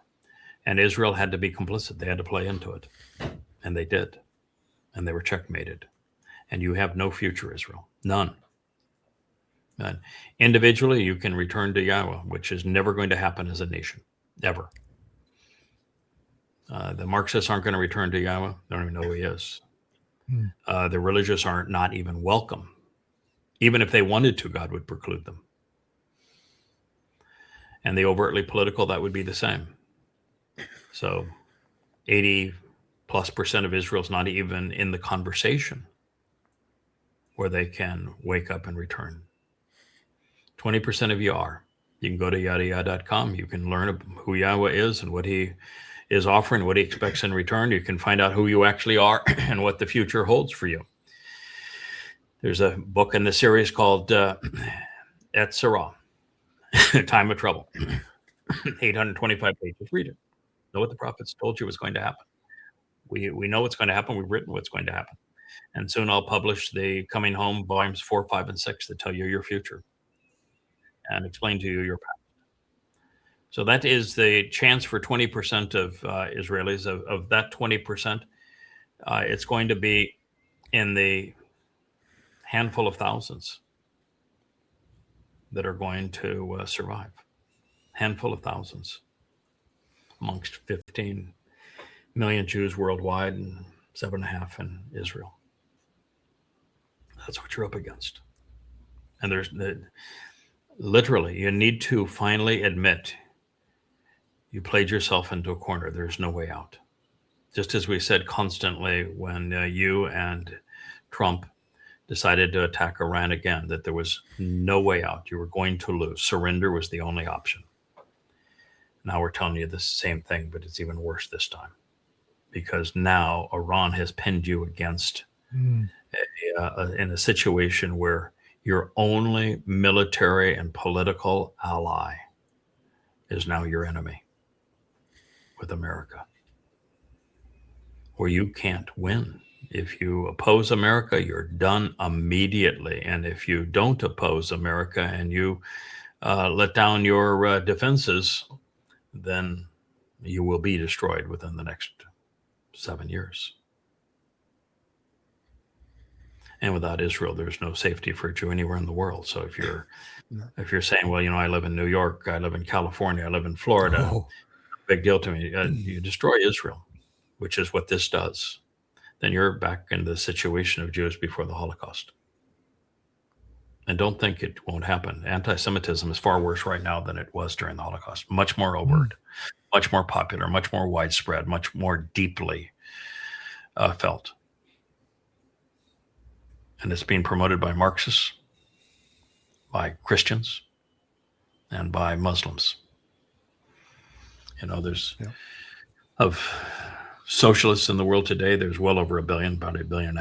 And Israel had to be complicit. They had to play into it. And they did. and they were checkmated. And you have no future, Israel. None. And individually, you can return to Yahowah, which is never going to happen as a nation, ever. The Marxists aren't going to return to Yahowah. They don't even know who he is. The religious are not even welcome. Even if they wanted to, God would preclude them. And the overtly political, that would be the same. So 80+% of Israel's not even in the conversation where they can wake up and return. 20% of you are. You can go to yahowah.com. You can learn who Yahowah is and what he is offering, what he expects in return. You can find out who you actually are and what the future holds for you. There's a book in the series called Et Sarah, Time of Trouble. 825 pages. Read it. Know what the prophets told you was going to happen. We know what's going to happen. We've written what's going to happen. And soon I'll publish the Coming Home volumes 4, 5, and 6 that tell you your future and explain to you your past. So that is the chance for 20% of Israelis. Of that 20%, it's going to be in the handful of thousands that are going to survive. Handful of thousands amongst 15 million Jews worldwide and 7.5 in Israel. That's what you're up against. And there's literally, you need to finally admit you played yourself into a corner. There's no way out. Just as we said constantly when you and Trump decided to attack Iran again, that there was no way out. You were going to lose. Surrender was the only option. Now we're telling you the same thing, but it's even worse this time. Because now Iran has pinned you against in a situation where your only military and political ally is now your enemy with America, where you can't win. If you oppose America, you're done immediately. And if you don't oppose America and you let down your defenses, then you will be destroyed within the next 7 years. And without Israel, there's no safety for a Jew anywhere in the world. So if you're saying, well, I live in New York, I live in California, I live in Florida, big deal to me. You destroy Israel, which is what this does. Then you're back in the situation of Jews before the Holocaust. And don't think it won't happen. Anti-Semitism is far worse right now than it was during the Holocaust. Much more overt, much more popular, much more widespread, much more deeply felt. And it's being promoted by Marxists, by Christians, and by Muslims. There's of socialists in the world today, there's well over 1 billion, about 1.5 billion.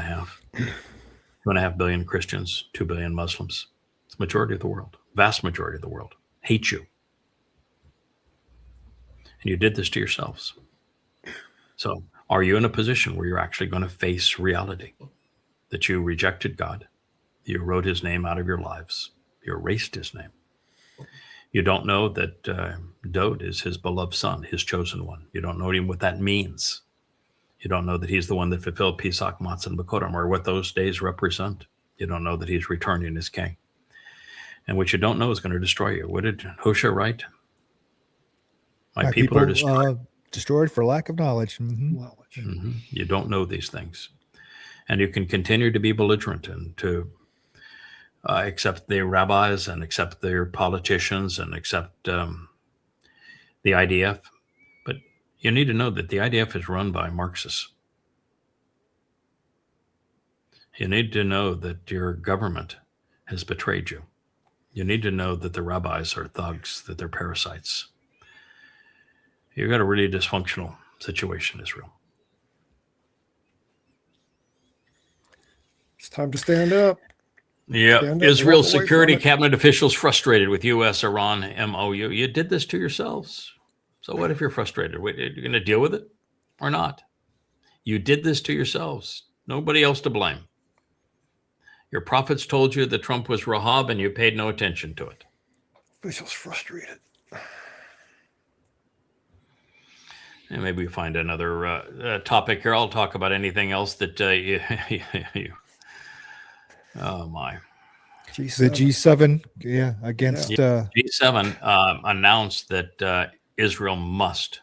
2.5 billion Christians, 2 billion Muslims. It's the majority of the world, vast majority of the world, hate you. And you did this to yourselves. So are you in a position where you're actually going to face reality? That you rejected God, you wrote his name out of your lives, you erased his name. You don't know that Dode is his beloved son, his chosen one. You don't know even what that means. You don't know that he's the one that fulfilled Pesach, Matzah, and Bekorim, or what those days represent. You don't know that he's returning as king. And what you don't know is going to destroy you. What did Hosea write? My people are destroyed. Destroyed for lack of knowledge. You don't know these things. And you can continue to be belligerent and to accept the rabbis and accept their politicians and accept the IDF. But you need to know that the IDF is run by Marxists. You need to know that your government has betrayed you. You need to know that the rabbis are thugs, that they're parasites. You've got a really dysfunctional situation, Israel. It's time to stand up. Yeah, Israel Security Cabinet officials frustrated with U.S.-Iran MOU. You did this to yourselves. So what if you're frustrated? Are you going to deal with it or not? You did this to yourselves. Nobody else to blame. Your prophets told you that Trump was Rahab and you paid no attention to it. Officials frustrated. And maybe we find another topic here. I'll talk about anything else that you oh my. The G7. G7, yeah, against G7 announced that Israel must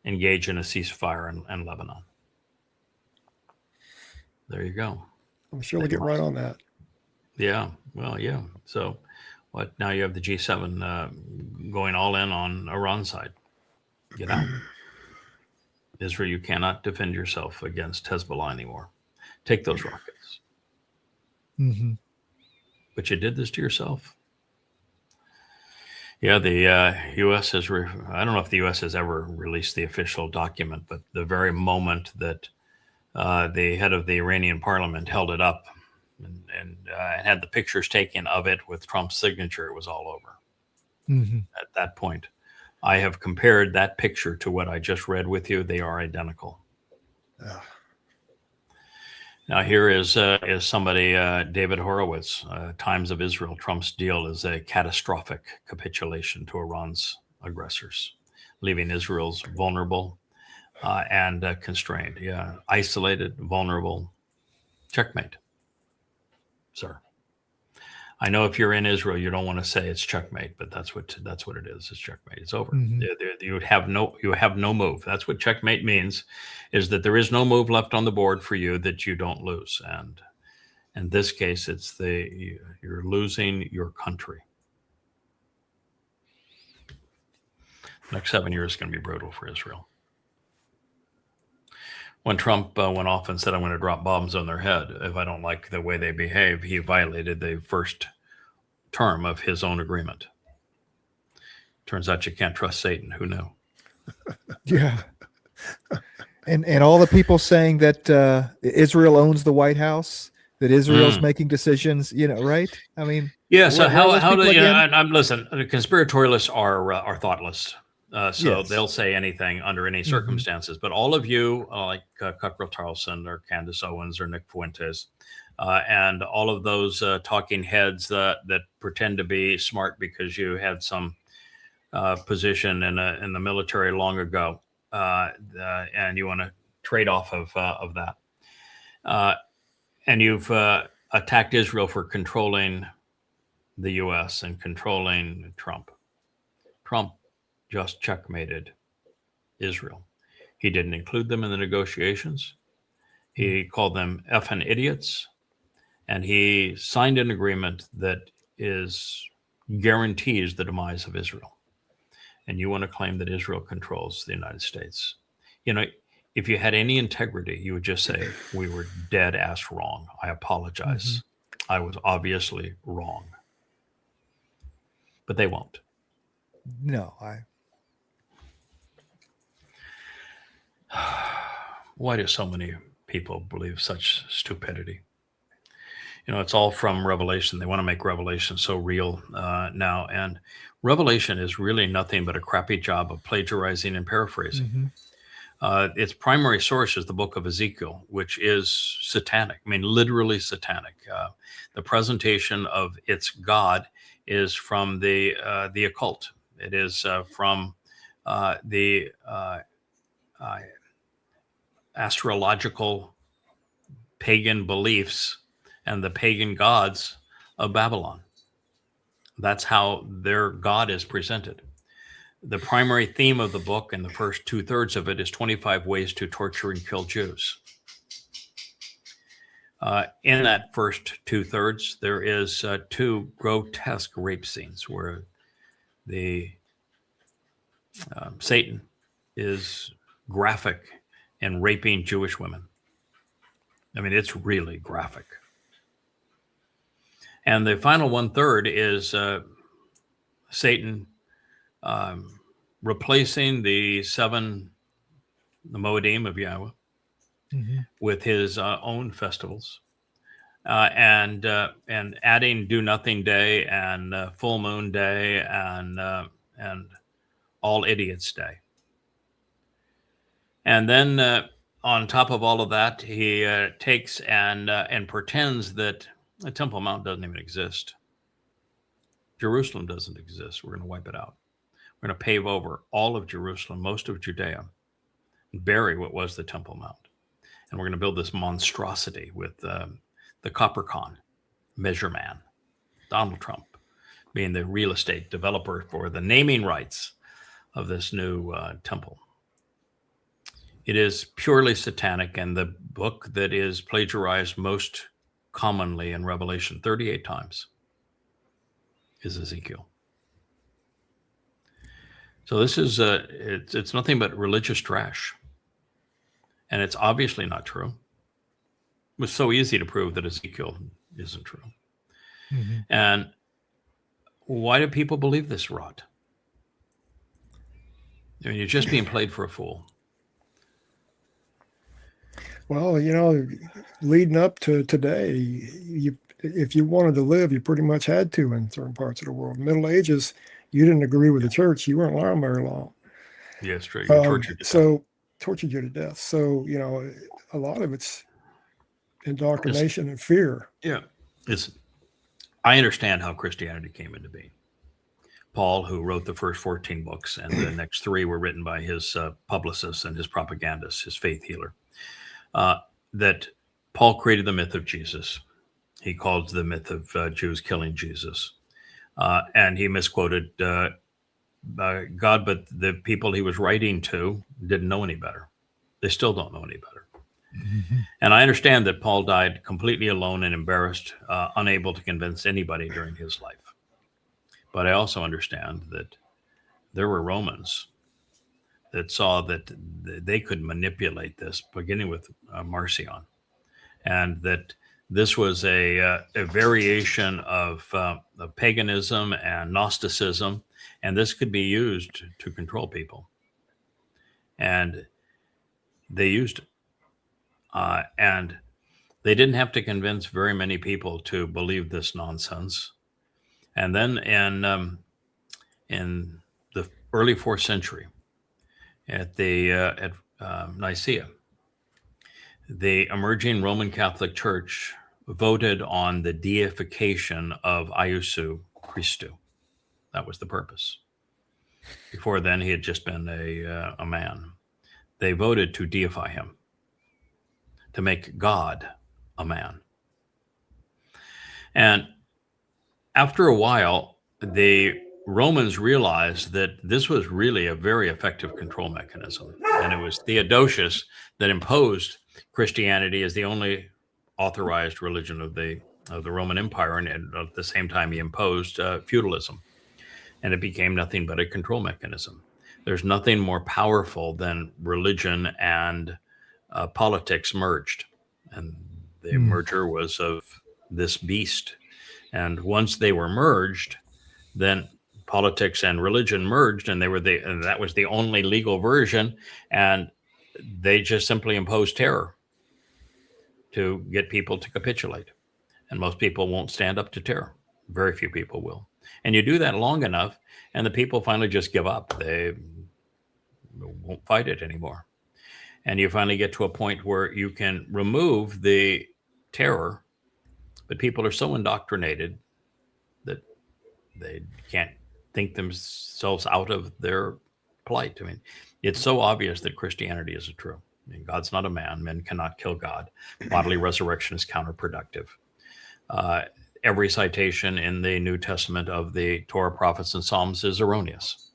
engage in a ceasefire in Lebanon. There you go. I'm sure we'll get right on that. Yeah. Well, yeah. So what? Now you have the G7 going all in on Iran's side. Get out. Israel, you cannot defend yourself against Hezbollah anymore. Take those rockets. Mm-hmm. But you did this to yourself. Yeah, the U.S. has, I don't know if the U.S. has ever released the official document, but the very moment that the head of the Iranian parliament held it up and had the pictures taken of it with Trump's signature, it was all over. Mm-hmm. At that point, I have compared that picture to what I just read with you. They are identical. Ugh. Now here is somebody, David Horowitz, Times of Israel. Trump's deal is a catastrophic capitulation to Iran's aggressors, leaving Israel's vulnerable and constrained. Yeah, isolated, vulnerable. Checkmate, sir. I know if you're in Israel, you don't want to say it's checkmate, but that's what it is. It's checkmate. It's over. Mm-hmm. You have no move. That's what checkmate means, is that there is no move left on the board for you that you don't lose. And in this case, it's you're losing your country. Next 7 years is going to be brutal for Israel. When Trump went off and said, I'm going to drop bombs on their head if I don't like the way they behave, he violated the first term of his own agreement. Turns out you can't trust Satan. Who knew? Yeah. And all the people saying that Israel owns the White House, that Israel's making decisions, right? I mean, yeah. So how do you? again? Listen, the conspiratorialists are thoughtless. So Yes. they'll say anything under any circumstances. But all of you, like Cuthbert Tarleson or Candace Owens or Nick Fuentes, and all of those talking heads that pretend to be smart because you had some position in the military long ago, and you want to trade off of that, and you've attacked Israel for controlling the U.S. and controlling Trump. Trump just checkmated Israel. He didn't include them in the negotiations. He called them effing idiots, and he signed an agreement that guarantees the demise of Israel. And you want to claim that Israel controls the United States. If you had any integrity, you would just say, we were dead ass wrong. I apologize. I was obviously wrong. But they won't. No, Why do so many people believe such stupidity? It's all from Revelation. They want to make Revelation so real now. And Revelation is really nothing but a crappy job of plagiarizing and paraphrasing. Its primary source is the book of Ezekiel, which is satanic. I mean, literally satanic. The presentation of its God is from the occult. It is from the astrological pagan beliefs and the pagan gods of Babylon. That's how their God is presented. The primary theme of the book and the first 2/3 of it is 25 ways to torture and kill Jews. In that first 2/3, there is 2 grotesque rape scenes where the Satan is graphic in raping Jewish women. I mean, it's really graphic. And the final 1/3 is Satan replacing the Moedim of Yahowah with his own festivals, and adding Do Nothing Day and Full Moon Day and All Idiots Day. And then on top of all of that, he takes and pretends that the Temple Mount doesn't even exist. Jerusalem doesn't exist. We're going to wipe it out. We're going to pave over all of Jerusalem, most of Judea, bury what was the Temple Mount. And we're going to build this monstrosity with the Coppercon, Measure Man, Donald Trump being the real estate developer for the naming rights of this new temple. It is purely satanic, and the book that is plagiarized most commonly in Revelation 38 times is Ezekiel. So this is it's nothing but religious trash, and it's obviously not true. It was so easy to prove that Ezekiel isn't true. Mm-hmm. And why do people believe this rot? I mean, you're just being played for a fool. Well, leading up to today, if you wanted to live, you pretty much had to in certain parts of the world. Middle Ages, you didn't agree with the church, you weren't around very long. Yes, true. You're tortured to death. Tortured you to death. So, a lot of it's indoctrination and fear. Yeah. I understand how Christianity came into being. Paul, who wrote the first 14 books, and the next 3 were written by his publicists and his propagandists, his faith healer, that Paul created the myth of Jesus. He called the myth of Jews killing Jesus. And he misquoted God, but the people he was writing to didn't know any better. They still don't know any better. Mm-hmm. And I understand that Paul died completely alone and embarrassed, unable to convince anybody during his life. But I also understand that there were Romans that saw that they could manipulate this, beginning with Marcion, and that this was a variation of paganism and Gnosticism, and this could be used to control people. And they used it. And they didn't have to convince very many people to believe this nonsense. And then in the early 4th century, at Nicaea, the emerging Roman Catholic Church voted on the deification of Iesou Christou. That was the purpose. Before then, he had just been a man. They voted to deify him, to make God a man. And after a while, the Romans realized that this was really a very effective control mechanism. And it was Theodosius that imposed Christianity as the only authorized religion of the Roman Empire. And at the same time, he imposed feudalism. And it became nothing but a control mechanism. There's nothing more powerful than religion and politics merged. And the merger was of this beast. And once they were merged, then politics and religion merged, and and that was the only legal version. And they just simply imposed terror to get people to capitulate. And most people won't stand up to terror. Very few people will. And you do that long enough, and the people finally just give up. They won't fight it anymore. And you finally get to a point where you can remove the terror, but people are so indoctrinated that they can't think themselves out of their plight. I mean, it's so obvious that Christianity isn't true. I mean, God's not a man. Men cannot kill God. Bodily resurrection is counterproductive. Every citation in the New Testament of the Torah, prophets, and Psalms is erroneous.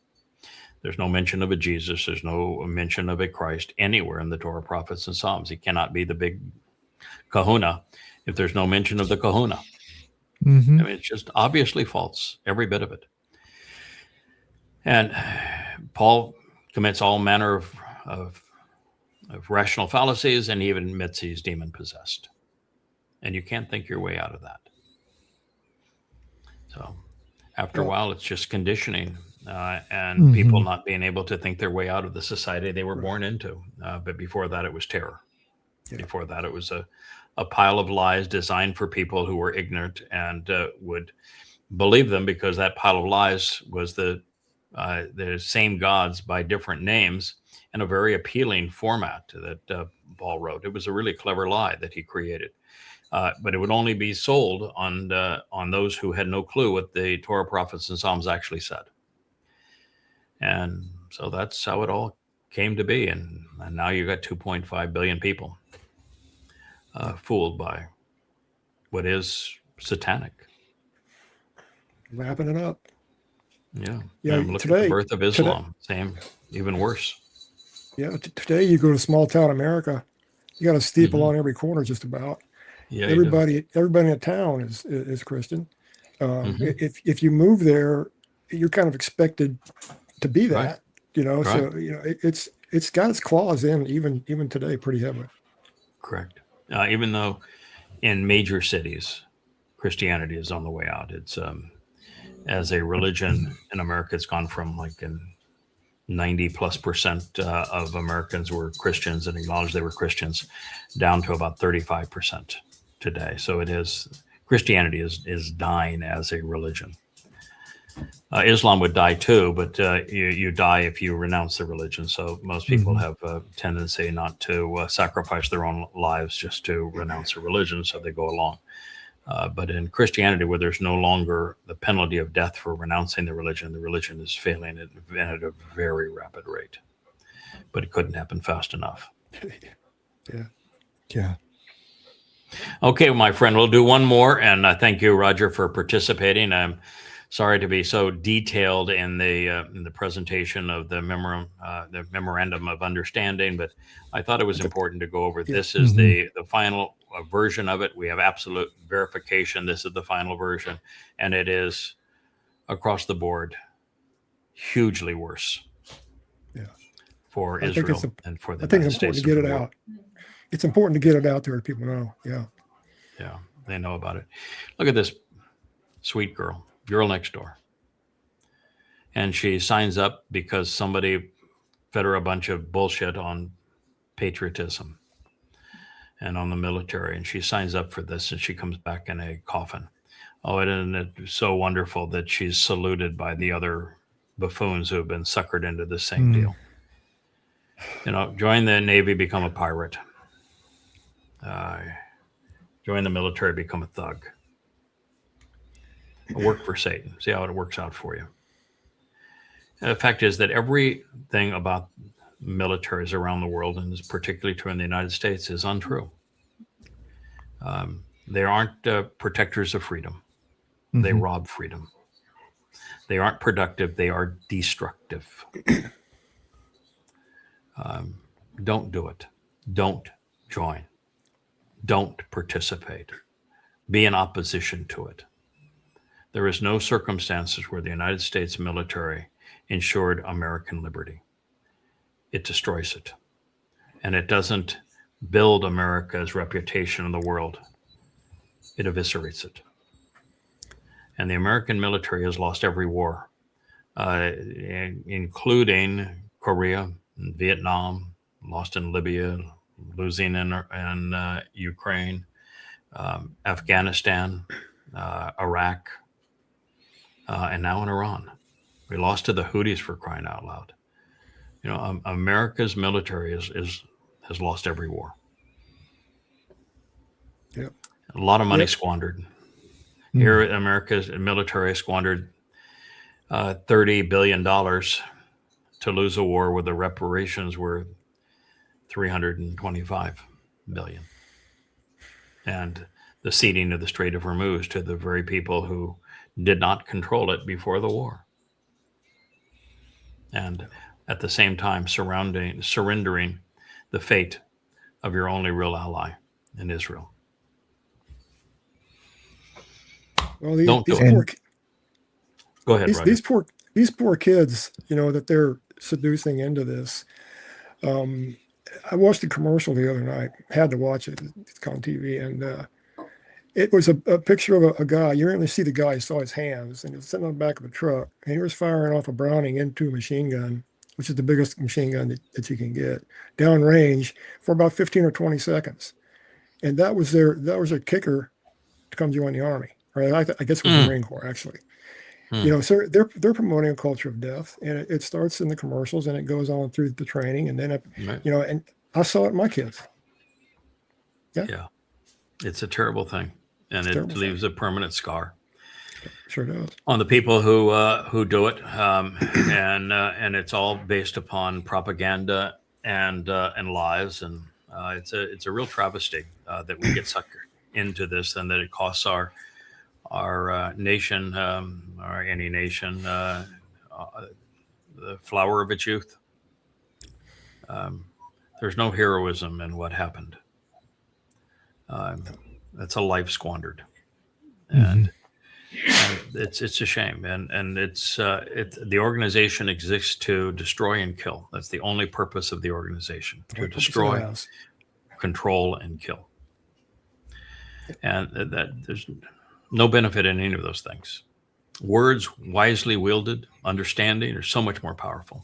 There's no mention of a Jesus. There's no mention of a Christ anywhere in the Torah, prophets, and Psalms. He cannot be the big kahuna if there's no mention of the kahuna. Mm-hmm. I mean, it's just obviously false, every bit of it. And Paul commits all manner of rational fallacies, and he even admits he's demon-possessed. And you can't think your way out of that. So after a while, it's just conditioning and people not being able to think their way out of the society they were born into. But before that, it was terror. Yeah. Before that, it was a pile of lies designed for people who were ignorant and would believe them, because that pile of lies was the same gods by different names in a very appealing format that Paul wrote. It was a really clever lie that he created. But it would only be sold on those who had no clue what the Torah, prophets, and Psalms actually said. And so that's how it all came to be, and now you got 2.5 billion people fooled by what is satanic. Wrapping it up. Yeah. Yeah, Look at today- the birth of Islam. Same, even worse. Yeah, today you go to small town America, you got a steeple on every corner just about. Yeah, you do. Everybody in the town is Christian. Mhm. If you move there, you're kind of expected to be that, Right. you know. Right. So you know, it's got its claws in even today, pretty heavily. Correct. Even though in major cities, Christianity is on the way out. It's as a religion in America, it's gone from like 90+% of Americans were Christians and acknowledged they were Christians, down to about 35% today. So it is, Christianity is dying as a religion. Islam would die too, but you die if you renounce the religion. So most people have a tendency not to sacrifice their own lives just to renounce a religion, so they go along. But in Christianity, where there's no longer the penalty of death for renouncing the religion is failing at a very rapid rate. But it couldn't happen fast enough. Yeah. Okay, my friend, we'll do one more. And thank you, Roger, for participating. I'm sorry to be so detailed in the presentation of the memorandum of understanding, but I thought it was important to go over. This is the final version of it. We have absolute verification. This is the final version, and it is across the board hugely worse for Israel and for the United States. I think it's important to get it out. It's important to get it out there, that people know. Yeah, they know about it. Look at this sweet girl next door. And she signs up because somebody fed her a bunch of bullshit on patriotism and on the military. And she signs up for this, and she comes back in a coffin. Oh, and it's so wonderful that she's saluted by the other buffoons who have been suckered into the same deal. You know, join the Navy, become a pirate. Join the military, become a thug. Work for Satan. See how it works out for you. And the fact is that everything about militaries around the world, and is particularly true in the United States, is untrue. They aren't protectors of freedom. They rob freedom. They aren't productive. They are destructive. Don't do it. Don't join. Don't participate. Be in opposition to it. There is no circumstances where the United States military ensured American liberty. It destroys it. And it doesn't build America's reputation in the world. It eviscerates it. And the American military has lost every war, including Korea, and Vietnam, lost in Libya, losing in Ukraine, Afghanistan, Iraq, and now in Iran. We lost to the Houthis, for crying out loud. You know, America's military has lost every war. Yep. A lot of money squandered. Here, America's military squandered $30 billion to lose a war where the reparations were $325 billion. And the ceding of the Strait of Hormuz to the very people who did not control it before the war. And at the same time, surrendering the fate of your only real ally in Israel. Well, Go ahead, Roger. these poor kids, you know, that they're seducing into this. I watched a commercial the other night. Had to watch it. It's on TV, and it was a picture of a guy. You only see the guy. You saw his hands, and he was sitting on the back of a truck, and he was firing off a Browning into a machine gun, which is the biggest machine gun that you can get, downrange for about 15 or 20 seconds. And that was their kicker to come join the Army. Right? I guess it was the Marine Corps, actually. You know, so they're promoting a culture of death, and it starts in the commercials, and it goes on through the training, and then you know, and I saw it in my kids. Yeah, it's a terrible thing, and it leaves a permanent scar. Sure does. On the people who do it, and it's all based upon propaganda and lies, and it's a real travesty that we get sucked into this, and that it costs our nation, or any nation, the flower of its youth. There's no heroism in what happened. That's a life squandered, and it's a shame. And the organization exists to destroy and kill. That's the only purpose of the organization: to destroy, control, and kill. And that there's no benefit in any of those things. Words wisely wielded, understanding, are so much more powerful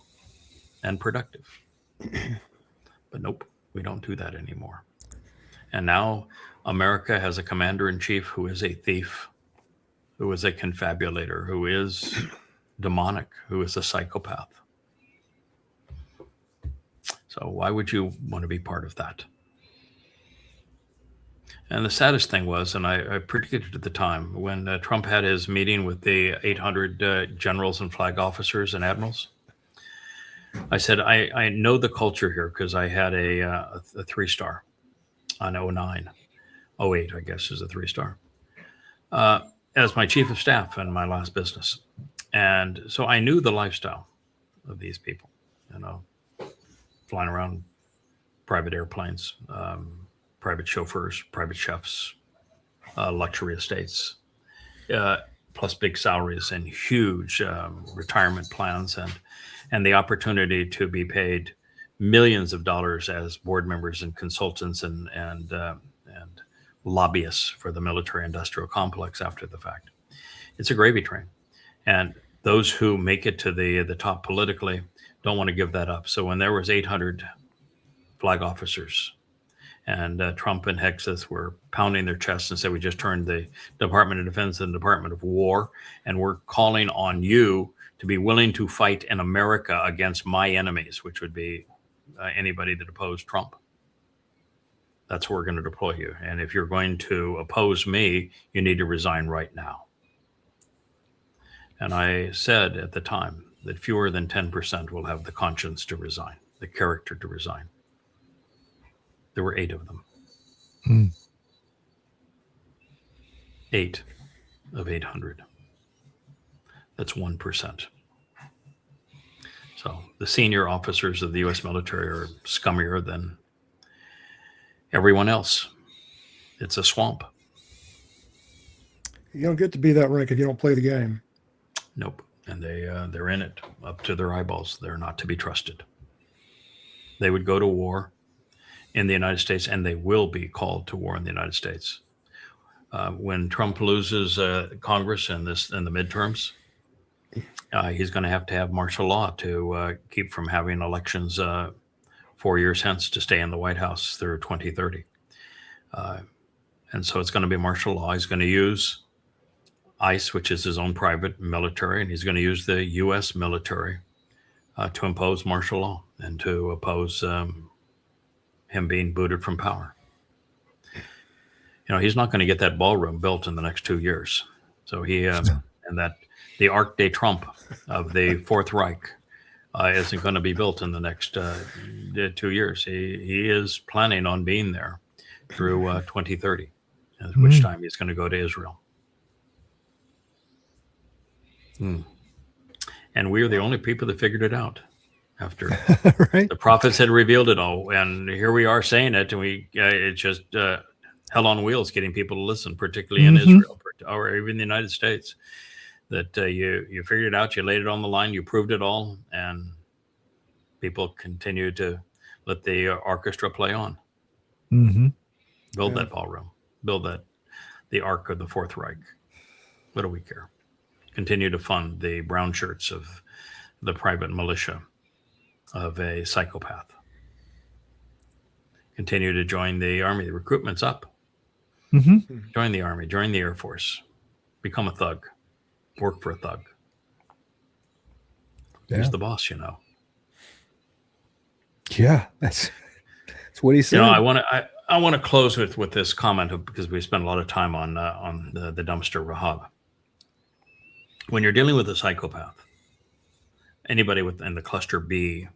and productive. But nope, we don't do that anymore. And now America has a commander-in-chief who is a thief, who is a confabulator, who is demonic, who is a psychopath. So why would you want to be part of that? And the saddest thing was, and I predicted it at the time, when Trump had his meeting with the 800 generals and flag officers and admirals, I said, I know the culture here because I had a 3-star on 09. 08, I guess, is a 3-star. As my chief of staff in my last business. And so I knew the lifestyle of these people, flying around private airplanes, private chauffeurs, private chefs, luxury estates, plus big salaries and huge retirement plans, and the opportunity to be paid millions of dollars as board members and consultants and lobbyists for the military-industrial complex after the fact. It's a gravy train. And those who make it to the top politically don't want to give that up. So when there was 800 flag officers and Trump and Hexeth were pounding their chests and said, we just turned the Department of Defense and the Department of War, and we're calling on you to be willing to fight in America against my enemies, which would be anybody that opposed Trump. That's where we're going to deploy you. And if you're going to oppose me, you need to resign right now. And I said at the time that fewer than 10% will have the conscience to resign, the character to resign. There were 8 of them. 8 of 800. That's 1%. So the senior officers of the U.S. military are scummier than everyone else. It's a swamp. You don't get to be that rank if you don't play the game. Nope. And they're in it up to their eyeballs. They're not to be trusted. They would go to war in the United States, and they will be called to war in the United States. When Trump loses Congress in the midterms, he's going to have martial law to keep from having elections 4 years hence to stay in the White House through 2030. And so it's going to be martial law. He's going to use ICE, which is his own private military, and he's going to use the U.S. military to impose martial law and to oppose him being booted from power. He's not going to get that ballroom built in the next 2 years. So and that the Arc de Trump of the Fourth Reich isn't going to be built in the next 2 years. He is planning on being there through 2030, at which time he's going to go to Israel. And we are the only people that figured it out after right. The prophets had revealed it all. And here we are saying it, and it's just hell on wheels getting people to listen, particularly in Israel or even the United States. That you figured it out, you laid it on the line, you proved it all, and people continue to let the orchestra play on. Build that ballroom, build the Ark of the Fourth Reich. What do we care? Continue to fund the brown shirts of the private militia of a psychopath. Continue to join the army. The recruitment's up. Join the army, join the Air Force, become a thug. Work for a thug. He's the boss, Yeah, that's what he said. I want to close with this comment because we spent a lot of time on the dumpster Rahab. when you're dealing with a psychopath, anybody within the cluster B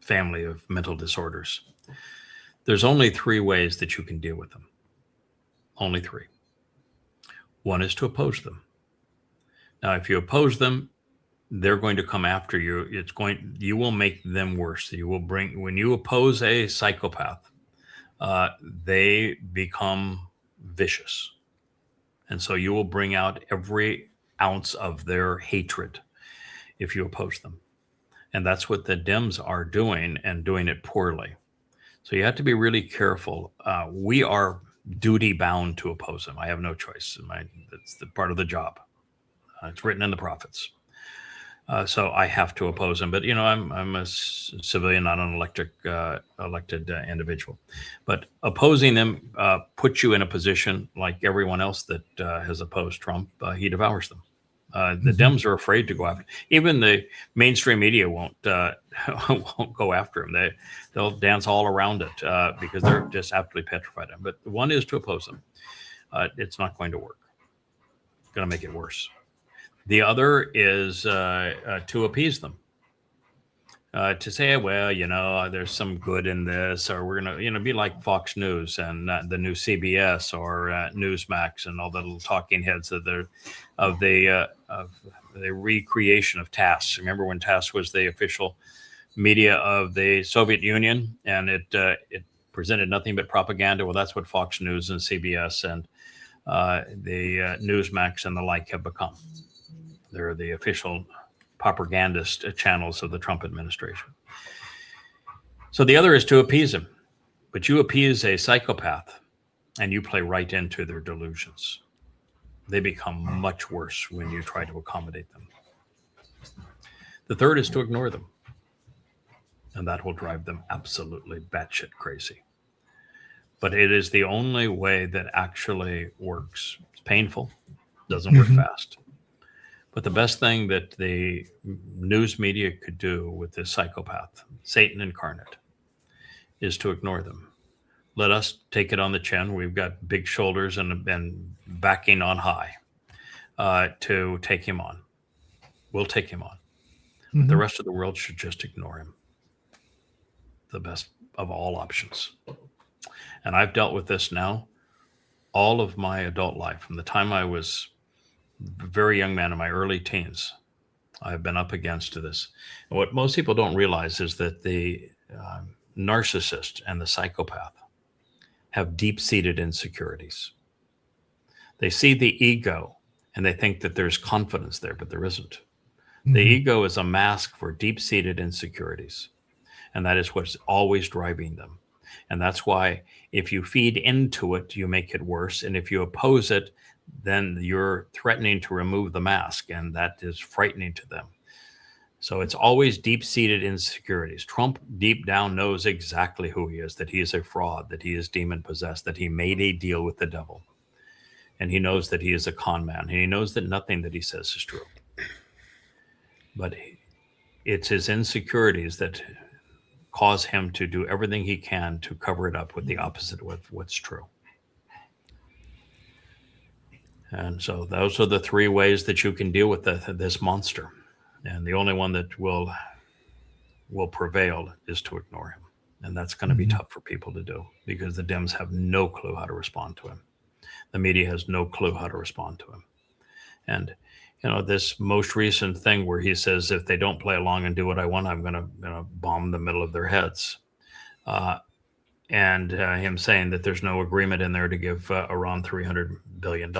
family of mental disorders, there's only three ways that you can deal with them. Only three. One is to oppose them. Now, if you oppose them, they're going to come after you. You will make them worse. When you oppose a psychopath, they become vicious. And so you will bring out every ounce of their hatred if you oppose them. And that's what the Dems are doing, and doing it poorly. So you have to be really careful. We are duty bound to oppose them. I have no choice. That's the part of the job. It's written in the prophets. So I have to oppose them. But, I'm a civilian, not an elected individual. But opposing them puts you in a position like everyone else that has opposed Trump. He devours them. The Dems are afraid to go after. Even the mainstream media won't go after him. They'll dance all around it because they're just absolutely petrified of him. But one is to oppose them. It's not going to work. It's going to make it worse. The other is to appease them. To say, well, there's some good in this, or we're going to, be like Fox News and the new CBS or Newsmax and all the little talking heads of the recreation of TASS. Remember when TASS was the official media of the Soviet Union, and it presented nothing but propaganda? Well, that's what Fox News and CBS and the Newsmax and the like have become. They're the official propagandist channels of the Trump administration. So the other is to appease him. But you appease a psychopath and you play right into their delusions. They become much worse when you try to accommodate them. The third is to ignore them. And that will drive them absolutely batshit crazy. But it is the only way that actually works. It's painful, doesn't work fast. But the best thing that the news media could do with this psychopath, Satan incarnate, is to ignore them. Let us take it on the chin. We've got big shoulders and backing on high to take him on. We'll take him on. But the rest of the world should just ignore him. The best of all options. And I've dealt with this now all of my adult life, from the time I was a very young man in my early teens. I've been up against this. And what most people don't realize is that the narcissist and the psychopath have deep-seated insecurities. They see the ego and they think that there's confidence there, but there isn't. The ego is a mask for deep-seated insecurities. And that is what's always driving them. And that's why if you feed into it, you make it worse. And if you oppose it, then you're threatening to remove the mask, and that is frightening to them. So it's always deep-seated insecurities. Trump deep down knows exactly who he is, that he is a fraud, that he is demon-possessed, that he made a deal with the devil. And he knows that he is a con man, and he knows that nothing that he says is true. But it's his insecurities that cause him to do everything he can to cover it up with the opposite of what's true. And so those are the three ways that you can deal with this monster. And the only one that will prevail is to ignore him. And that's going to be tough for people to do, because the Dems have no clue how to respond to him. The media has no clue how to respond to him. And, this most recent thing where he says, if they don't play along and do what I want, I'm going to bomb the middle of their heads. And him saying that there's no agreement in there to give Iran $300 billion.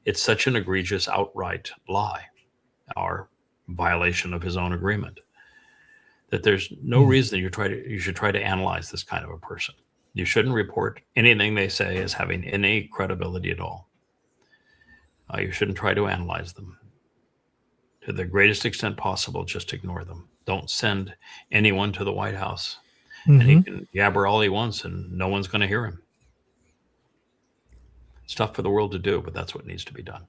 It's such an egregious outright lie, or violation of his own agreement, that there's no reason you should try to analyze this kind of a person. You shouldn't report anything they say as having any credibility at all. You shouldn't try to analyze them. To the greatest extent possible, just ignore them. Don't send anyone to the White House. And he can yabber all he wants and no one's going to hear him. It's tough for the world to do, but that's what needs to be done.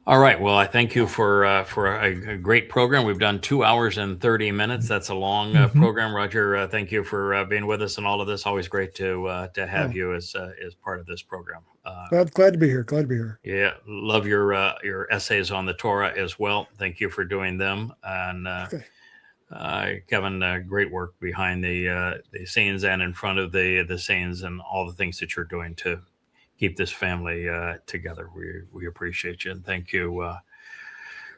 All right. Well, I thank you for a great program. We've done 2 hours and 30 minutes. That's a long program. Roger, thank you for being with us and all of this. Always great to have you as part of this program. Glad to be here. Glad to be here. Yeah, love your essays on the Torah as well. Thank you for doing them. And Kevin, great work behind the scenes and in front of the scenes and all the things that you're doing to keep this family together. We appreciate you, and thank you,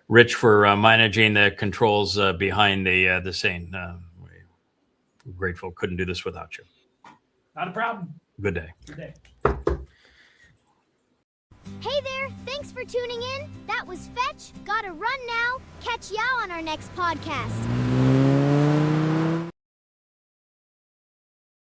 Rich, for managing the controls behind the scene. We're grateful. Couldn't do this without you. Not a problem. Good day. Good day. Hey there, thanks for tuning in. That was Fetch. Gotta run now. Catch y'all on our next podcast.